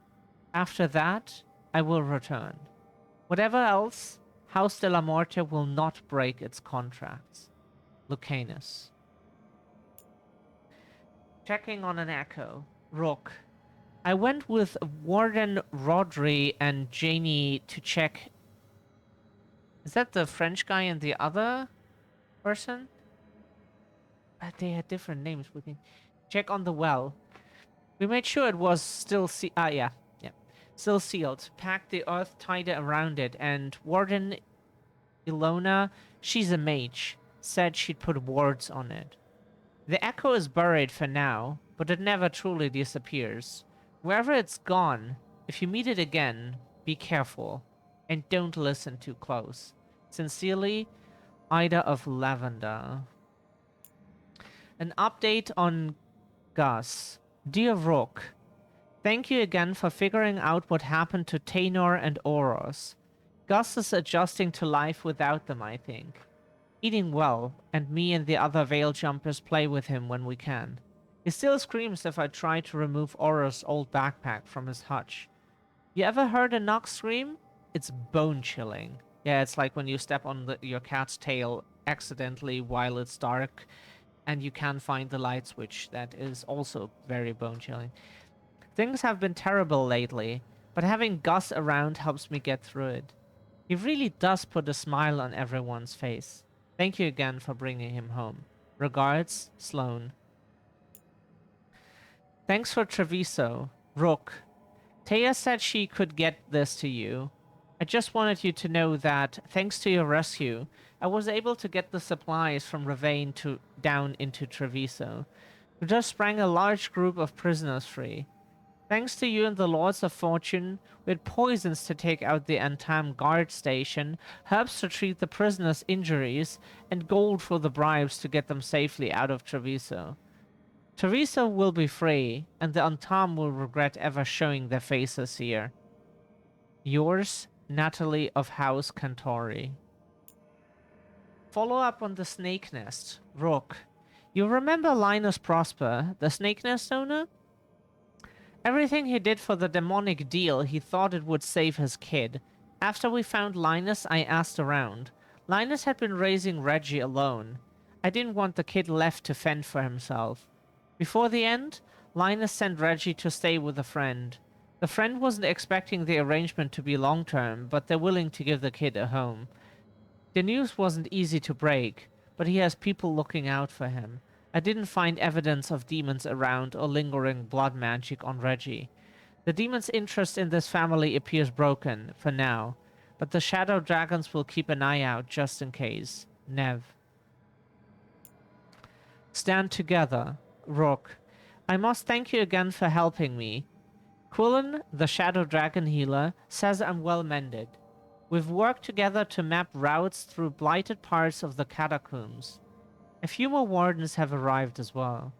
After that, I will return. Whatever else, House de la Morte will not break its contracts. Lucanus. Checking on an echo. Rook. I went with Warden Rodri and Janie to check. Is that the French guy and the other person? They had different names. We can check on the well. We made sure it was still still sealed. Packed the earth tighter around it, and Warden Ilona, she's a mage, said she'd put wards on it. The echo is buried for now, but it never truly disappears. Wherever it's gone, if you meet it again, be careful. And don't listen too close. Sincerely, Ida of Lavender. An update on Gus. Dear Rook, thank you again for figuring out what happened to Taynor and Oros. Gus is adjusting to life without them, I think. Eating well, and me and the other Veil Jumpers play with him when we can. He still screams if I try to remove Oros' old backpack from his hutch. You ever heard a knock scream? It's bone-chilling. Yeah, it's like when you step on your cat's tail accidentally while it's dark and you can't find the light switch. That is also very bone-chilling. Things have been terrible lately, but having Gus around helps me get through it. He really does put a smile on everyone's face. Thank you again for bringing him home. Regards, Sloane. Thanks for Treviso. Rook. Taya said she could get this to you. I just wanted you to know that, thanks to your rescue, I was able to get the supplies from Ravane down into Treviso. We just sprang a large group of prisoners free. Thanks to you and the Lords of Fortune, we had poisons to take out the Antam guard station, herbs to treat the prisoners' injuries, and gold for the bribes to get them safely out of Treviso. Treviso will be free, and the Antam will regret ever showing their faces here. Yours, Natalie of House Cantori. Follow up on the Snake Nest. Rook. You remember Linus Prosper, the Snake Nest owner? Everything he did for the demonic deal, he thought it would save his kid. After we found Linus, I asked around. Linus had been raising Reggie alone. I didn't want the kid left to fend for himself. Before the end, Linus sent Reggie to stay with a friend. The friend wasn't expecting the arrangement to be long-term, but they're willing to give the kid a home. The news wasn't easy to break, but he has people looking out for him. I didn't find evidence of demons around or lingering blood magic on Reggie. The demon's interest in this family appears broken, for now, but the shadow dragons will keep an eye out just in case. Nev. Stand together. Rook. I must thank you again for helping me. Quillen, the shadow dragon healer, says I'm well mended. We've worked together to map routes through blighted parts of the catacombs. A few more wardens have arrived as well.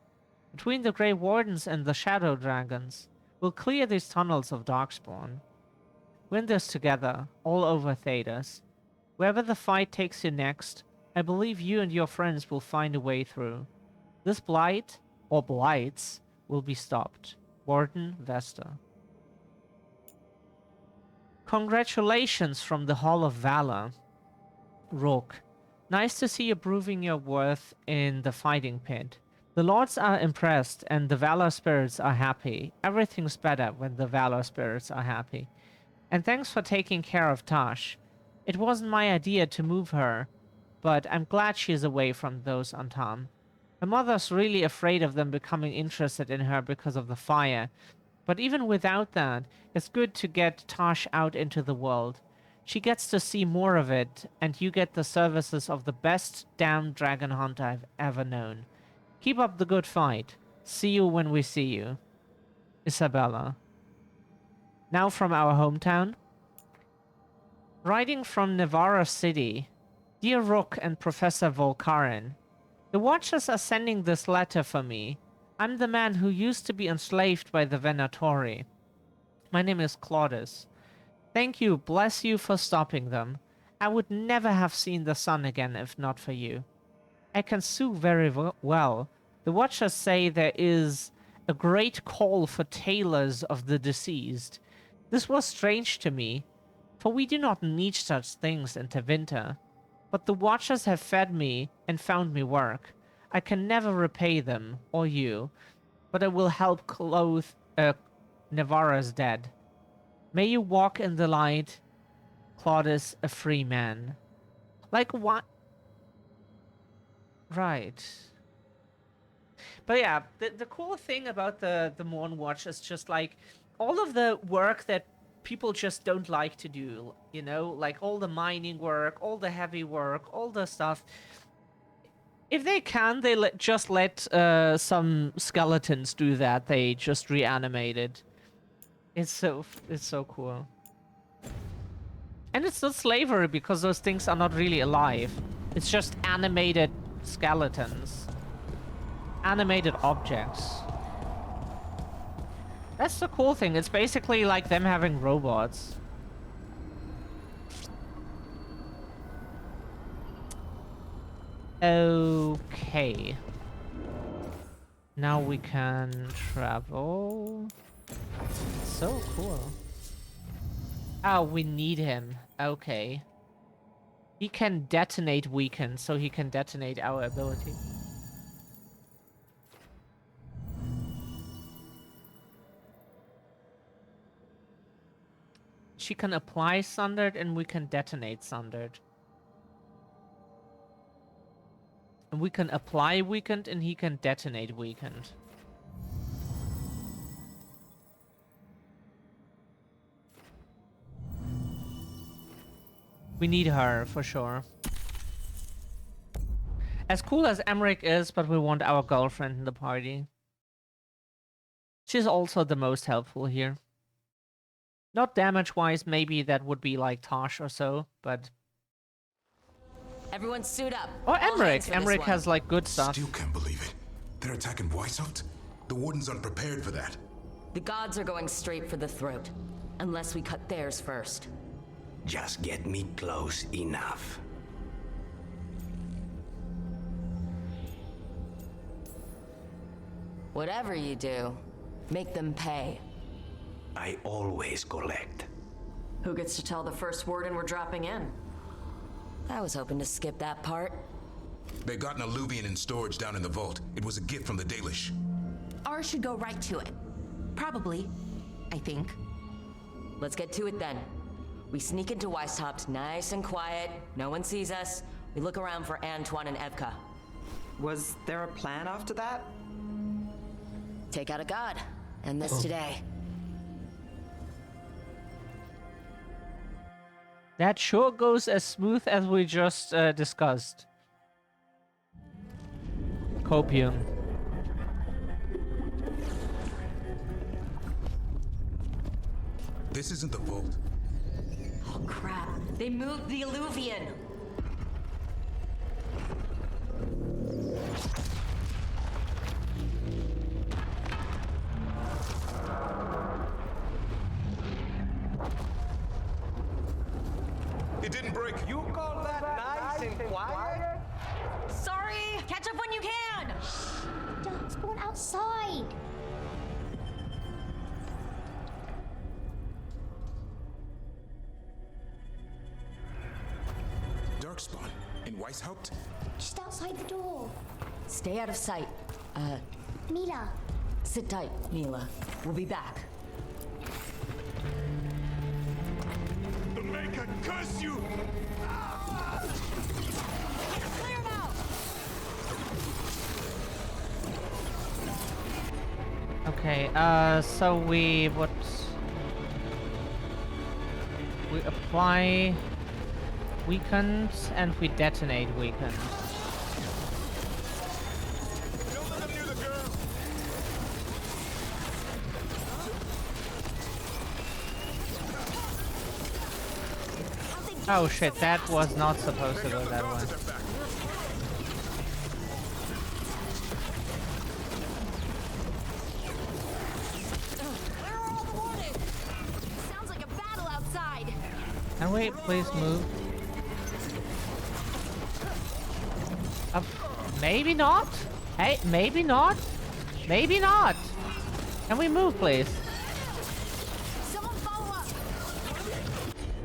Between the Grey Wardens and the Shadow Dragons, we'll clear these tunnels of Darkspawn. Win this together, all over Thedas. Wherever the fight takes you next, I believe you and your friends will find a way through. This blight, or blights, will be stopped. Warden Vesta. Congratulations from the Hall of Valor. Rook. Nice to see you proving your worth in the fighting pit. The lords are impressed and the Valor spirits are happy. Everything's better when the Valor spirits are happy. And thanks for taking care of Tosh. It wasn't my idea to move her, but I'm glad she's away from those Antam. Her mother's really afraid of them becoming interested in her because of the fire. But even without that, it's good to get Tosh out into the world. She gets to see more of it, and you get the services of the best damn dragon hunter I've ever known. Keep up the good fight. See you when we see you. Isabella. Now from our hometown. Writing from Navarra City. Dear Rook and Professor Volkaren, the Watchers are sending this letter for me. I'm the man who used to be enslaved by the Venatori. My name is Claudius. Thank you, bless you for stopping them. I would never have seen the sun again if not for you. I can sue very well. The Watchers say there is a great call for tailors of the deceased. This was strange to me, for we do not need such things in Tevinter. But the Watchers have fed me and found me work. I can never repay them, or you, but I will help clothe Navarra's dead. May you walk in the light, Claudius, a free man. Like what? Right. But yeah, the cool thing about the Morn Watch is just like all of the work that people just don't like to do, you know, like all the mining work, all the heavy work, all the stuff. If they can, they just let some skeletons do that. They just reanimate it. It's so cool. And it's not slavery because those things are not really alive. It's just animated skeletons. Animated objects. That's the cool thing. It's basically like them having robots. Okay. Now we can travel. So cool. Oh, we need him. Okay. He can detonate weaken, so he can detonate our ability. She can apply Sundered and we can detonate Sundered. And we can apply Weakened and he can detonate Weakened. We need her for sure. As cool as Emmerich is, but we want our girlfriend in the party. She's also the most helpful here. Not damage-wise, maybe that would be like Tosh or so, but... Everyone suit up. Or Emmerich. Emmerich has like good stuff. Still can't believe it. They're attacking Weishaupt? The Warden's unprepared for that. The gods are going straight for the throat. Unless we cut theirs first. Just get me close enough. Whatever you do, make them pay. I always collect. Who gets to tell the first warden we're dropping in? I was hoping to skip that part. They got an alluvian in storage down in the vault. It was a gift from the Dalish. Ours should go right to it. Probably. I think. Let's get to it then. We sneak into Weishaupt nice and quiet. No one sees us. We look around for Antoine and Evka. Was there a plan after that? Take out a god. End this today. That sure goes as smooth as we just discussed. Copium. This isn't the vault. Oh crap. They moved the alluvian. It didn't break. You call that nice and quiet? Sorry! Catch up when you can! Darkspawn outside! Darkspawn? In Weishaupt? Just outside the door. Stay out of sight. Mila. Sit tight, Mila. We'll be back. The Maker curse you! Clear him out! Okay, so we apply weakened and we detonate weakened. Oh shit, that was not supposed to go that way. Where are all the warnings? Sounds like a battle outside. Can we please move? Maybe not? Hey, maybe not? Maybe not! Can we move, please? Someone follow up.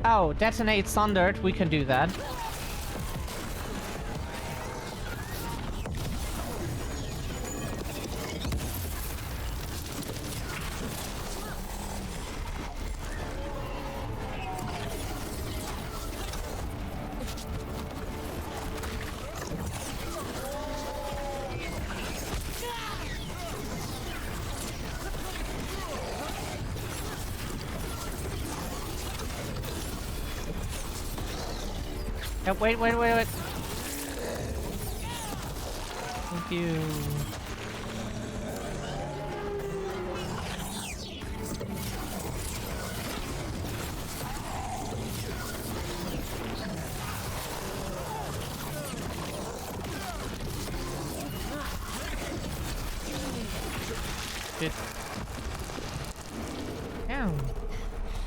Oh, detonate Sundered. We can do that. Wait. Thank you. Shit. Damn.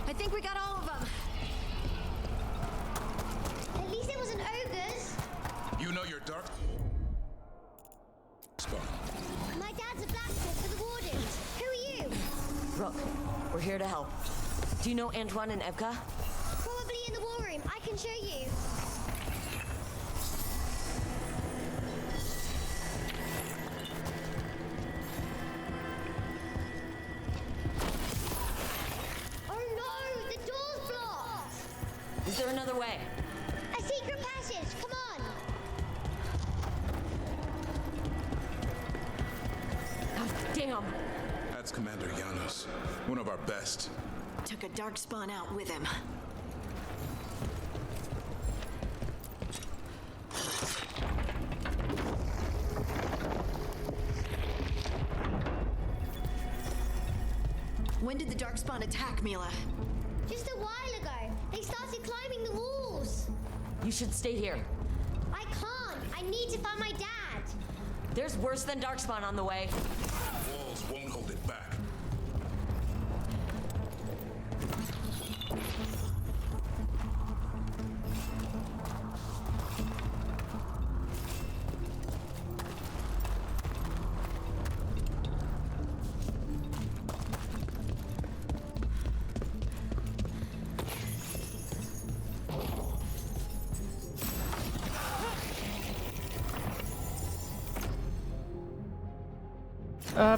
I think we got all of them. At least it wasn't ogres. You know your dark spawn. My dad's a blacksmith for the wardens. Who are you? Rook, we're here to help. Do you know Antoine and Evka? Probably in the war room. I can show you. Oh no! The door's blocked! Is there another way? A secret passage! Come on! Oh, damn! That's Commander Janos, one of our best. Took a darkspawn out with him. When did the darkspawn attack, Mila? Just a while ago. They started climbing the walls. You should stay here. I can't. I need to find my dad. There's worse than Darkspawn on the way. Walls won't hold it back.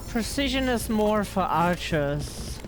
Precision is more for archers.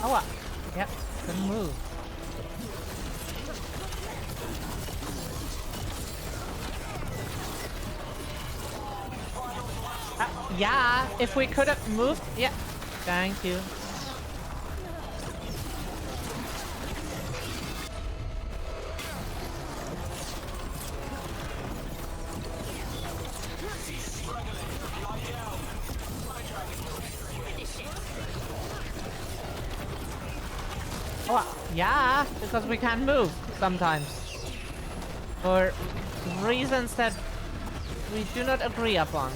Oh, yep, good move. Yeah, if we could have moved, yeah, thank you. Yeah, because we can't move sometimes. For reasons that we do not agree upon.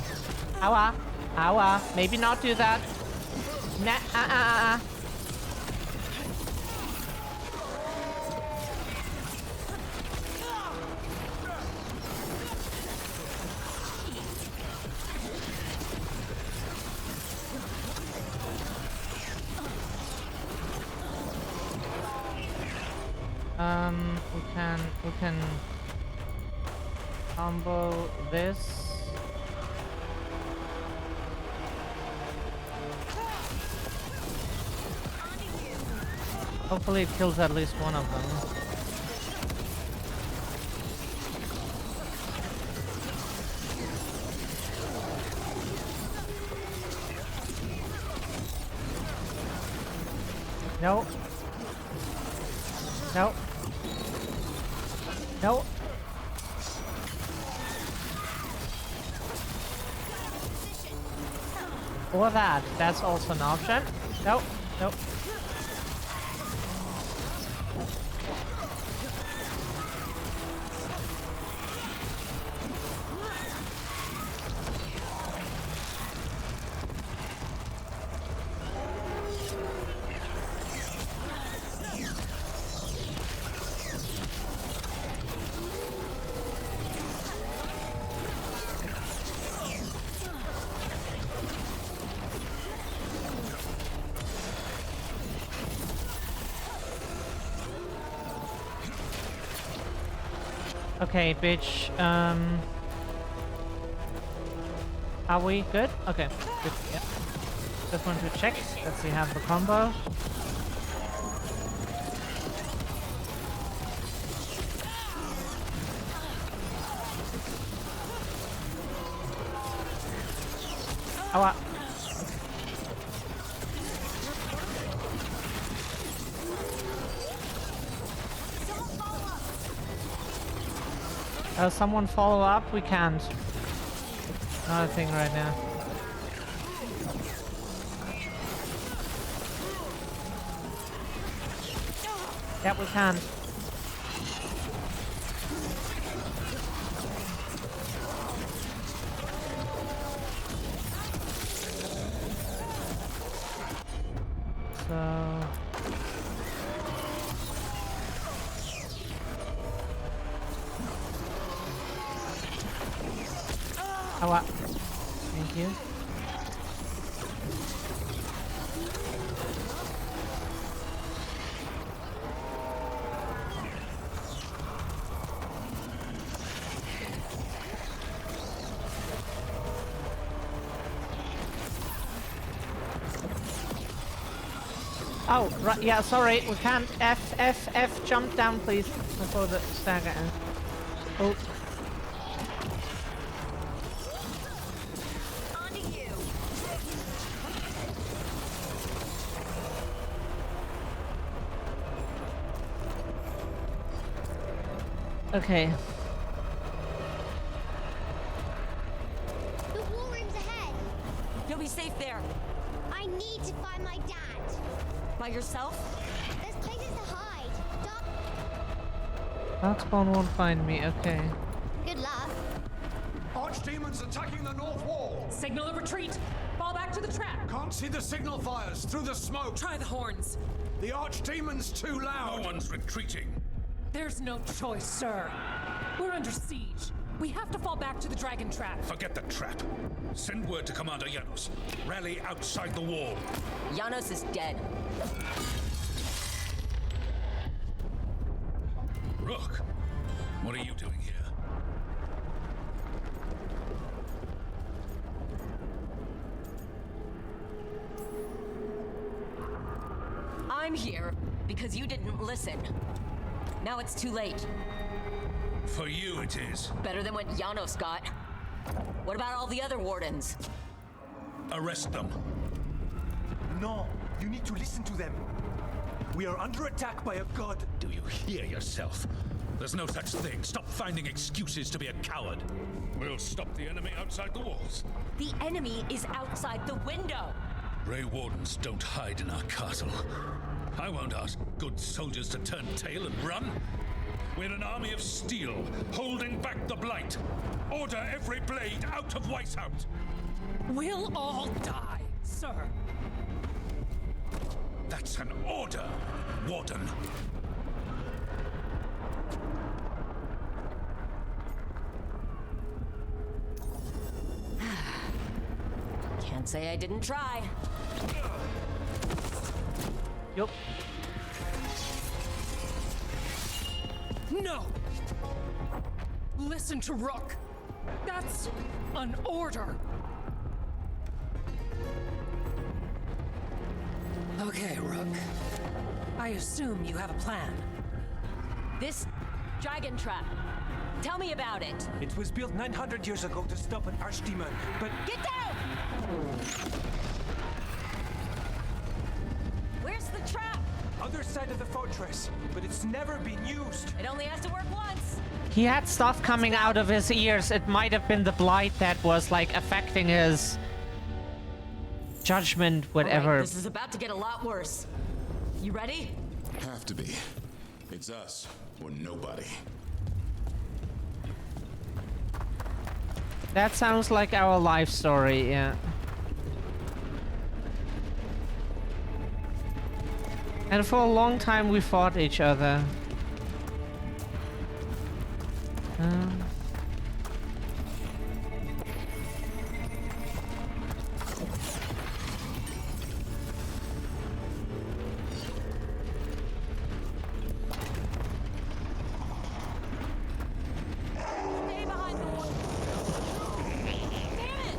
Awa, awa, maybe not do that. Nah, we can combo this. Hopefully it kills at least one of them. No. No. No. Or that. That's also an option. No. Nope. Okay, bitch. Are we good? Okay, good. Yeah. Just want to check that we have the combo. Aua. Someone follow up? We can't. Not a thing right now. Yeah, we can't. So... Aua. Thank you. Oh, right, yeah, sorry, we can't. F, jump down, please, before the stagger ends. Oh. Okay. The war room's ahead. You'll be safe there. I need to find my dad. By yourself? There's places to hide. Darkspawn won't find me, okay. Good luck. Archdemons attacking the north wall. Signal a retreat. Fall back to the trap. Can't see the signal fires through the smoke. Try the horns. The Archdemon's too loud. No one's retreating. There's no choice, sir. We're under siege. We have to fall back to the dragon trap. Forget the trap. Send word to Commander Janos. Rally outside the wall. Janos is dead. Rook, what are you doing here? I'm here because you didn't listen. Now it's too late. For you it is. Better than what Janos got. What about all the other wardens? Arrest them. No, you need to listen to them. We are under attack by a god. Do you hear yourself? There's no such thing. Stop finding excuses to be a coward. We'll stop the enemy outside the walls. The enemy is outside the window. Grey Wardens don't hide in our castle. I won't ask good soldiers to turn tail and run. We're an army of steel, holding back the blight. Order every blade out of Weishaupt. We'll all die, sir. That's an order, Warden. Can't say I didn't try. Yup. No! Listen to Rook. That's an order. Okay, Rook. I assume you have a plan. This dragon trap. Tell me about it. It was built 900 years ago to stop an archdemon, but... Get down! Where's the trap? Other side of the fortress, but it's never been used. It only has to work once. He had stuff coming out of his ears. It might have been the blight that was like affecting his judgment, whatever. All right, this is about to get a lot worse. You ready? Have to be. It's us or nobody. That sounds like our life story, yeah. And for a long time we fought each other. Stay behind the wall. Damn it!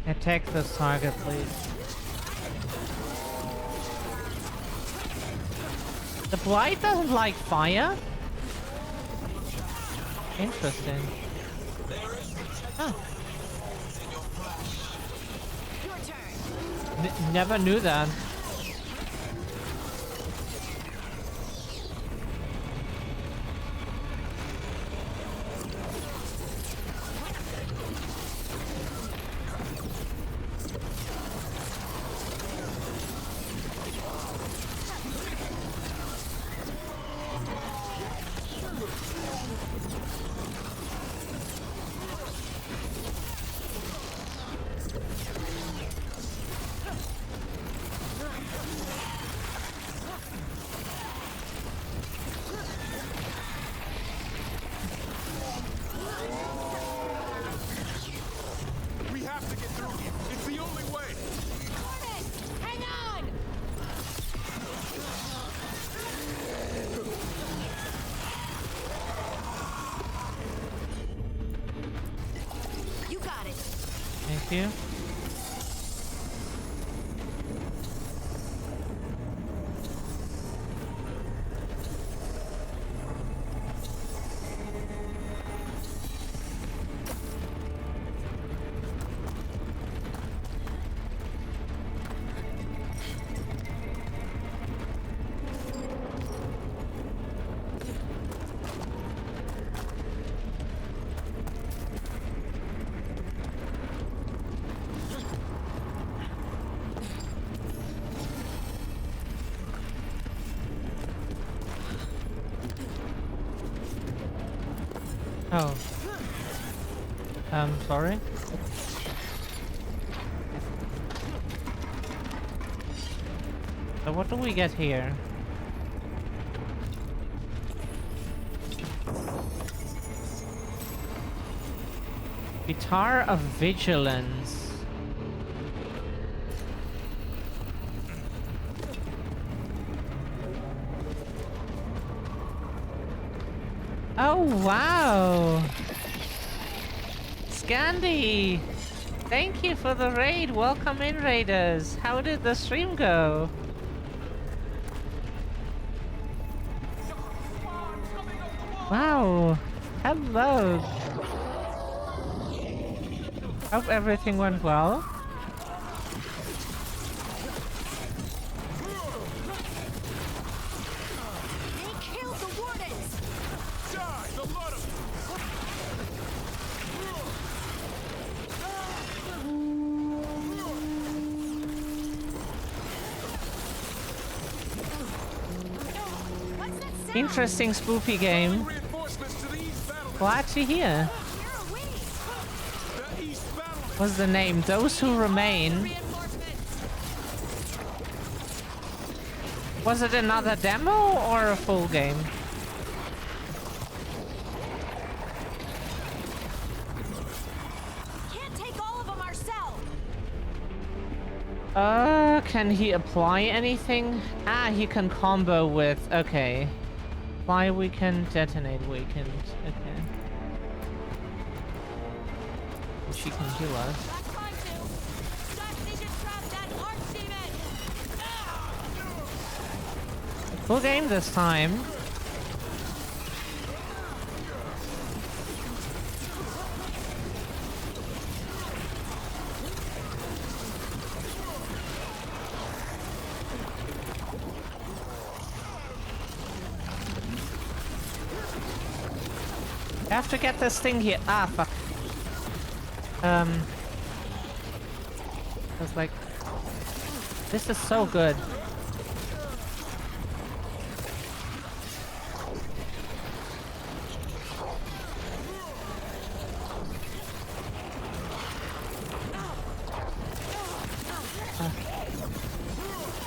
Attack this target, please. The blight doesn't like fire? Interesting. Oh. Never knew that. We have to get through here. It's the only way. Hang on! You got it. Thank you. Oh. Sorry. So what do we get here? Guitar of Vigilance. Oh, wow! Scandi! Thank you for the raid! Welcome in, raiders! How did the stream go? Wow! Hello! Hope everything went well. Interesting spoopy game. Glad to hear. The East Battle What's the name? Those Who Remain. Was it another demo or a full game? Can't take all of them ourselves. Can he apply anything? Ah, he can combo with... Okay. Apply weakened, detonate weakened. Okay. She can heal us. Full game this time. I have to get this thing here. Ah, fuck. I was like, this is so good.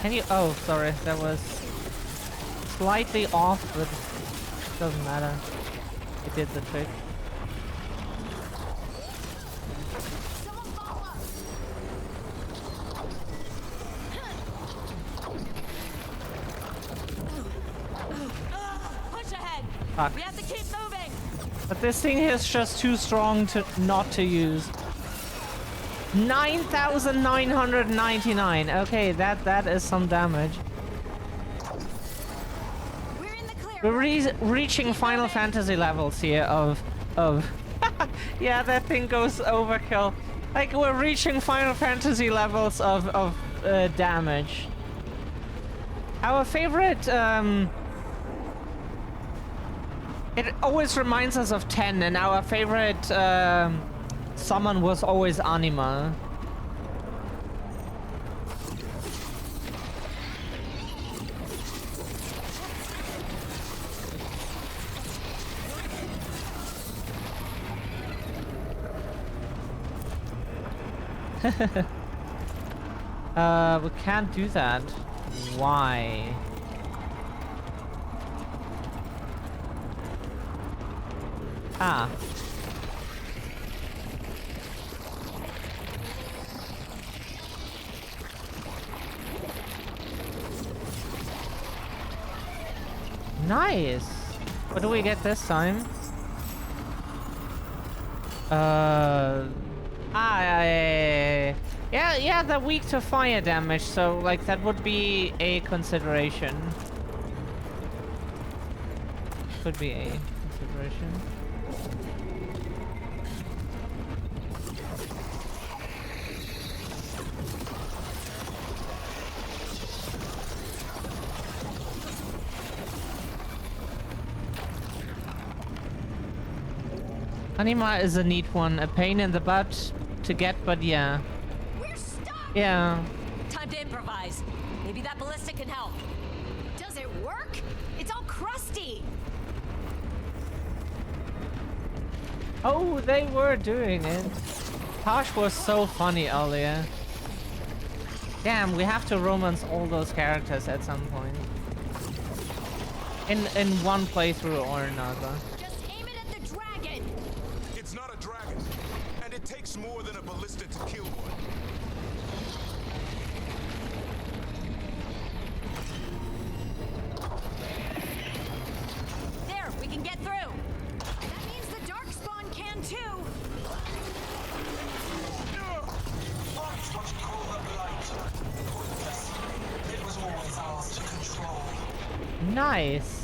Can you? Oh, sorry, that was slightly off, but it doesn't matter. It did the trick. Push ahead. Fuck. We have to keep moving. But this thing is just too strong to not to use. 9,999. Okay, that is some damage. We're reaching Final Fantasy levels here of yeah, that thing goes overkill. Like, we're reaching Final Fantasy levels of damage. Our favorite it always reminds us of 10, and our favorite summon was always Anima. We can't do that. Why? Ah. Nice. What do we get this time? Yeah, they're weak to fire damage, so like that would be a consideration. Could be a consideration. Anima is a neat one, a pain in the butt to get, but yeah. We're stuck. Yeah. Time to improvise. Maybe that ballista can help. Does it work? It's all crusty. Oh, they were doing it. Tosh was so funny earlier. Damn, we have to romance all those characters at some point. In one playthrough or another. It takes more than a ballista to kill one. There, we can get through. That means the Darkspawn can too. That's what you call the blight. It was always ours to control. Nice.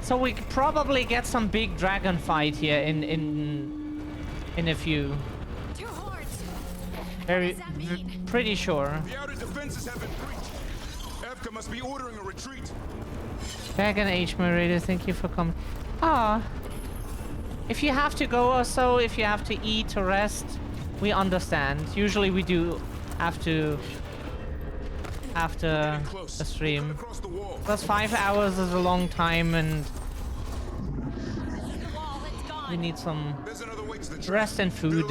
So we could probably get some big dragon fight here in a few. Two horns. Pretty sure. The outer defenses have been breached. Evka must be ordering a retreat. Dragon Age Marita, thank you for coming. Ah. If you have to go or so, if you have to eat or rest, we understand. Usually we do have to after the stream. Plus 5 hours is a long time, and we need some rest and food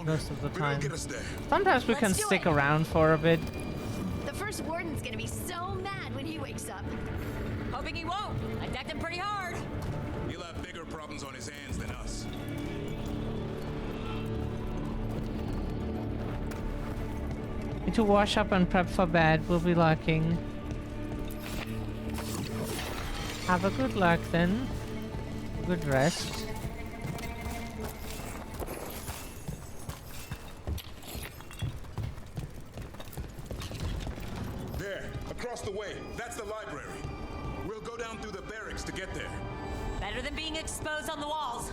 most of the time. Sometimes we can stick around for a bit. The first warden's gonna be so mad when he wakes up. Hoping he won't. I decked him pretty hard. He'll have bigger problems on his hands than us. Need to wash up and prep for bed. We'll be lurking. Have a good luck then. Good rest. There, across the way. That's the library. We'll go down through the barracks to get there. Better than being exposed on the walls.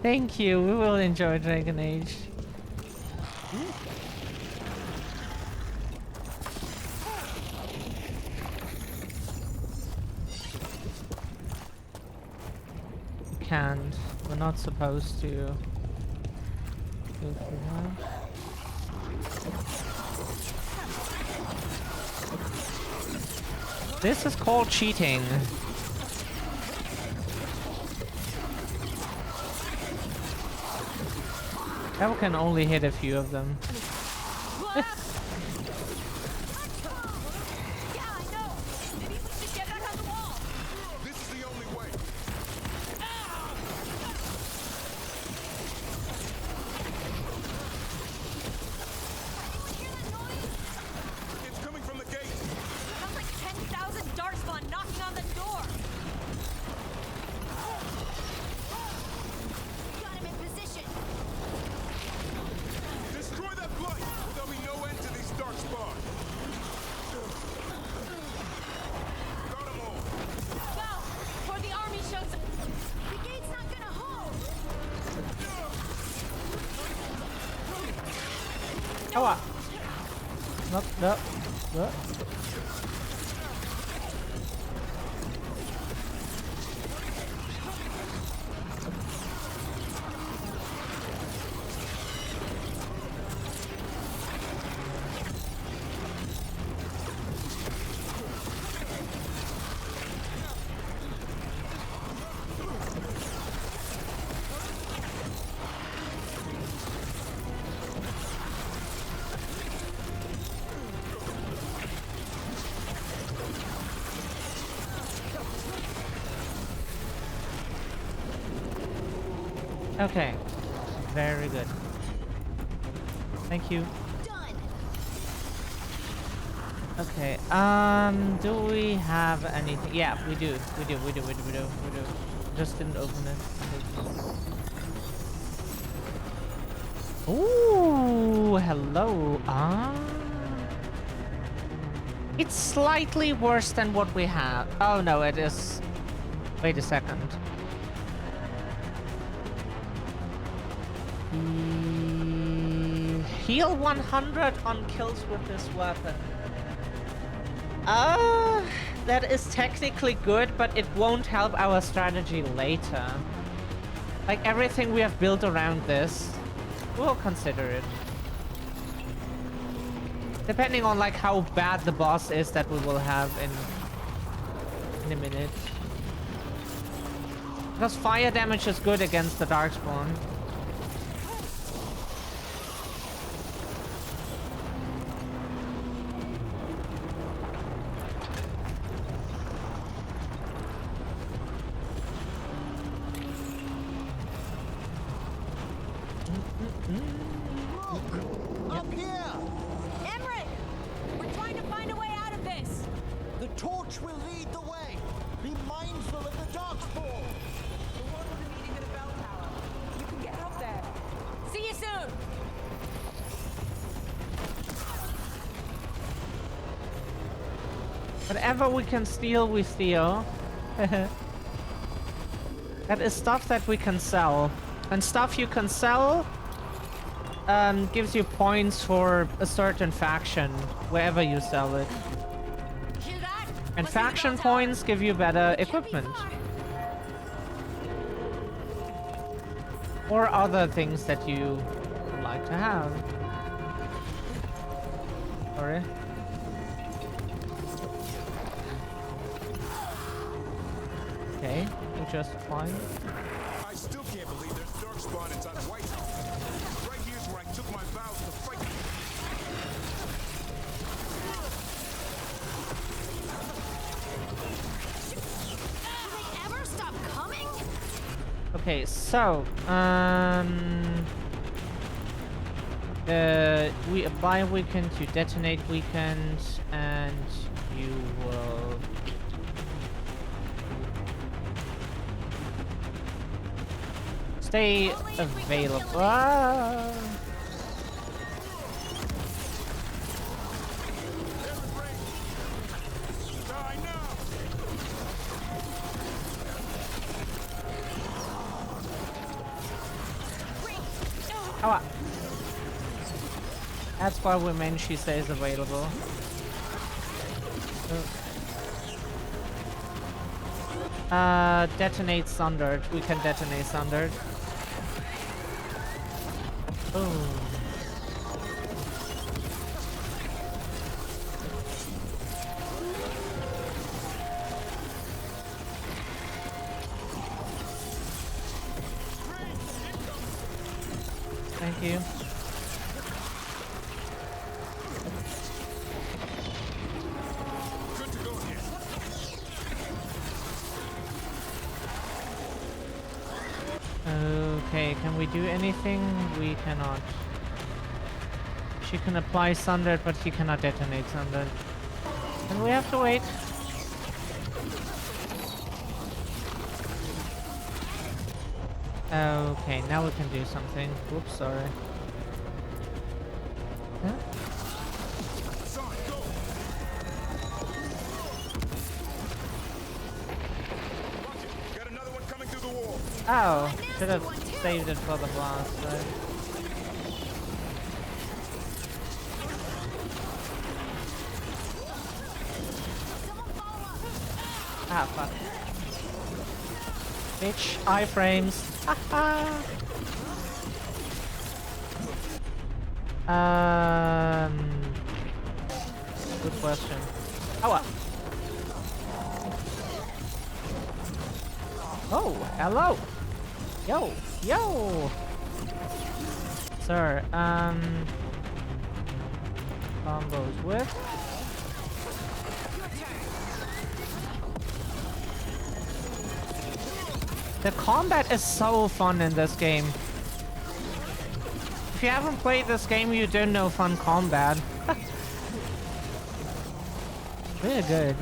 Thank you. We will enjoy Dragon Age. Can't. We're not supposed to go through that. This is called cheating. Now we can only hit a few of them. No. Okay. Very good. Thank you. Okay, do we have anything? Yeah, we do. We do. Just didn't open it. Ooh, hello. It's slightly worse than what we have. Oh no, it is. Wait a second. Heal 100 on kills with this weapon. That is technically good, but it won't help our strategy later. Like everything we have built around this, we'll consider it. Depending on like how bad the boss is that we will have in a minute. Because fire damage is good against the Darkspawn. Up here! Emmerich! We're trying to find a way out of this! The torch will lead the way! Be mindful of the Darkspawn! The one with the meeting at a bell tower. You can get up there. See you soon! Whatever we can steal, we steal. That is stuff that we can sell. And stuff you can sell gives you points for a certain faction, wherever you sell it. And faction points give you better equipment. Or other things that you would like to have. Sorry. Okay, we just fine. I still can't believe there's darkspawn inside White House. Right here's where I took my vows to fight. Do they ever stop coming? Okay, so we apply weekend, you detonate weekend, and you will stay available. Ah. Oh, that's why we meant she stays available. Detonate Sundered. We can detonate Sundered. Boom. Thank you. Good to go here. Okay, can we do anything? We cannot. She can apply Sundered, but he cannot detonate Sundered. And we have to wait. Okay, now we can do something. Oops, sorry. Huh? Got another one coming through the wall. Oh, should have saved it for the blast, right? Ah, fuck. Bitch, iframes. Good question. Oh, what? Oh, hello. Yo, yo. Sir, combos with. The combat is so fun in this game. If you haven't played this game, you don't know fun combat. Really good.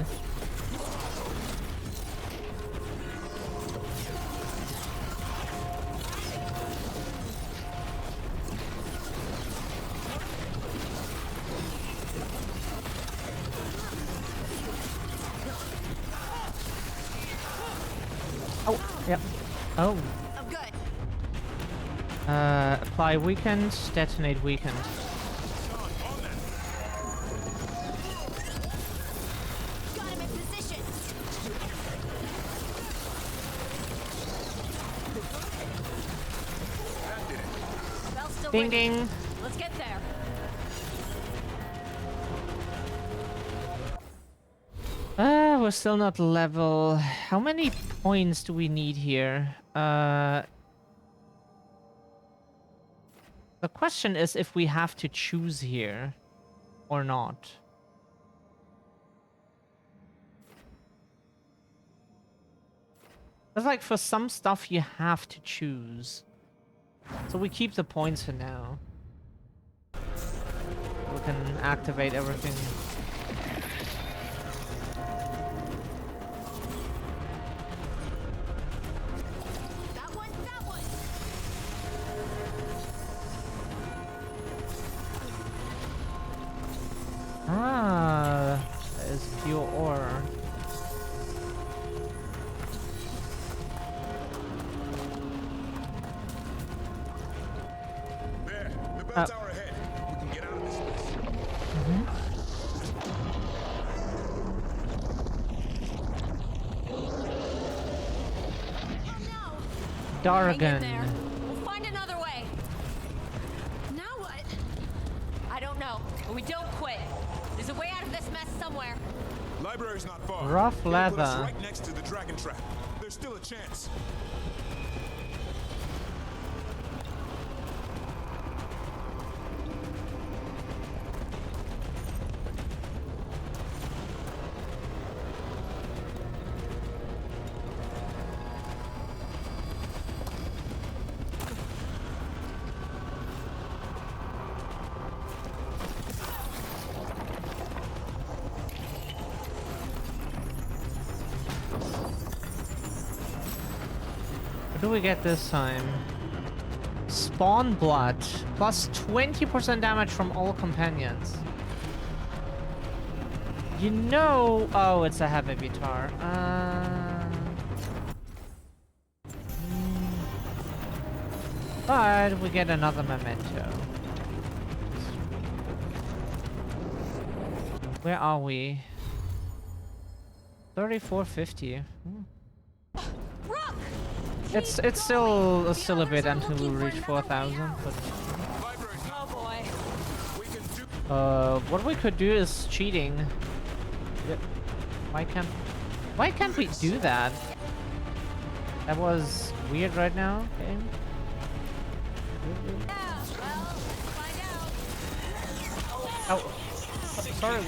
Oh, yep. Oh. I'm good. Apply weekend, detonate weekend. Got him in position. Bell's still Ding ringing. ding. Let's get there. We're still not level. How many points do we need here? The question is if we have to choose here or not. It's like for some stuff you have to choose. So we keep the points for now. We can activate everything. Ah, that is pure ore. There, the bell tower ahead. We can get out of this mess. Dargan. We'll find another way. Now what? I don't know, but we don't quit. There's a way out of this mess somewhere. Library's not far. Rough It'll put us leather. right next to the dragon trap. There's still a chance. do we get this time? Spawn blood. Plus 20% damage from all companions. You know... Oh, it's a heavy guitar. But we get another memento. Where are we? 3450. It's still a bit until we reach 4,000. But what we could do is cheating. Yep. Why can't we do that? That was weird right now. Okay. Oh, sorry.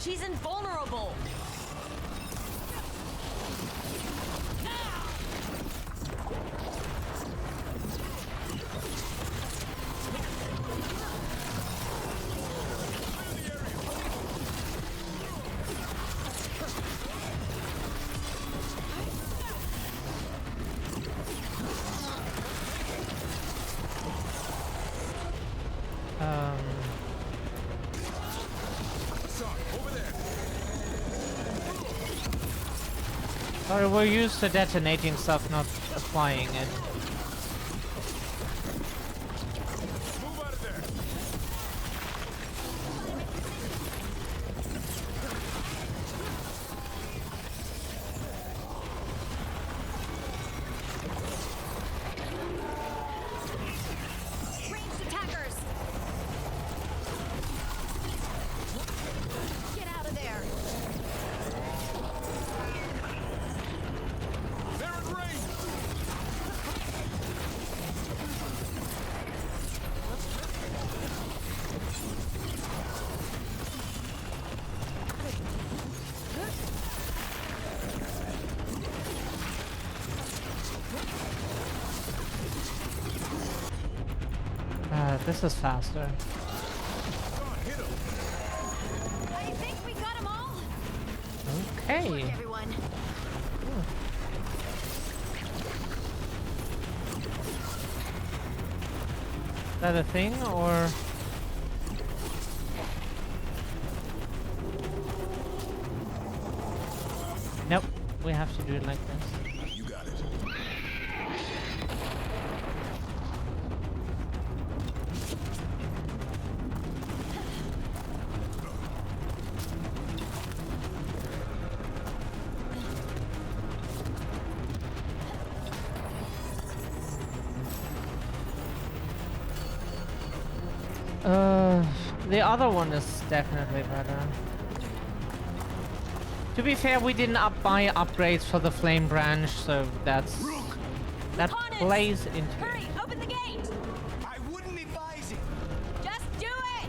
She's invulnerable. Sorry, we're used to detonating stuff, not applying it. This is faster. I think we got them all. Okay. Good work, everyone. Is that a thing or? Nope. We have to do it like this. You got it. The other one is definitely better. To be fair, we didn't buy upgrades for the flame branch, so that plays into it. Hurry, open the gate. I wouldn't advise it. Just do it.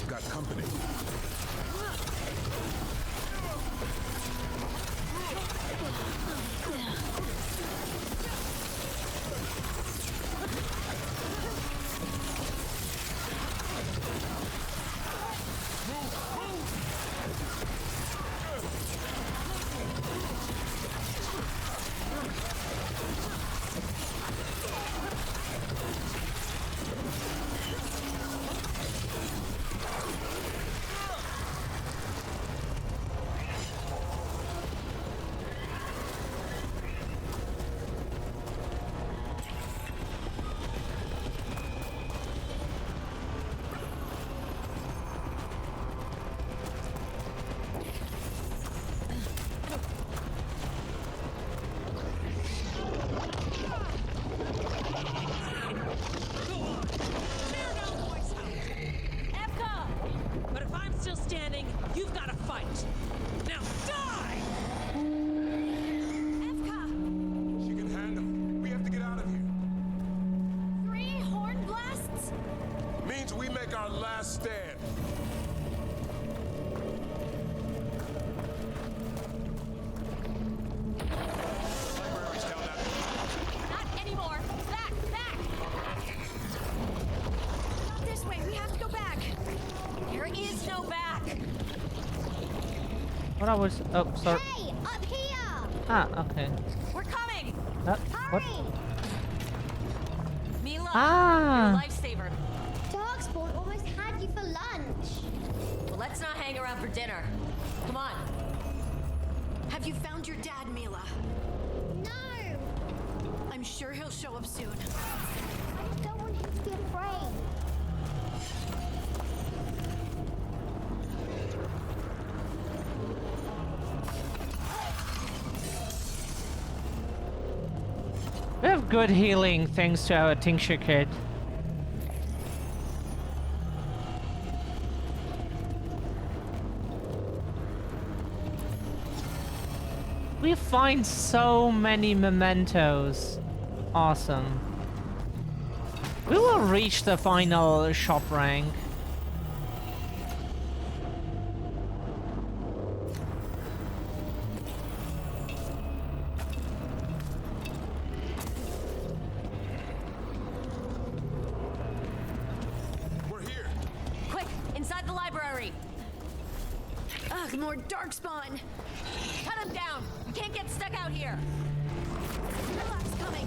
Got company. till we make our last stand. Not anymore. Back! Not this way. We have to go back. There is no back. What I was... Oh, sorry. Hey, up here! Ah, okay. We're coming. What? Mila, Ah. you're a lifesaver. Darkspawn almost had you for lunch. Well, let's not hang around for dinner. Come on. Have you found your dad, Mila? No! I'm sure he'll show up soon. I just don't want him to be afraid. We have good healing thanks to our tincture kit. We find so many mementos. Awesome. We will reach the final shop rank. Quick, inside the library. Ugh, more darkspawn. Cut him down. We can't get stuck out here. Warlock's coming.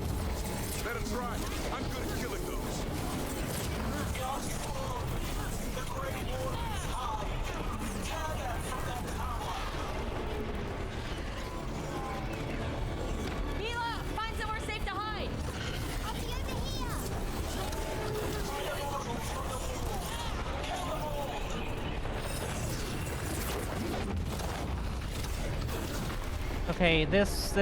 Let him try. I'm good at killing those. Mila, find somewhere safe to hide. I'll be over here. Okay, this...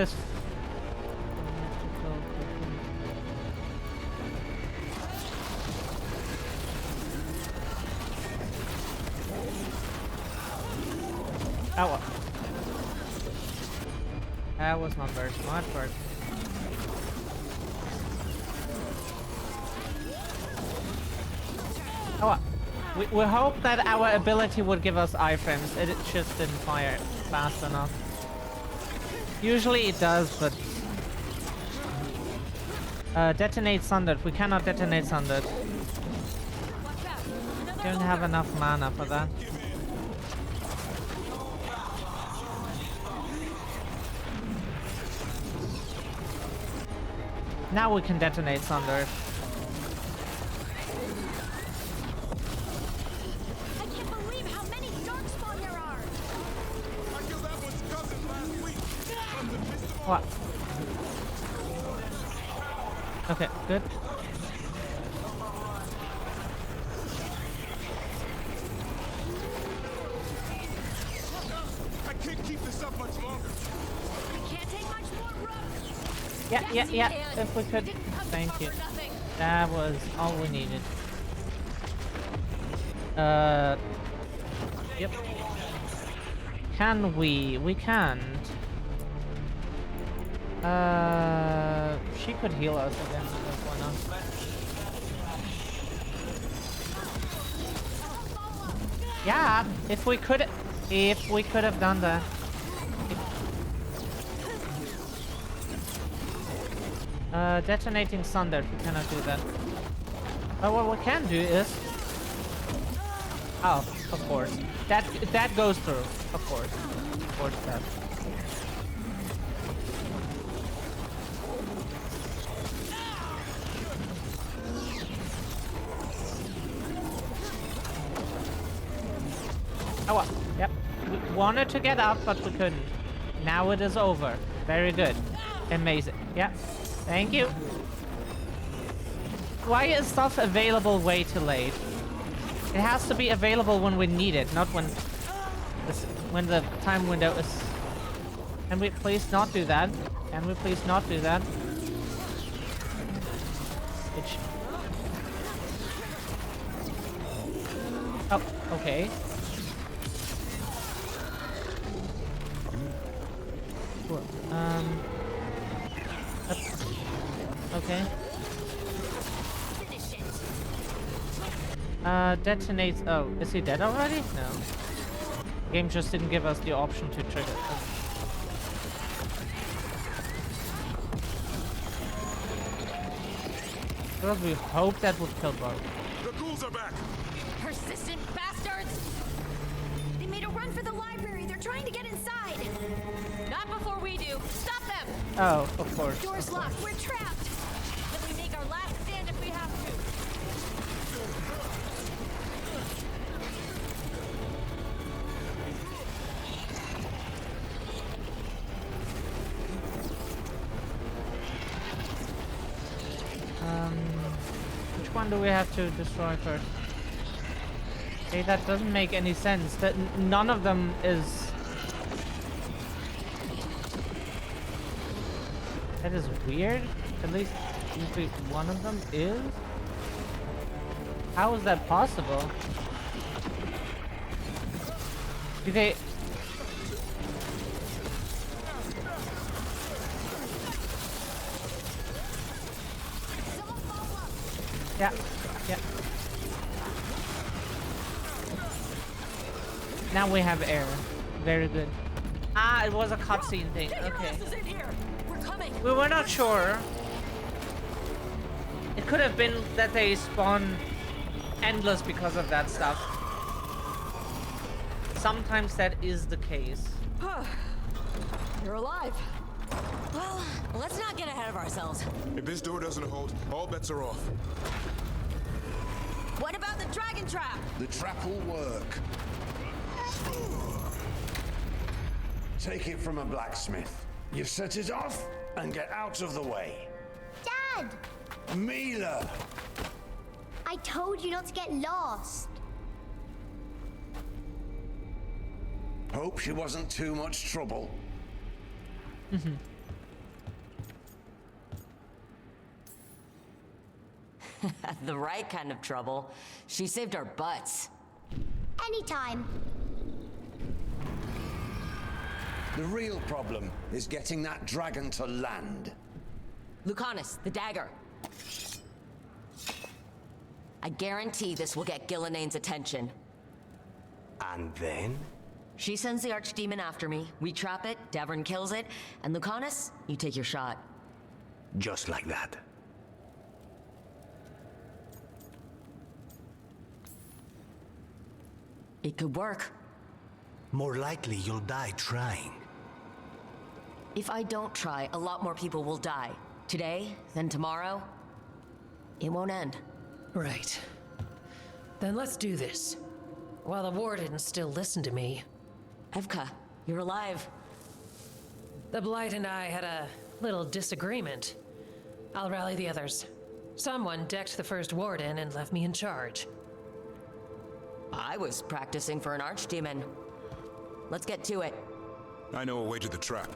Oh, that was not very smart, but... Oh, we hope that our ability would give us iframes. It just didn't fire fast enough. Usually it does, but... detonate Sundered. We cannot detonate Sundered. Don't have enough mana for that. Now we can detonate Sundered. I can't believe how many darkspawn there are. I killed that one's cousin last week. What? Okay, good. I can't keep this up much longer. We can't take much more, Rook. Yeah, Yes, yeah, you yeah. can. If we could. You didn't come Thank to you. for nothing. That was all we needed. Yep. Can we? We can't. She could heal us again. Why not? Yeah, if we could have done that. Detonating Sunder, we cannot do that. But what we can do is... Oh, of course. That goes through. Of course. Of course that. Oh well, yep. We wanted to get up, but we couldn't. Now it is over. Very good. Amazing. Yeah. Thank you. Why is stuff available way too late? It has to be available when we need it, not when the time window is... Can we please not do that? Can we please not do that? Which... Oh, okay. Cool. Okay. Detonates. Oh, is he dead already? No. Game just didn't give us the option to trigger. Because we hope that would kill both. The ghouls are back! Persistent bastards! They made a run for the library. They're trying to get inside. Not before we do. Stop them! Oh, of course. Door's locked. We're trapped. Then we make our last stand if we have to. Which one do we have to destroy first? Okay, that doesn't make any sense. That none of them is. That is weird. At least one of them is. How is that possible? Do they? Yeah, yeah. Now we have air. Very good. Ah, it was a cutscene thing. Okay. We were not sure. It could have been that they spawn endless because of that stuff. Sometimes that is the case. You're alive. Well, let's not get ahead of ourselves. If this door doesn't hold, all bets are off. What about the dragon trap? The trap will work. Take it from a blacksmith. You set it off and get out of the way. Dad! Mila! I told you not to get lost. Hope she wasn't too much trouble. The right kind of trouble. She saved our butts. Anytime. The real problem is getting that dragon to land. Lucanus, the dagger. I guarantee this will get Gillinane's attention. And then? She sends the archdemon after me, we trap it, Davern kills it, and Lucanus, you take your shot. Just like that. It could work. More likely you'll die trying. If I don't try, a lot more people will die. Today, then tomorrow. It won't end. Right. Then let's do this. While the warden still listen to me. Evka, you're alive. The Blight and I had a little disagreement. I'll rally the others. Someone decked the first warden and left me in charge. I was practicing for an archdemon. Let's get to it. I know a way to the trap.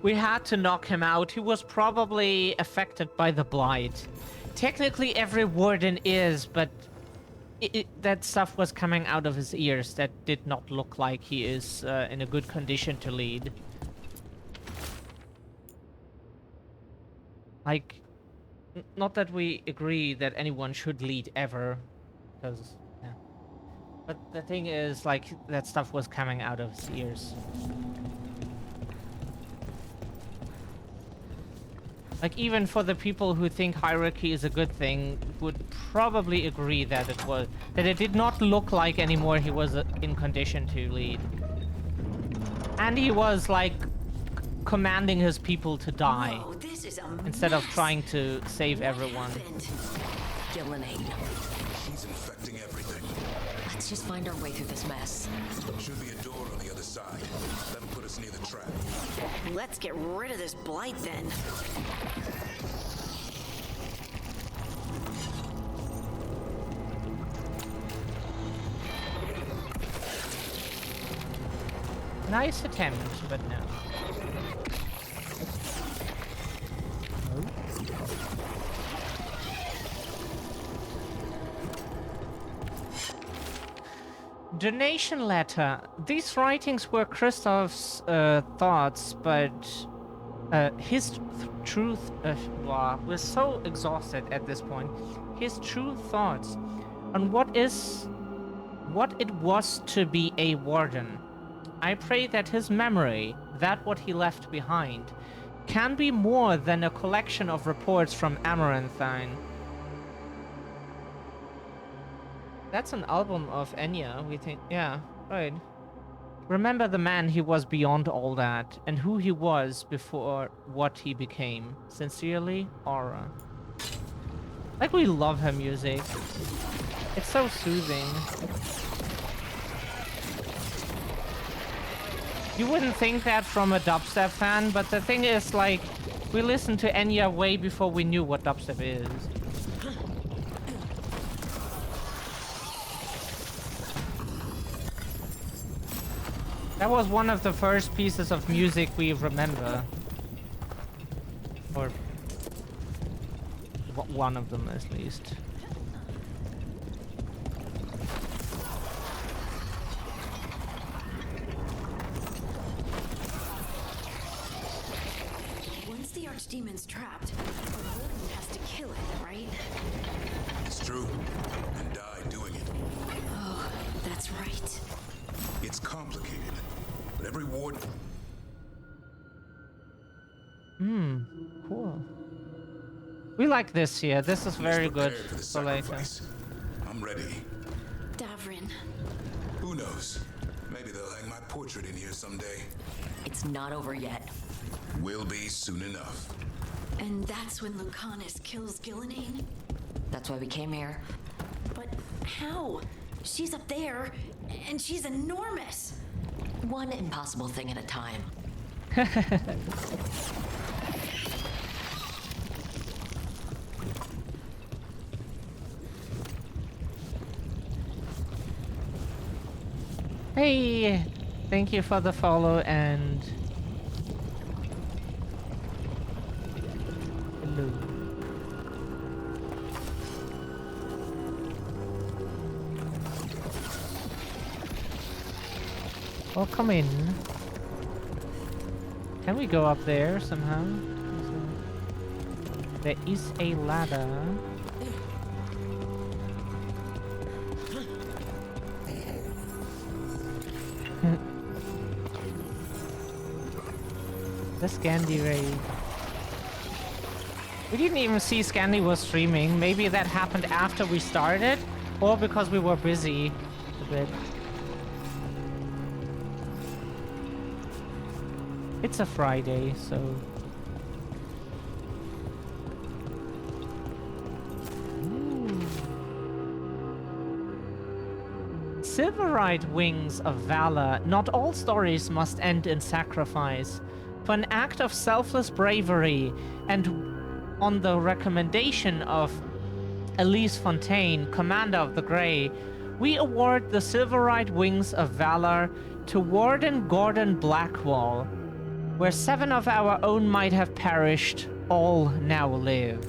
We had to knock him out. He was probably affected by the Blight. Technically, every warden is, but that stuff was coming out of his ears. That did not look like he is in a good condition to lead. Like, not that we agree that anyone should lead ever, because, yeah. But the thing is, like, that stuff was coming out of his ears. Like, even for the people who think hierarchy is a good thing, would probably agree that it did not look like anymore he was in condition to lead. And he was, like, commanding his people to die. Whoa, this is a instead of mess. trying to save everyone. Gillinane. She's infecting everything. Let's just find our way through this mess. Should be a door on the other side. That'll put us near the trap. Let's get rid of this blight then. Nice attempt, but no. Donation letter. These writings were Christoph's thoughts, but Wow, we're so exhausted at this point. His true thoughts on what it was to be a warden. I pray that his memory, that what he left behind, can be more than a collection of reports from Amaranthine. That's an album of Enya, we think. Yeah, right. Remember the man he was beyond all that, and who he was before what he became. Sincerely, Aura. Like, we love her music. It's so soothing. You wouldn't think that from a dubstep fan, but the thing is, like, we listened to Enya way before we knew what dubstep is. That was one of the first pieces of music we remember. Or one of them, at least. Once the archdemon's trapped, the warden has to kill it, right? It's true. And die doing it. Oh, that's right. It's complicated, but every warden... Cool. We like this here. This is very good for later. I'm ready. Davrin. Who knows? Maybe they'll hang my portrait in here someday. It's not over yet. Will be soon enough. And that's when Lucanus kills Gillenane? That's why we came here. But how? She's up there, and she's enormous. One impossible thing at a time. Hey, thank you for the follow and hello. Well, come in. Can we go up there somehow? There is a ladder. The Scandi raid. We didn't even see Scandi was streaming. Maybe that happened after we started, or because we were busy a bit. It's a Friday, so... Silverite Wings of Valor. Not all stories must end in sacrifice. For an act of selfless bravery, and on the recommendation of Elise Fontaine, Commander of the Grey, we award the Silverite Wings of Valor to Warden Gordon Blackwall. Where 7 of our own might have perished, all now live.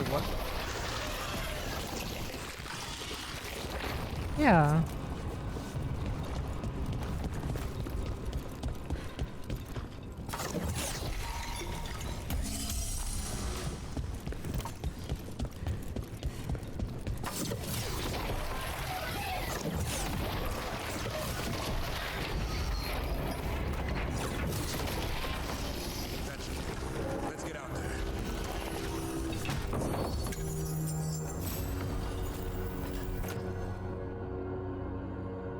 What? Yeah. Let's get out there.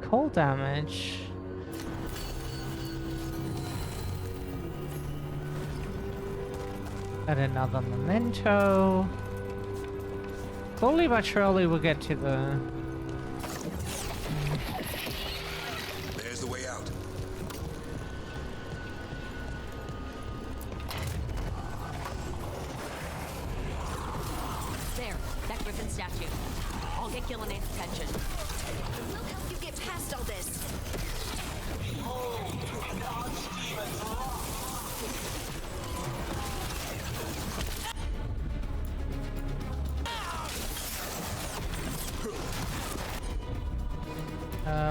Cold damage. And another memento. Slowly but surely we'll get to the... There's the way out. There, that griffin statue. I'll get Gillenane's attention. We'll help you get past all this.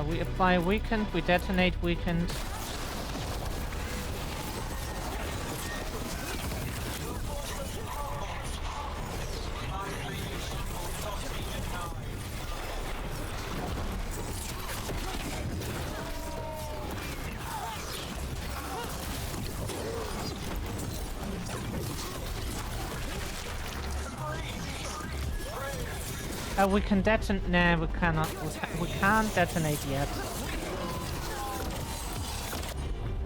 We apply weakened, we detonate weakened. We can detonate. Nah, we cannot. We can't detonate yet.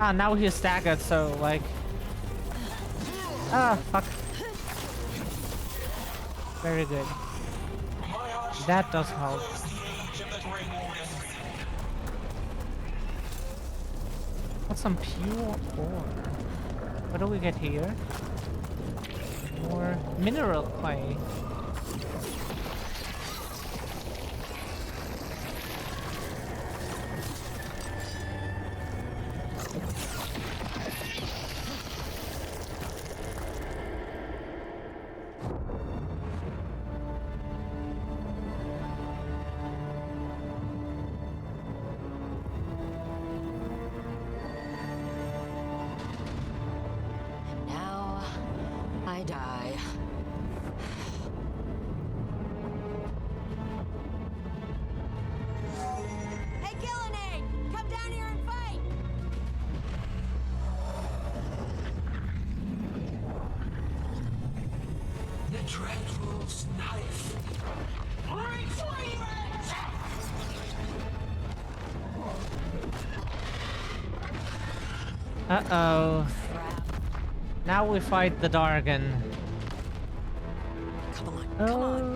Ah, now he's staggered, so like. Ah, fuck. Very good. That does help. What's some pure ore? What do we get here? More mineral clay. Uh-oh. Now we fight the Dargon. Come on, come on.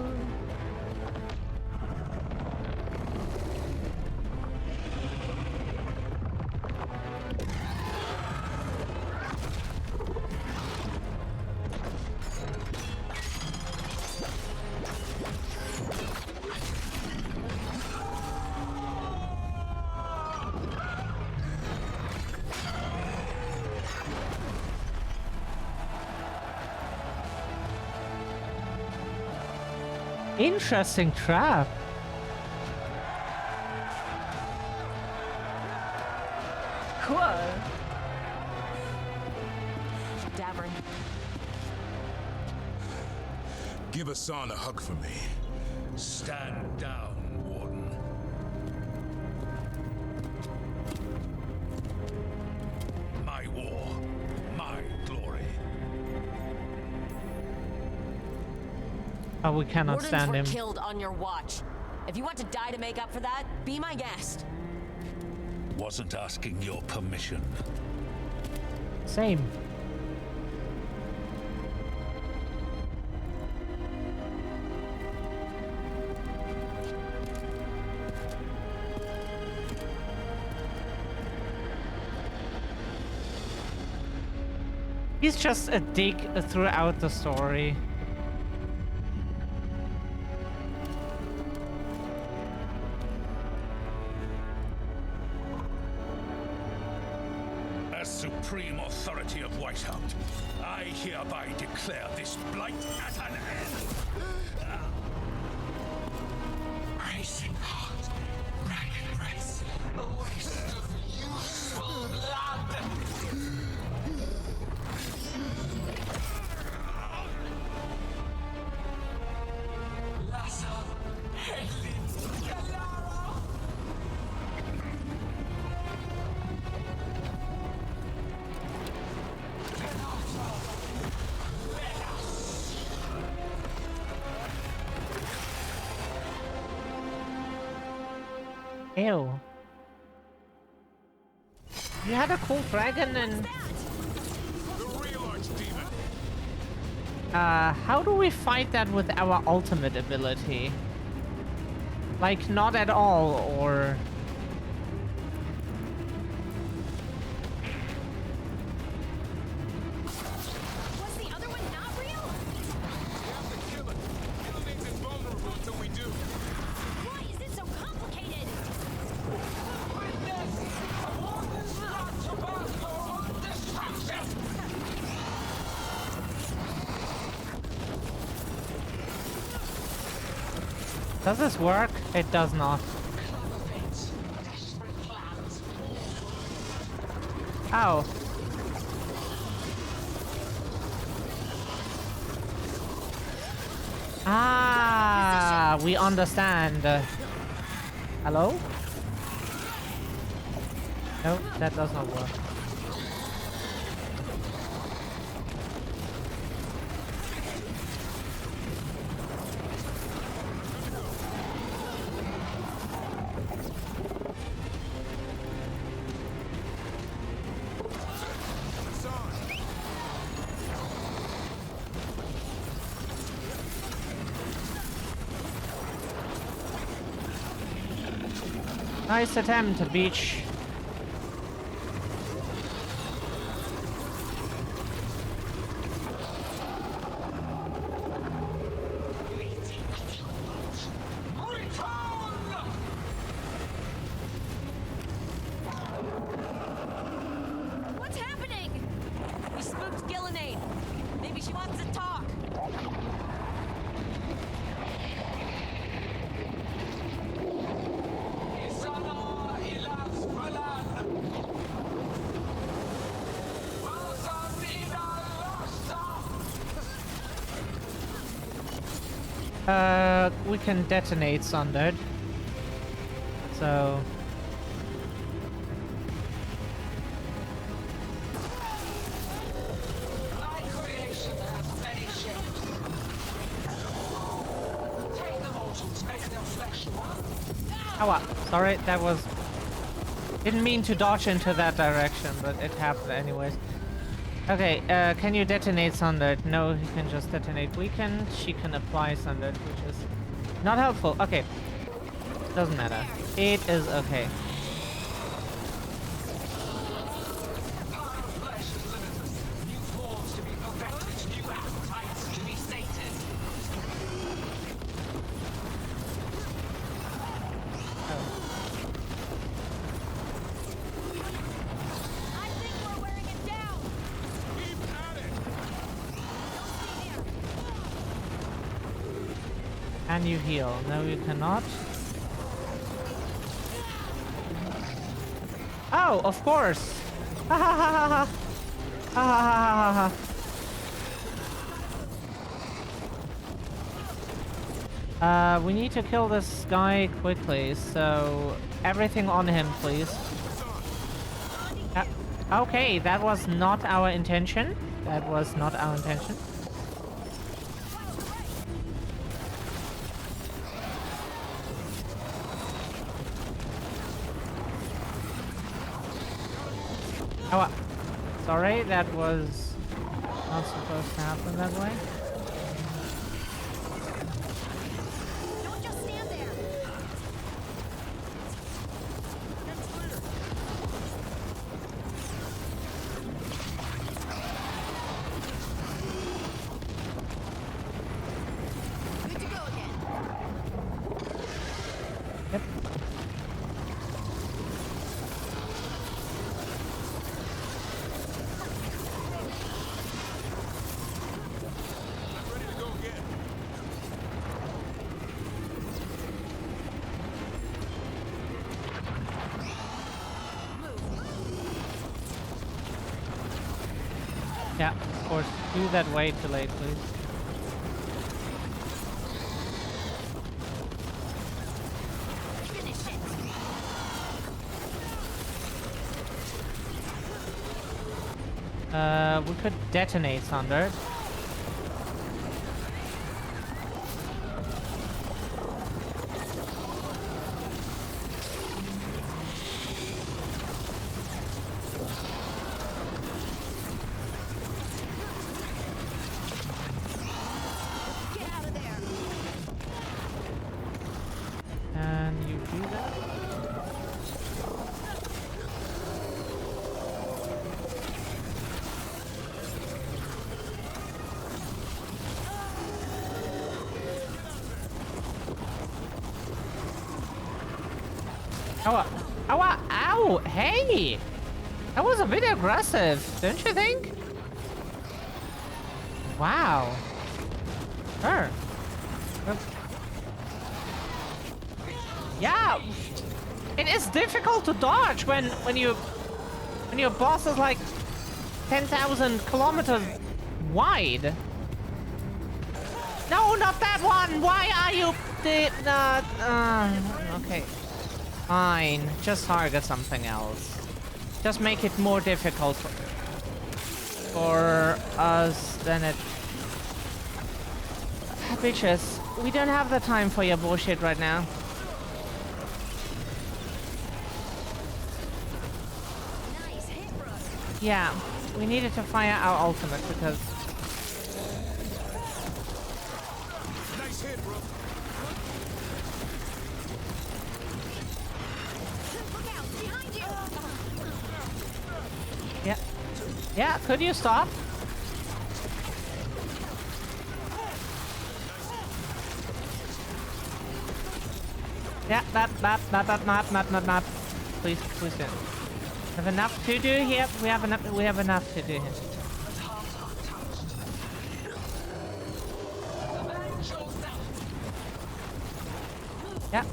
Interesting trap. Cool. Davern. Give Hassan a hug for me. Stand down, Warden. My war, my glory. Oh, we cannot Wardens stand were him. killed on your watch. If you want to die to make up for that, be my guest. Wasn't asking your permission. Same. He's just a dick throughout the story. As supreme authority of Whitehound, I hereby declare this blight at an end. Racing heart, ragged race, a waste of useful blood. Lasso, Hedlin, Galara. Ew. You had a cool dragon and... how do we fight that with our ultimate ability? Like, not at all, or... Was the other one not real? Why is it so complicated? Does this work? It does not. Ow. Ah, we understand. Hello? No, that does not work. Nice attempt, Beach. What's happening? We spooked Gillenade. Maybe she wants to talk. We can detonate Sundered. So... Ow, sorry, that was... Didn't mean to dodge into that direction, but it happened anyways. Okay, can you detonate Sundered? No, he can just detonate Weakened. She can apply Sundered, which is not helpful. Okay, doesn't matter. It is okay. Can you heal? No, you cannot. Oh, of course! Ha ha ha ha ha! Ha ha ha ha ha! We need to kill this guy quickly, so everything on him, please. Okay, that was not our intention. That was not our intention. Oh, sorry, that was not supposed to happen that way. Don't just stand there. Good to go again. Yep. Yeah, of course. Do that way too late, please. We could detonate Thunder. Ow! Ow! Ow! Hey! That was a bit aggressive, don't you think? Wow. Sure. Yeah! It is difficult to dodge when you When your boss is like 10,000 kilometers wide. No, not that one! Why are you... okay. Fine. Just target something else. Just make it more difficult for us than it... Bitches, we don't have the time for your bullshit right now. Yeah, we needed to fire our ultimate because... Nice hit, bro. Look out, behind you. Yeah. Yeah, could you stop? Yeah, not. Please don't. We have enough to do here. We have enough to do here. Yeah.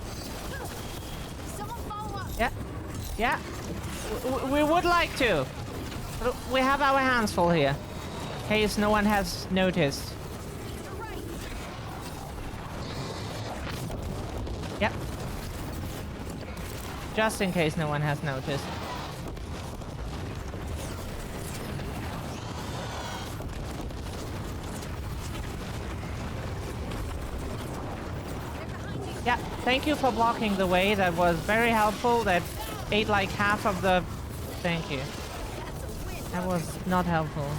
Yeah. Yeah. We would like to. But we have our hands full here. In case no one has noticed. Yep. Just in case no one has noticed. Yeah, thank you for blocking the way. That was very helpful. That ate like half of the... Thank you. That was not helpful.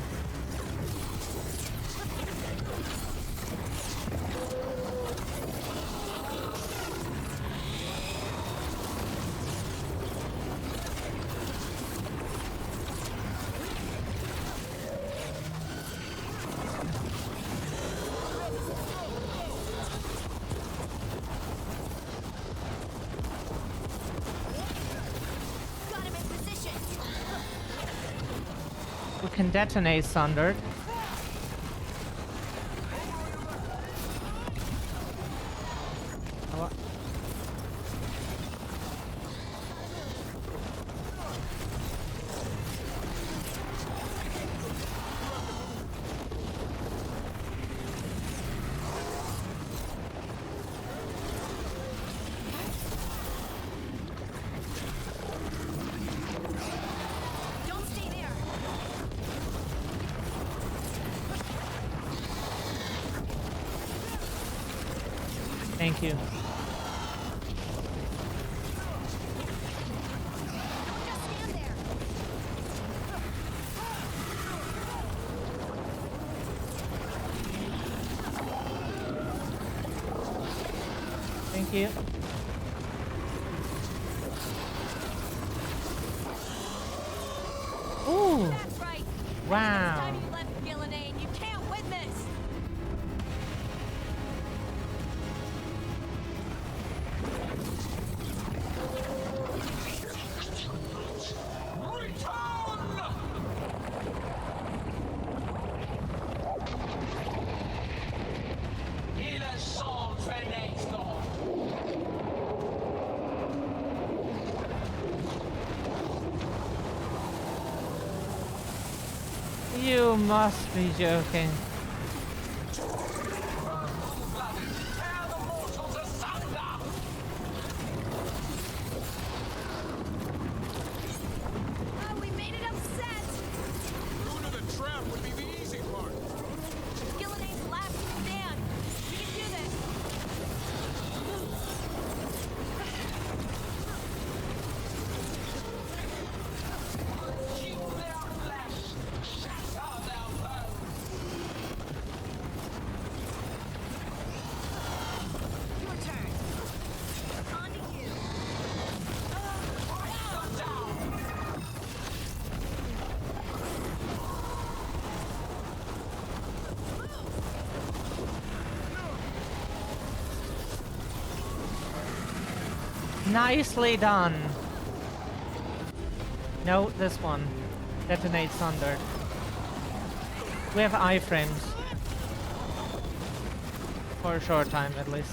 We can detonate Sundered. Oh, thank you. Thank you. Ooh. That's right. Wow. Time you left Gillinane, you can't win this. Il est sans fenêtre. You must be joking. Oh, we made it upset. Going to the trap would be the easy part. Gillinane's last stand. We can do this. Your turn. On to you. Nicely done. No, this one. Detonate Sundered. We have iframes. For a short time, at least.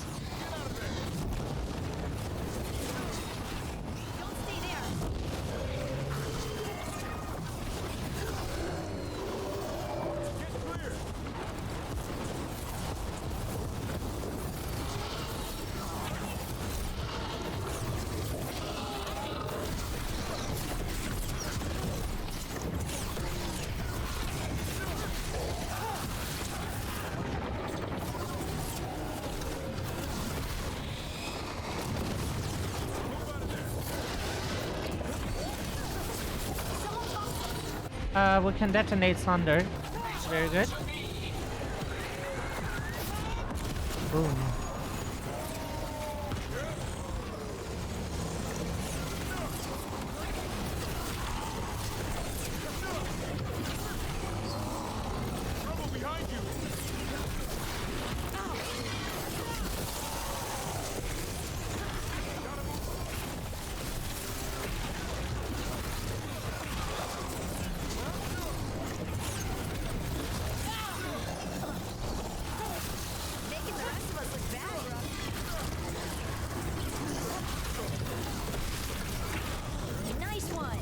We can detonate thunder. Very good. Boom. Making the rest of us look bad. Nice one.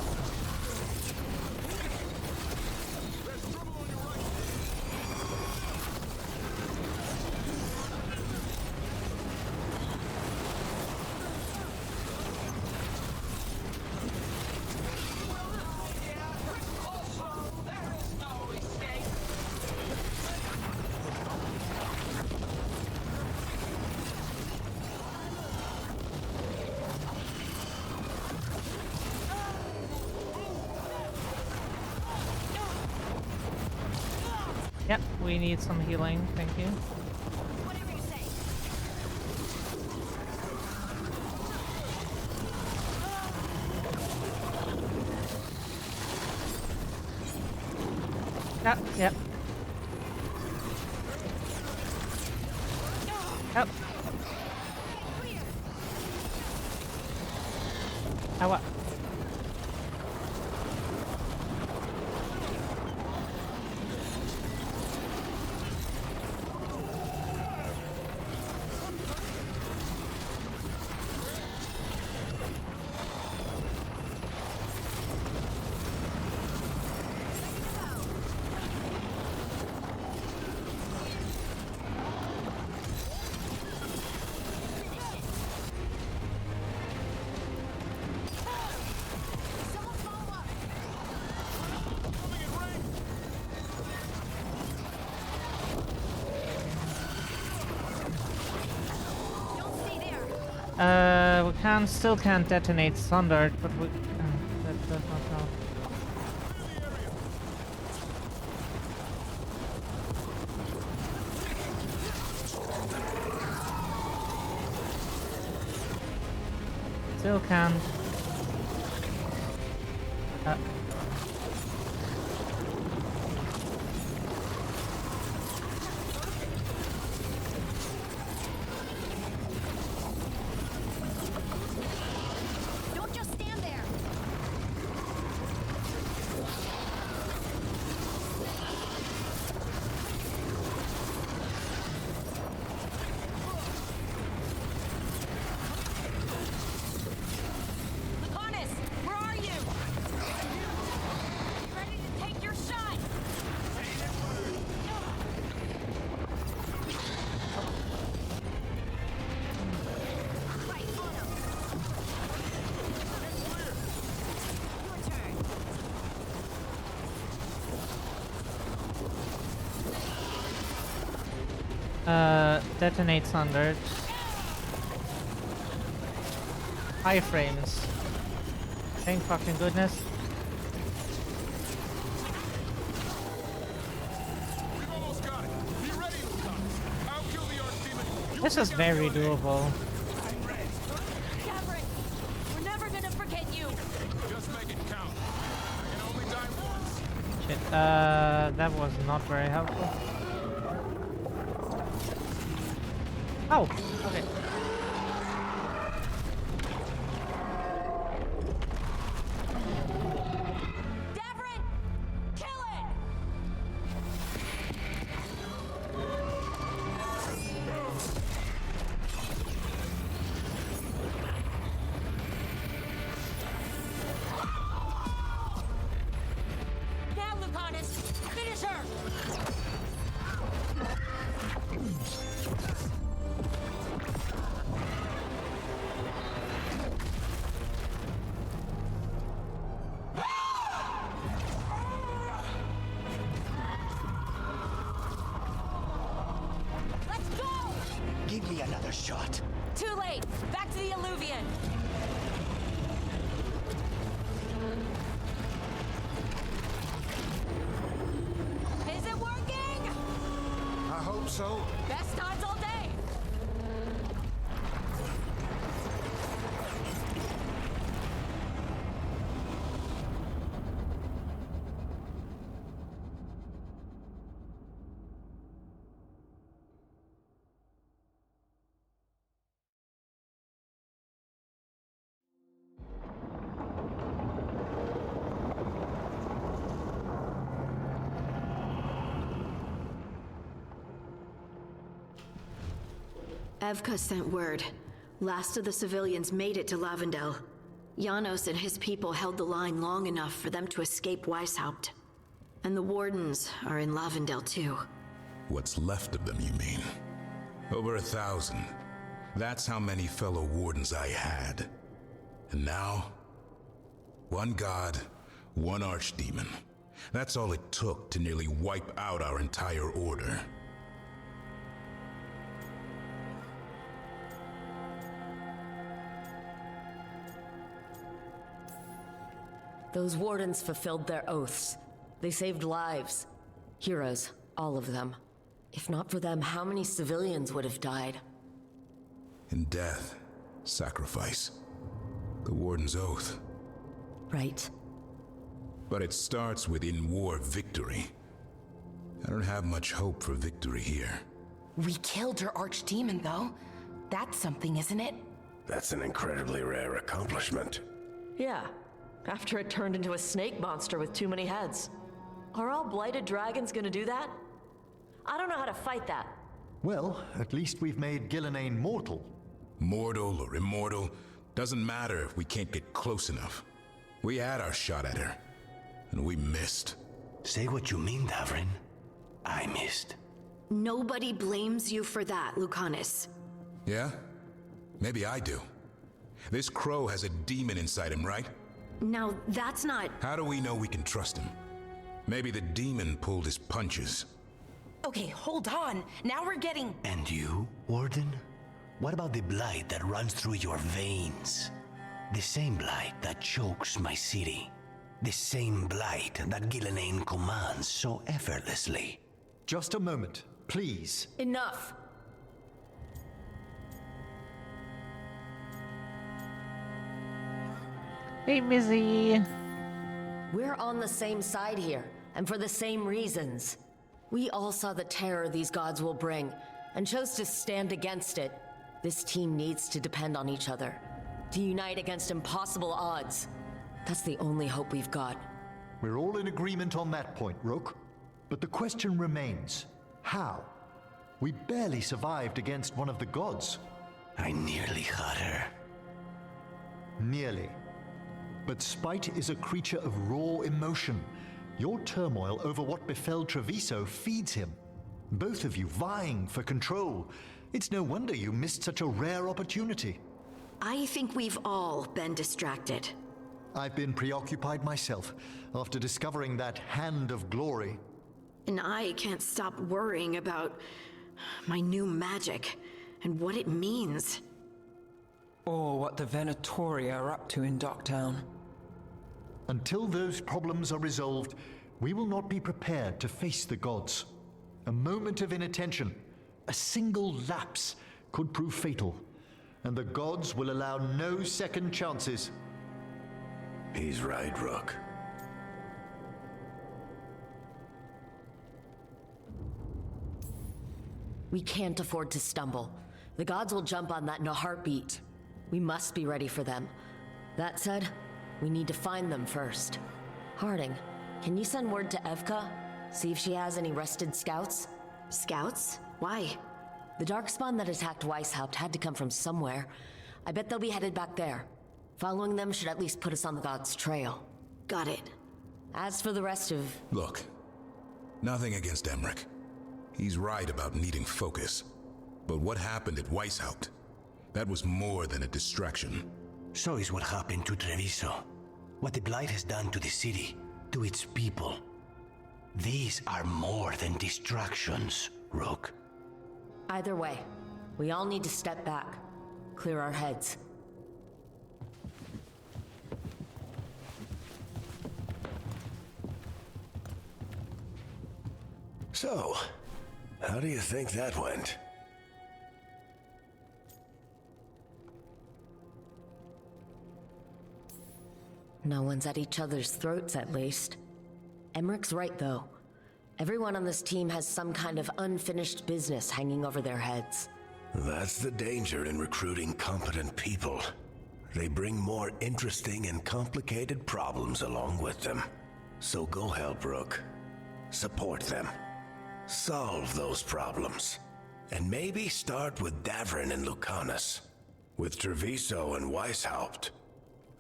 Yep, we need some healing. Thank you. Yep, yep. Yep. What? We still can't detonate thunder, but we that does not help. Still can't. Don't just stand there. Harness, where are you? Ready to take your shot. Right on him. Your turn. Detonate thunder. High frames. Thank fucking goodness. This is very doable. Gabriel, we're never gonna forget you. Just make it count. I can only die once. Shit, that was not very helpful. Oh, okay. Davrin, kill it! Now, Lucanus, finish her! Let's go! Give me another shot. Too late! Back to the Alluvian! Evka sent word. Last of the civilians made it to Lavendel. Janos and his people held the line long enough for them to escape Weishaupt. And the Wardens are in Lavendel too. What's left of them, you mean? Over 1,000. That's how many fellow Wardens I had. And now, one god, one archdemon. That's all it took to nearly wipe out our entire order. Those wardens fulfilled their oaths. They saved lives. Heroes, all of them. If not for them, how many civilians would have died? In death, sacrifice. The Warden's oath. Right. But it starts with in-war victory. I don't have much hope for victory here. We killed her archdemon, though. That's something, isn't it? That's an incredibly rare accomplishment. Yeah, after it turned into a snake monster with too many heads. Are all blighted dragons gonna do that? I don't know how to fight that. Well, at least we've made Gillenane mortal. Mortal or immortal, doesn't matter if we can't get close enough. We had our shot at her, and we missed. Say what you mean, Davrin. I missed. Nobody blames you for that, Lucanus. Yeah? Maybe I do. This crow has a demon inside him, right? Now, that's not... How do we know we can trust him? Maybe the demon pulled his punches. Okay, hold on. Now we're getting... And you, Warden? What about the blight that runs through your veins? The same blight that chokes my city. The same blight that Gillenane commands so effortlessly. Just a moment, please. Enough! Hey, Mizzy. We're on the same side here, and for the same reasons. We all saw the terror these gods will bring, and chose to stand against it. This team needs to depend on each other, to unite against impossible odds. That's the only hope we've got. We're all in agreement on that point, Rook. But the question remains, how? We barely survived against one of the gods. I nearly had her. Nearly. But spite is a creature of raw emotion. Your turmoil over what befell Treviso feeds him. Both of you vying for control. It's no wonder you missed such a rare opportunity. I think we've all been distracted. I've been preoccupied myself after discovering that hand of glory. And I can't stop worrying about my new magic and what it means. Or what the Venatoria are up to in Docktown. Until those problems are resolved, we will not be prepared to face the gods. A moment of inattention, a single lapse, could prove fatal, and the gods will allow no second chances. He's right, Rook. We can't afford to stumble. The gods will jump on that in a heartbeat. We must be ready for them. That said, we need to find them first. Harding, can you send word to Evka? See if she has any rested scouts? Scouts? Why? The darkspawn that attacked Weishaupt had to come from somewhere. I bet they'll be headed back there. Following them should at least put us on the gods' trail. Got it. As for the rest of... Look, nothing against Emmerich. He's right about needing focus. But what happened at Weishaupt? That was more than a distraction. So is what happened to Treviso. What the Blight has done to the city, to its people. These are more than distractions, Rook. Either way, we all need to step back. Clear our heads. So, how do you think that went? No one's at each other's throats, at least. Emmerich's right, though. Everyone on this team has some kind of unfinished business hanging over their heads. That's the danger in recruiting competent people. They bring more interesting and complicated problems along with them. So go help Rook. Support them. Solve those problems. And maybe start with Davrin and Lucanus. With Treviso and Weishaupt.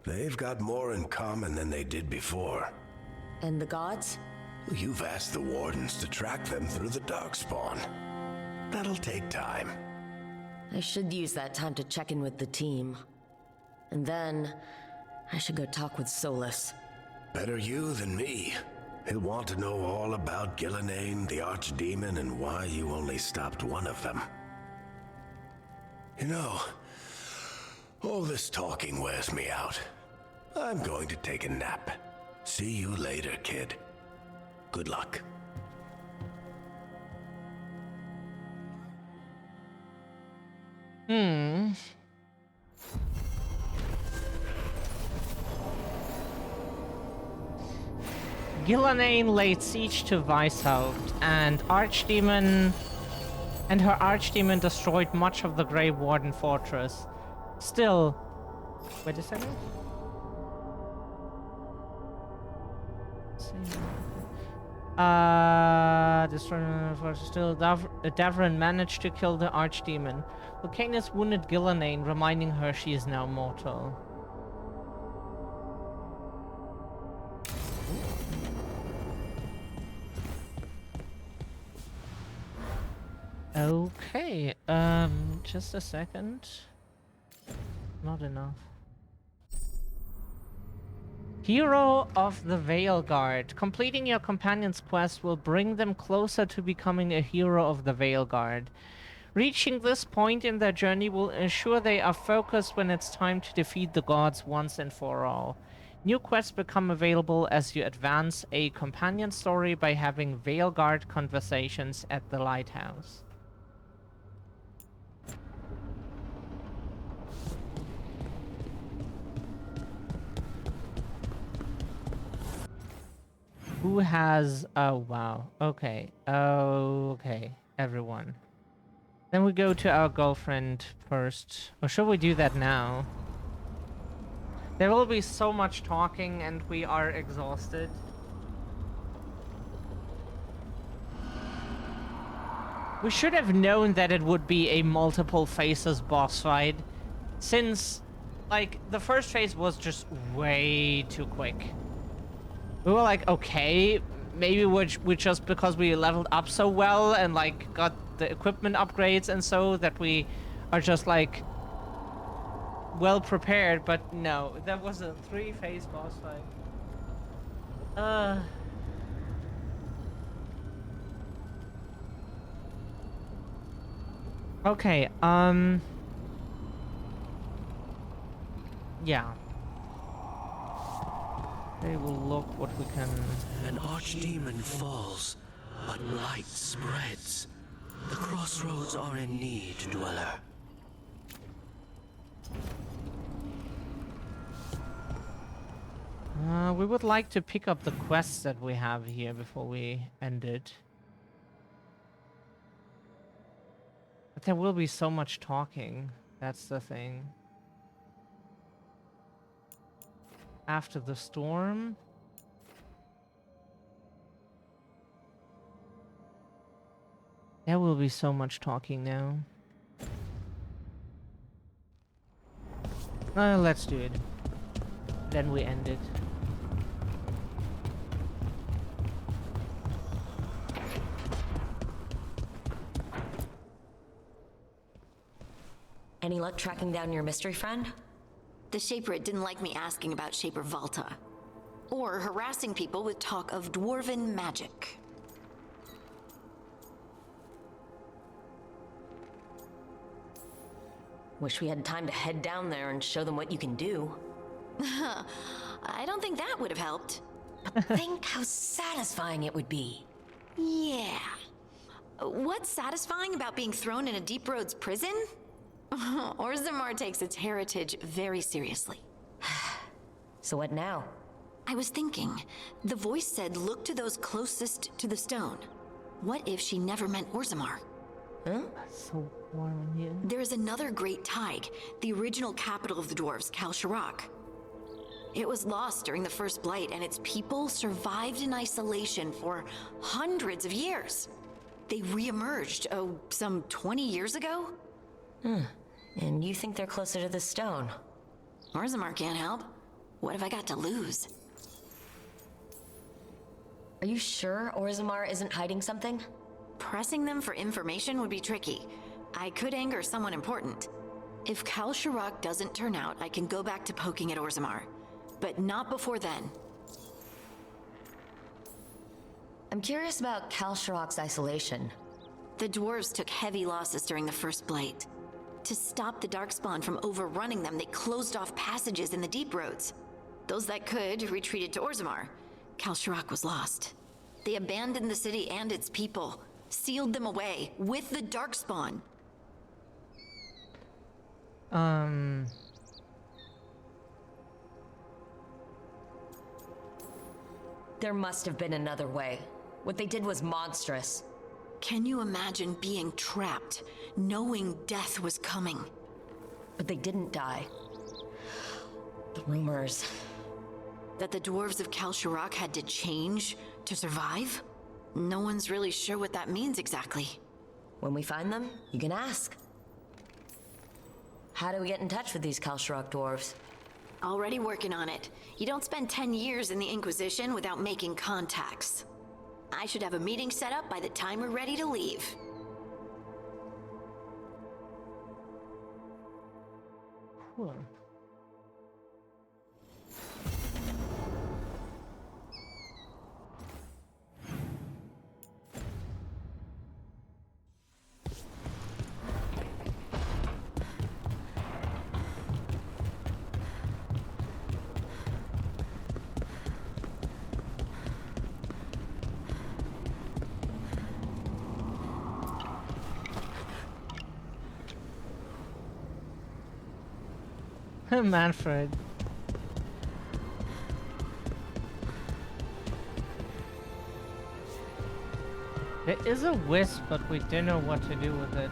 They've got more in common than they did before. And the gods? You've asked the Wardens to track them through the Darkspawn. That'll take time. I should use that time to check in with the team. And then, I should go talk with Solus. Better you than me. He'll want to know all about Gillenane, the Archdemon, and why you only stopped one of them. You know, all this talking wears me out. I'm going to take a nap. See you later, kid. Good luck. Gillenane laid siege to Weishaupt, and Archdemon and her Archdemon destroyed much of the Grey Warden fortress. Still, wait a second. Destroying the fortress. Still, Davrin managed to kill the Archdemon. Lucanus wounded Gillenane, reminding her she is now mortal. Okay, just a second. Not enough. Hero of the Veilguard. Completing your companion's quest will bring them closer to becoming a hero of the Veilguard. Reaching this point in their journey will ensure they are focused when it's time to defeat the gods once and for all. New quests become available as you advance a companion story by having Veilguard conversations at the lighthouse. Who has... Oh, wow. Okay. Okay, everyone. Then we go to our girlfriend first. Or should we do that now? There will be so much talking and we are exhausted. We should have known that it would be a multiple phases boss fight. Since, like, the first phase was just way too quick. We were like, okay, maybe we're just because we leveled up so well and like got the equipment upgrades and so that we are just like well prepared, but no, that was a 3-phase boss fight. Okay, yeah. They will look what we can... An archdemon falls, but light spreads. The crossroads are in need, Dweller. We would like to pick up the quests that we have here before we end it. But there will be so much talking. That's the thing. After the storm. There will be so much talking now. Let's do it. Then we end it. Any luck tracking down your mystery friend? The Shaper didn't like me asking about Shaper Valta. Or harassing people with talk of dwarven magic. Wish we had time to head down there and show them what you can do. I don't think that would have helped. Think how satisfying it would be. Yeah. What's satisfying about being thrown in a Deep Roads prison? Orzammar takes its heritage very seriously. So what now? I was thinking, the voice said look to those closest to the stone. What if she never meant Orzammar? Huh? So warm in here. There is another great Tig, the original capital of the dwarves, Kal Shirak. It was lost during the First Blight, and its people survived in isolation for hundreds of years. They re-emerged, some 20 years ago? And you think they're closer to the stone? Orzammar can't help. What have I got to lose? Are you sure Orzammar isn't hiding something? Pressing them for information would be tricky. I could anger someone important. If Kal Sharok doesn't turn out, I can go back to poking at Orzammar. But not before then. I'm curious about Kal Sharok's isolation. The dwarves took heavy losses during the first blight. To stop the Darkspawn from overrunning them, they closed off passages in the deep roads. Those that could retreated to Orzammar. Kal Sharok was lost. They abandoned the city and its people, sealed them away with the Darkspawn. There must have been another way. What they did was monstrous. Can you imagine being trapped, knowing death was coming? But they didn't die. The rumors. That the dwarves of Kal Sharok had to change to survive? No one's really sure what that means exactly. When we find them, you can ask. How do we get in touch with these Kal Sharok dwarves? Already working on it. You don't spend 10 years in the Inquisition without making contacts. I should have a meeting set up by the time we're ready to leave. Cool. Manfred. There is a wisp, but we don't know what to do with it.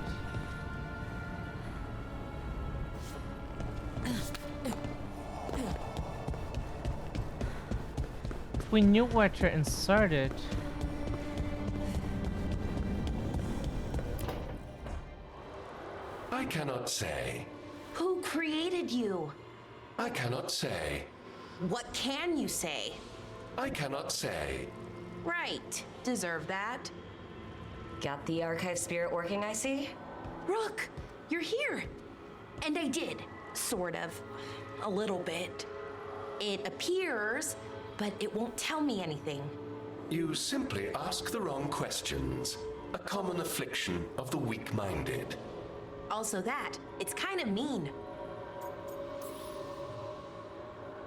If we knew where to insert it. I cannot say. Who created you? I cannot say. What can you say? I cannot say. Right. Deserve that. Got the archive spirit working, I see? Rook, you're here. And I did. Sort of. A little bit. It appears, but it won't tell me anything. You simply ask the wrong questions. A common affliction of the weak-minded. Also that, it's kind of mean.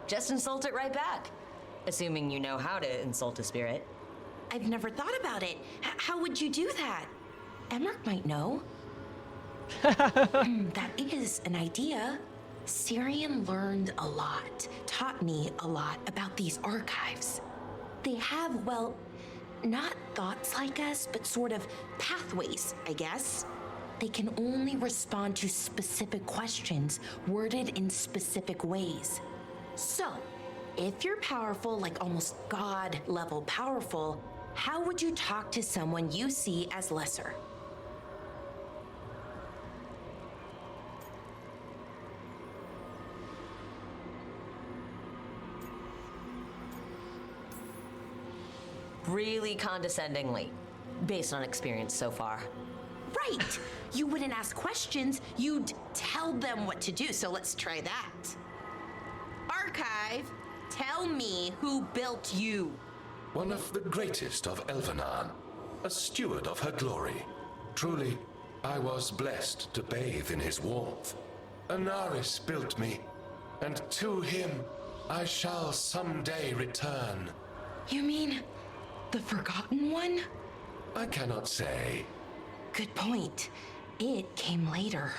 Just insult it right back. Assuming you know how to insult a spirit. I've never thought about it. How would you do that? Emmerich might know. That is an idea. Syrian learned a lot, taught me a lot about these archives. They have, well, not thoughts like us, but sort of pathways, I guess. They can only respond to specific questions worded in specific ways. So, if you're powerful, like almost God level powerful, how would you talk to someone you see as lesser? Really condescendingly, based on experience so far. Right! You wouldn't ask questions, you'd tell them what to do, so let's try that. Archive, tell me who built you. One of the greatest of Elvenan, a steward of her glory. Truly, I was blessed to bathe in his warmth. Anaris built me, and to him I shall someday return. You mean the Forgotten One? I cannot say. Good point. It came later.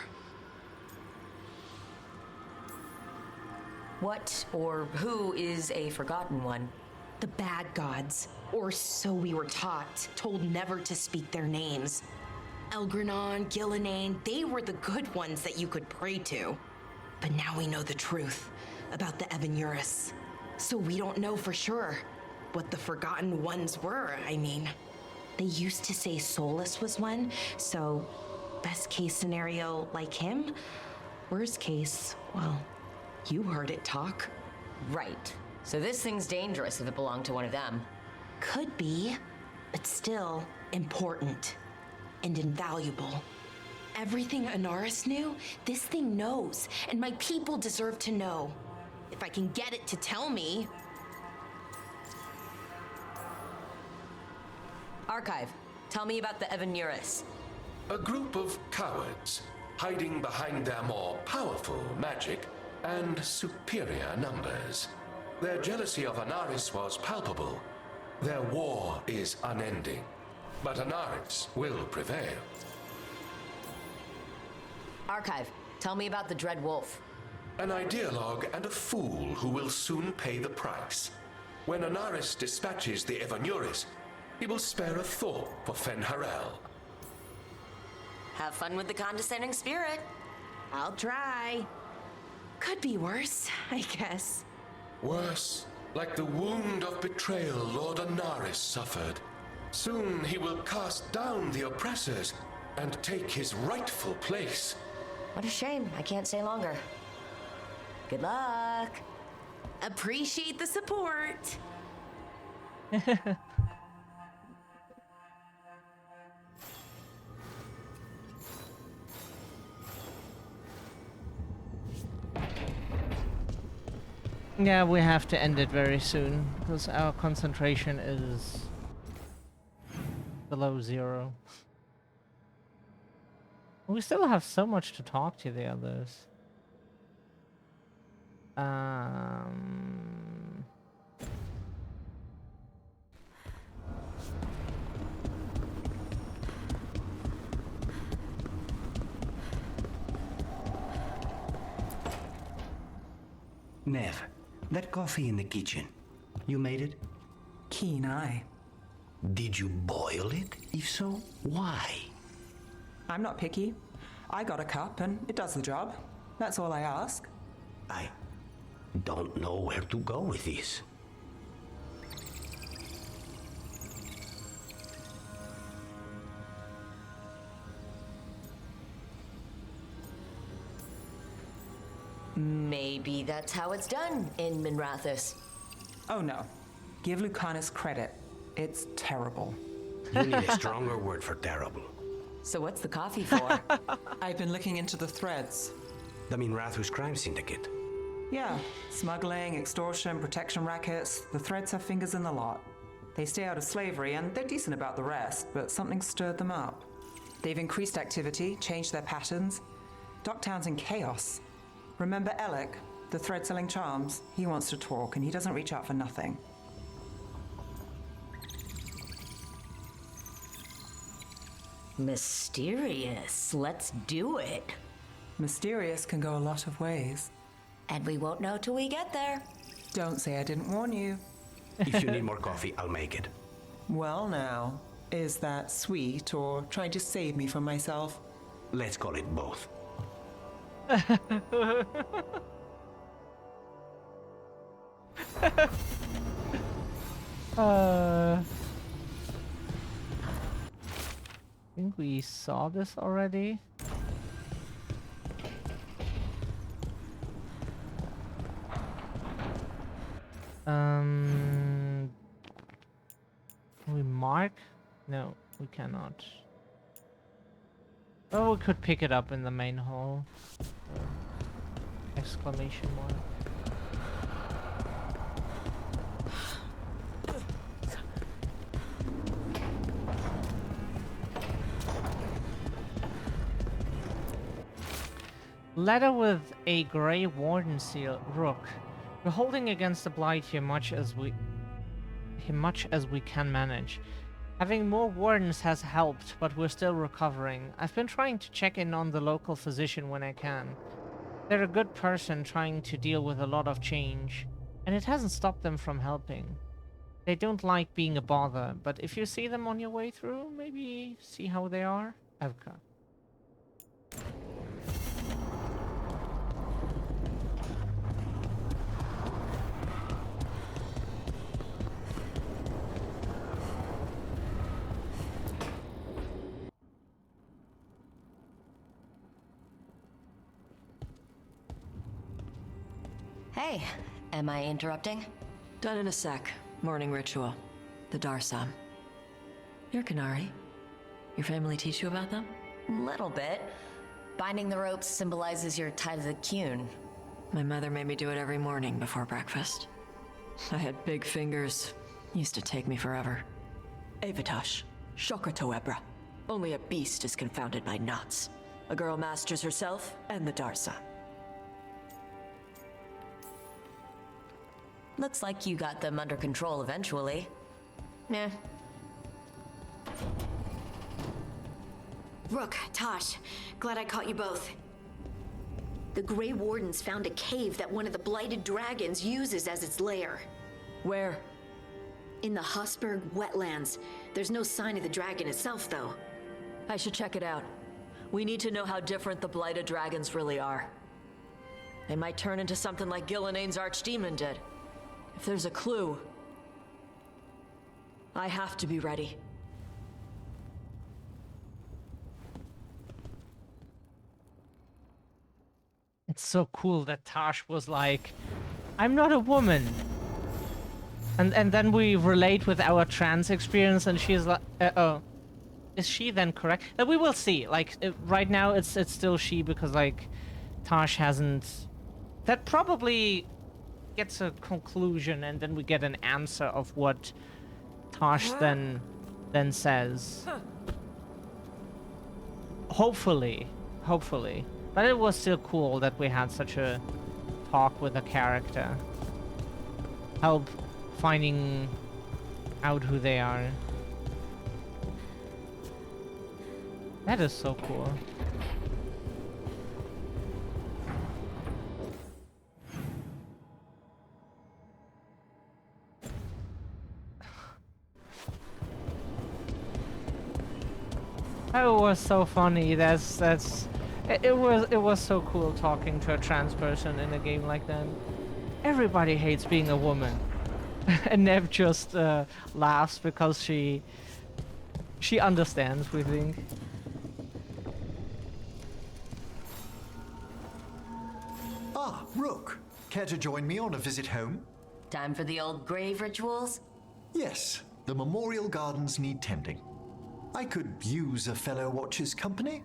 What or who is a Forgotten One? The bad gods, or so we were taught, told never to speak their names. Elgranon, Gillenane, they were the good ones that you could pray to. But now we know the truth about the Evan-Urus. So we don't know for sure what the Forgotten Ones were, I mean. They used to say Solus was one, so best case scenario, like him. Worst case, well, you heard it talk. Right. So this thing's dangerous if it belonged to one of them. Could be, but still important and invaluable. Everything Anaris knew, this thing knows, and my people deserve to know. If I can get it to tell me. Archive, tell me about the Evanuris. A group of cowards hiding behind their more powerful magic and superior numbers. Their jealousy of Anaris was palpable. Their war is unending, but Anaris will prevail. Archive, tell me about the Dread Wolf. An ideologue and a fool who will soon pay the price. When Anaris dispatches the Evanuris, he will spare a thought for Fen'Harel. Have fun with the condescending spirit. I'll try. Could be worse, I guess. Worse, like the wound of betrayal Lord Anaris suffered. Soon he will cast down the oppressors and take his rightful place. What a shame. I can't stay longer. Good luck. Appreciate the support. Yeah, we have to end it very soon because our concentration is below 0. We still have so much to talk to the others. Nev, that coffee in the kitchen, you made it? Keen eye. Did you boil it? If so, why? I'm not picky. I got a cup and it does the job. That's all I ask. I don't know where to go with this. Maybe that's how it's done in Minrathous. Oh no. Give Lucanus credit. It's terrible. You need a stronger word for terrible. So what's the coffee for? I've been looking into the threads. The Minrathous crime syndicate. Yeah, smuggling, extortion, protection rackets. The threads have fingers in the lot. They stay out of slavery and they're decent about the rest, but something stirred them up. They've increased activity, changed their patterns. Docktown's in chaos. Remember Alec, the thread-selling charms? He wants to talk and he doesn't reach out for nothing. Mysterious. Let's do it. Mysterious can go a lot of ways. And we won't know till we get there. Don't say I didn't warn you. If you need more coffee, I'll make it. Well now, is that sweet or trying to save me from myself? Let's call it both. I think we saw this already. Can we mark? No, we cannot. Oh, we could pick it up in the main hall. Exclamation mark. Letter with a Grey Warden seal, Rook. We're holding against the Blight here much as we can manage. Having more wardens has helped, but we're still recovering. I've been trying to check in on the local physician when I can. They're a good person trying to deal with a lot of change, and it hasn't stopped them from helping. They don't like being a bother, but if you see them on your way through, maybe see how they are. Evka. Hey, am I interrupting? Done in a sec. Morning ritual. The Darsam. You're Canary. Your family teach you about them? Little bit. Binding the ropes symbolizes your tie to the Qun. My mother made me do it every morning before breakfast. I had big fingers. Used to take me forever. Avatash. Shokratoebra. Only a beast is confounded by knots. A girl masters herself and the Darsa. Looks like you got them under control eventually. Meh. Rook, Tosh, glad I caught you both. The Grey Wardens found a cave that one of the Blighted Dragons uses as its lair. Where? In the Husberg wetlands. There's no sign of the dragon itself, though. I should check it out. We need to know how different the Blighted Dragons really are. They might turn into something like Gillenane's archdemon did. If there's a clue, I have to be ready. It's so cool that Tosh was like, I'm not a woman. And then we relate with our trans experience and she's like, oh. Is she then correct? We will see. Like, right now it's still she because, like, Tosh hasn't... That probably gets a conclusion and then we get an answer of what Tosh then says. Hopefully. But it was still cool that we had such a talk with a character. Help finding out who they are. That is so cool. That was so funny. It was so cool talking to a trans person in a game like that. Everybody hates being a woman. And Nev just laughs because she understands, we think. Ah, Rook. Care to join me on a visit home? Time for the old grave rituals? Yes, the memorial gardens need tending. I could use a fellow watcher's company.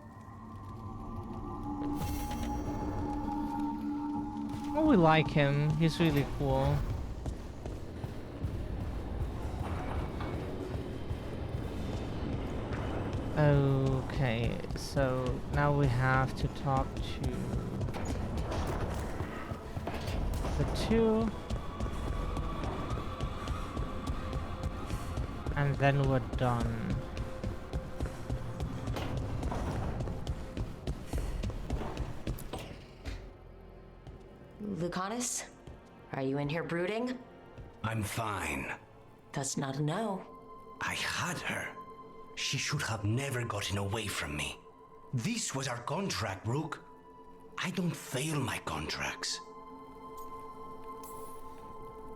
Oh, we like him. He's really cool. Okay, so now we have to talk to the two. And then we're done. Lucanus? Are you in here brooding? I'm fine. That's not a no. I had her. She should have never gotten away from me. This was our contract, Rook. I don't fail my contracts.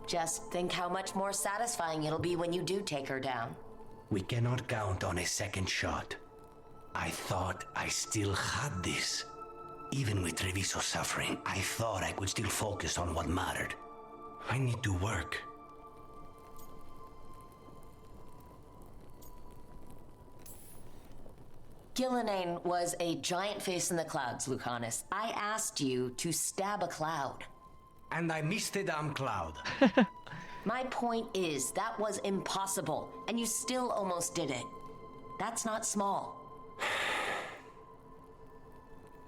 Just think how much more satisfying it'll be when you do take her down. We cannot count on a second shot. I thought I still had this. Even with Treviso suffering, I thought I could still focus on what mattered. I need to work. Gillenane was a giant face in the clouds, Lucanus. I asked you to stab a cloud. And I missed the damn cloud. My point is, that was impossible, and you still almost did it. That's not small.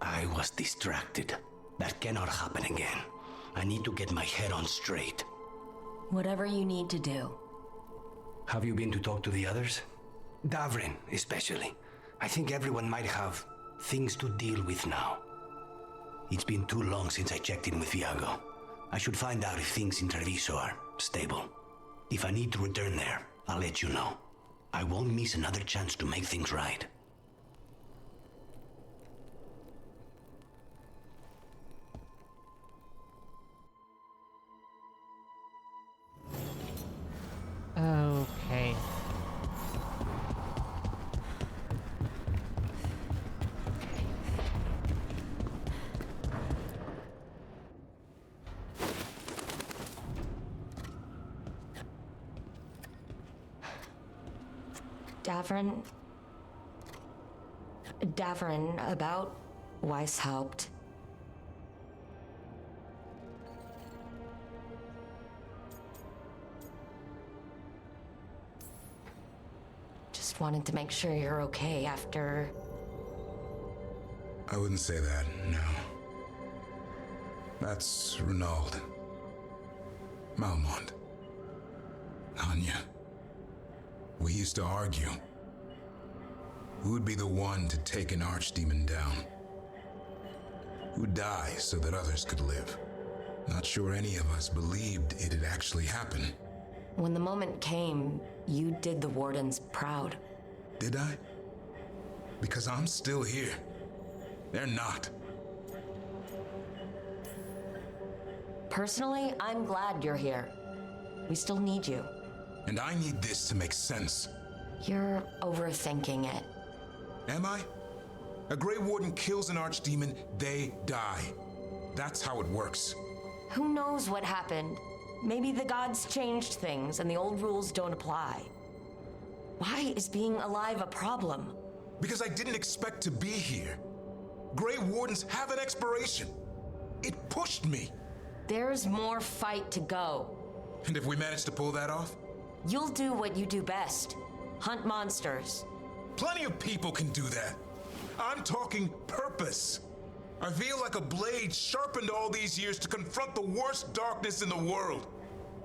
I was distracted. That cannot happen again. I need to get my head on straight. Whatever you need to do. Have you been to talk to the others? Davrin, especially. I think everyone might have things to deal with now. It's been too long since I checked in with Viago. I should find out if things in Treviso are stable. If I need to return there, I'll let you know. I won't miss another chance to make things right. Okay. Davrin, about Weishaupt. Just wanted to make sure you're okay after... I wouldn't say that, no. That's Renaud. Malmont. Anya. We used to argue. Who would be the one to take an archdemon down? Who'd die so that others could live? Not sure any of us believed it'd actually happen. When the moment came, you did the Wardens proud. Did I? Because I'm still here. They're not. Personally, I'm glad you're here. We still need you. And I need this to make sense. You're overthinking it. Am I? A Grey Warden kills an archdemon, they die. That's how it works. Who knows what happened? Maybe the gods changed things and the old rules don't apply. Why is being alive a problem? Because I didn't expect to be here. Grey Wardens have an expiration. It pushed me. There's more fight to go. And if we manage to pull that off? You'll do what you do best. Hunt monsters. Plenty of people can do that. I'm talking purpose. I feel like a blade sharpened all these years to confront the worst darkness in the world.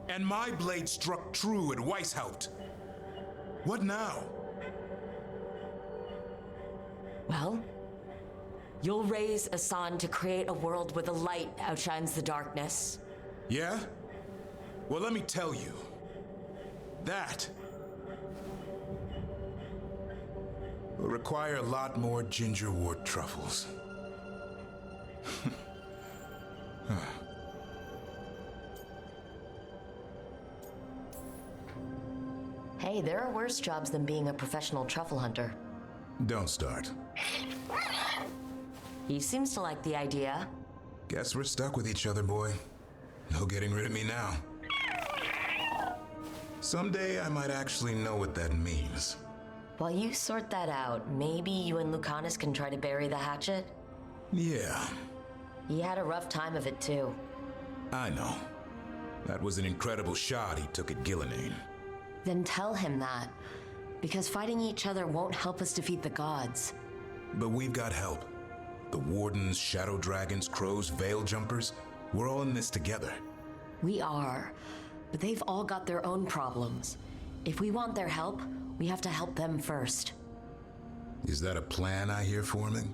And my blade struck true at Weishaupt. What now? Well, you'll raise Asan to create a world where the light outshines the darkness. Yeah? Well, let me tell you. That will require a lot more gingerwort truffles. Hey, there are worse jobs than being a professional truffle hunter. Don't start. He seems to like the idea. Guess we're stuck with each other, boy. No getting rid of me now. Someday I might actually know what that means. While you sort that out, maybe you and Lucanus can try to bury the hatchet? Yeah. He had a rough time of it, too. I know. That was an incredible shot he took at Gillenane. Then tell him that. Because fighting each other won't help us defeat the gods. But we've got help. The Wardens, Shadow Dragons, Crows, Veil Jumpers, we're all in this together. We are. But they've all got their own problems. If we want their help, we have to help them first. Is that a plan I hear forming?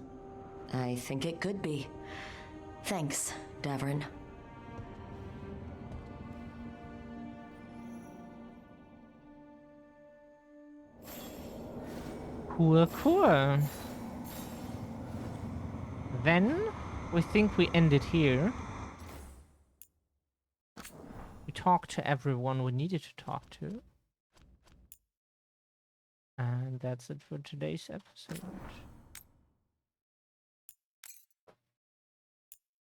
I think it could be. Thanks, Davrin. Cool. Then, we think we end it here. We talked to everyone we needed to talk to. And that's it for today's episode.